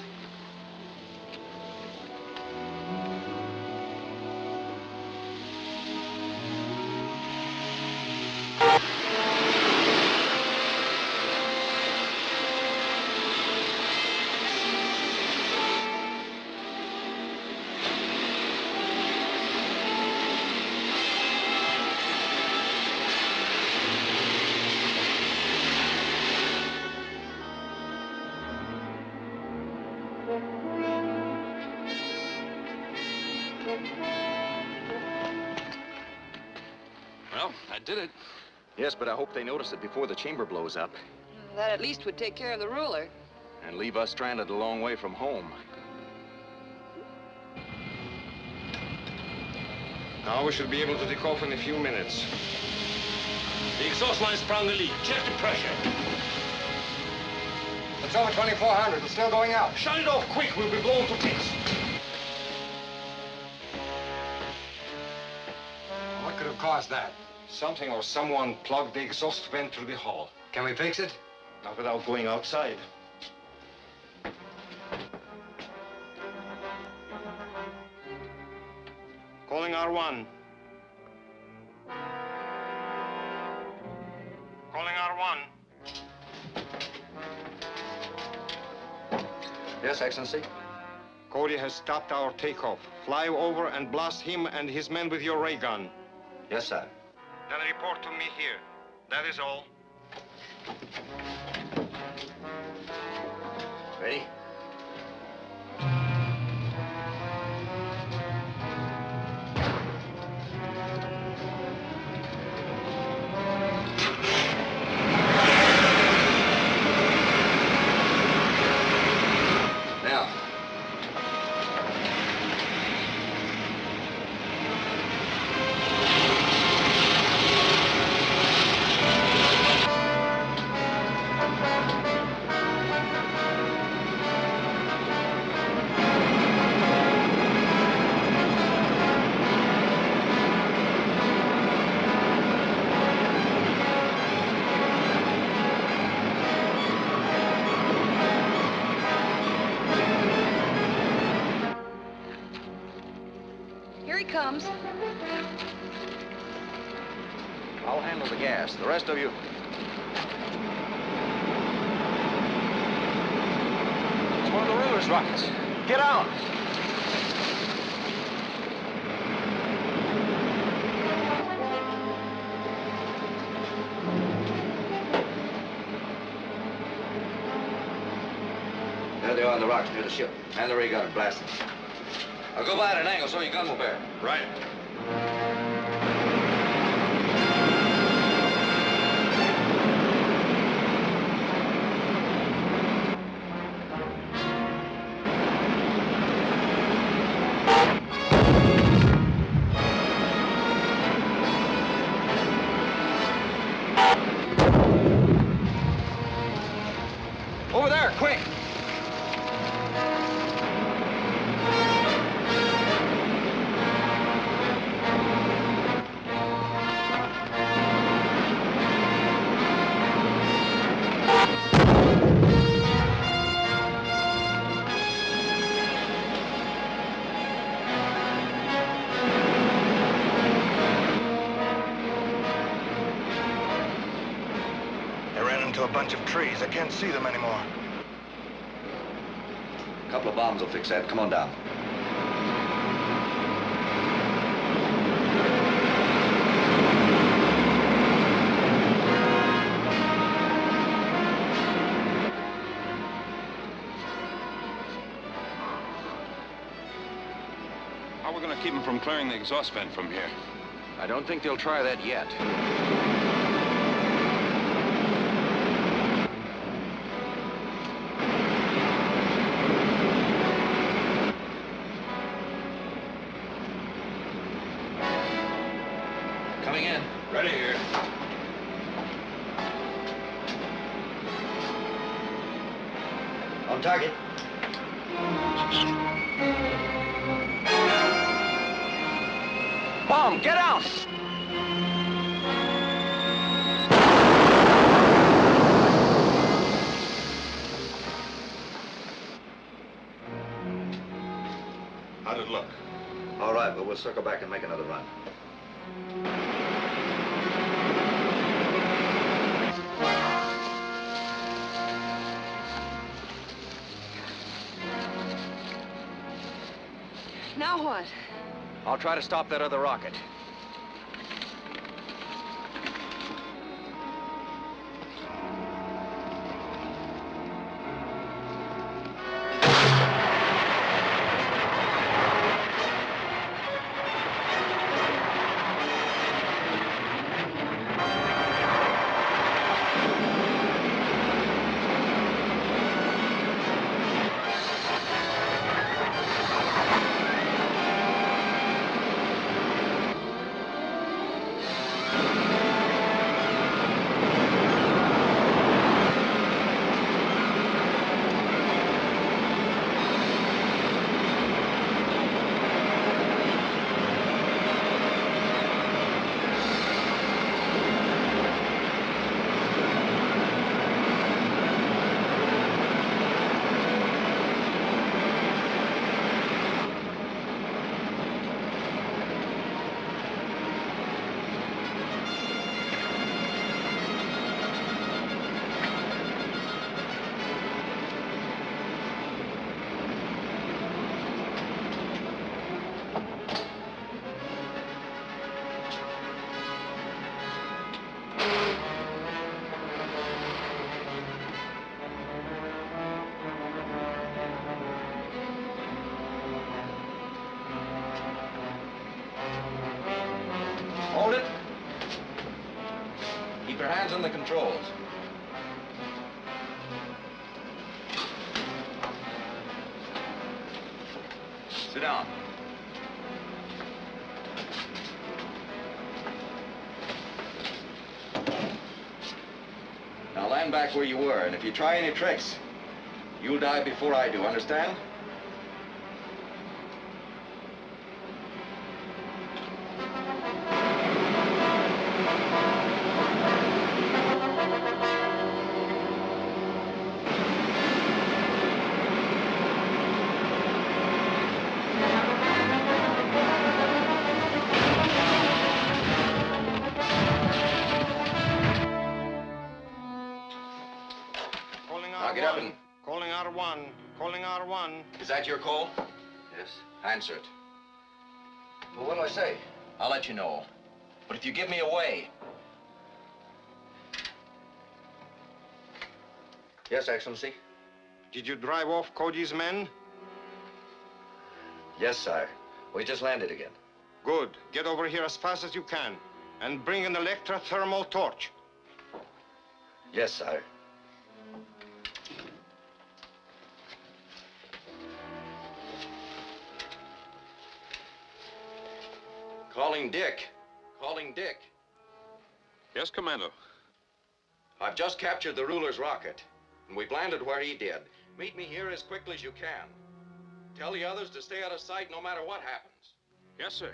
did it. Yes, but I hope they notice it before the chamber blows up. That at least would take care of the ruler. And leave us stranded a long way from home. Now we should be able to take off in a few minutes. The exhaust line sprung the leak. Check the pressure. It's over 2,400. It's still going out. Shut it off quick. We'll be blown to bits. What could have caused that? Something or someone plugged the exhaust vent through the hull. Can we fix it? Not without going outside. Calling R1. Calling R1. Yes, Excellency? Cody has stopped our takeoff. Fly over and blast him and his men with your ray gun. Yes, sir. Then report to me here. That is all. Ready? Now. Here he comes. I'll handle the gas. The rest of you... It's one of the ruler's rockets. Get out! There they are on the rocks near the ship. And the ray gun and blast them. I'll go by at an angle so your gun will bear. Right. Over there, quick! They ran into a bunch of trees. I can't see them anymore. A couple of bombs will fix that. Come on down. How are we going to keep them from clearing the exhaust vent from here? I don't think they'll try that yet. Coming in. Ready here. On target. Bomb, get out! How'd it look? All right, but we'll circle back and make another run. Now what? I'll try to stop that other rocket. controls. Sit down. Now land back where you were, and if you try any tricks, you'll die before I do, understand? Is that your call? Yes. Answer it. Well, what do I say? I'll let you know. But if you give me away... Yes, Excellency? Did you drive off Cody's men? Yes, sire. We just landed again. Good. Get over here as fast as you can. And bring an electro-thermal torch. Yes, sire. Calling Dick. Calling Dick. Yes, Commando. I've just captured the ruler's rocket, and we've landed where he did. Meet me here as quickly as you can. Tell the others to stay out of sight no matter what happens. Yes, sir.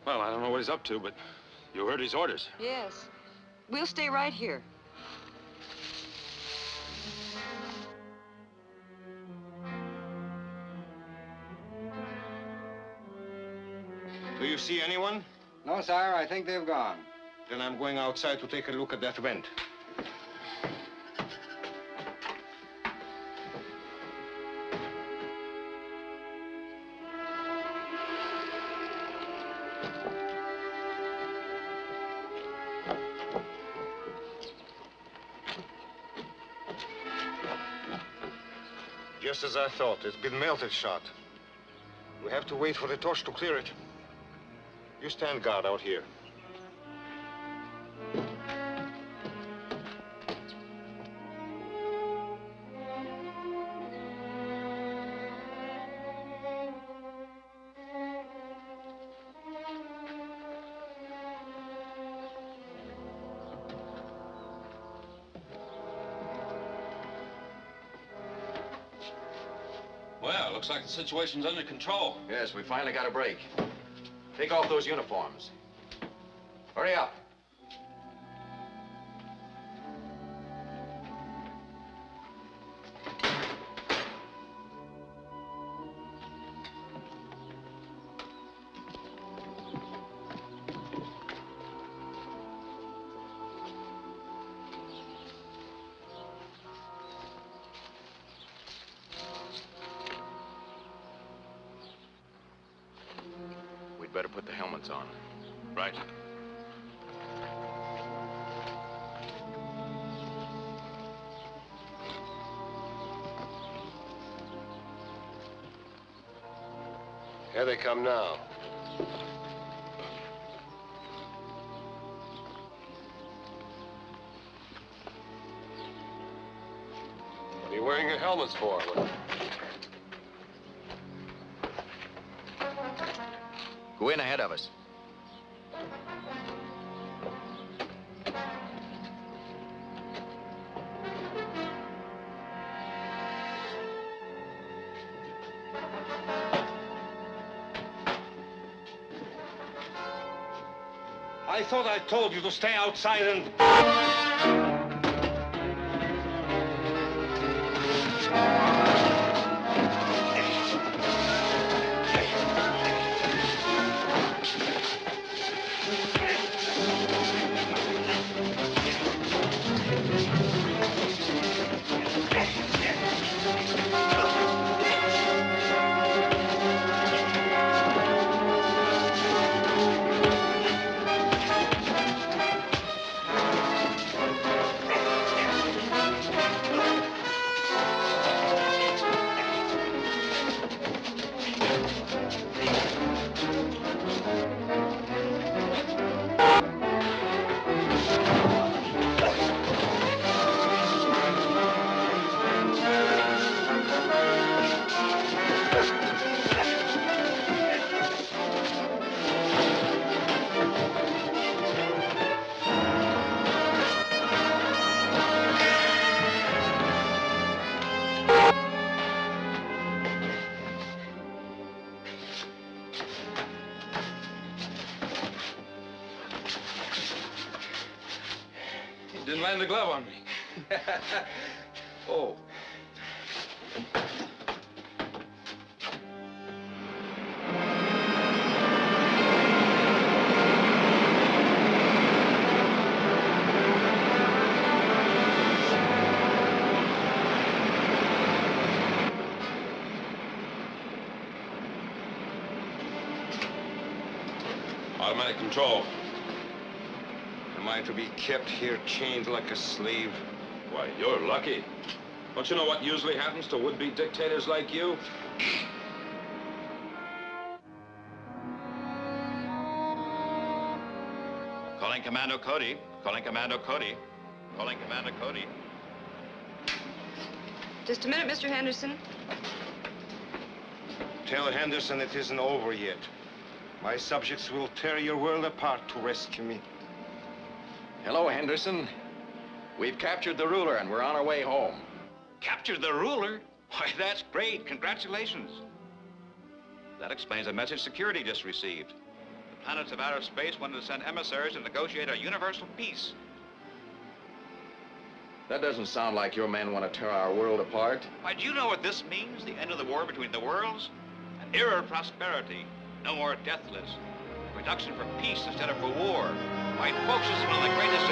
Well, I don't know what he's up to, but you heard his orders. Yes. We'll stay right here. Do you see anyone? No, sire. I think they've gone. Then I'm going outside to take a look at that vent. Just as I thought. It's been melted shot. We have to wait for the torch to clear it. You stand guard out here. Well, looks like the situation's under control. Yes, we finally got a break. Take off those uniforms. Hurry up. Better put the helmets on. Right. Here they come now. What are you wearing your helmets for? Go in ahead of us. I thought I told you to stay outside and... Didn't land the glove on me. Oh. Automatic control. Am I to be kept here chained like a slave? Why, you're lucky. Don't you know what usually happens to would-be dictators like you? Calling Commando Cody. Calling Commando Cody. Calling Commando Cody. Just a minute, Mr. Henderson. Tell Henderson it isn't over yet. My subjects will tear your world apart to rescue me. Hello, Henderson. We've captured the ruler and we're on our way home. Captured the ruler? Why, that's great. Congratulations. That explains a message security just received. The planets of outer space wanted to send emissaries to negotiate a universal peace. That doesn't sound like your men want to tear our world apart. Why, do you know what this means? The end of the war between the worlds? An era of prosperity. No more deathless. A production for peace instead of for war. Why, folks, this is one of the greatest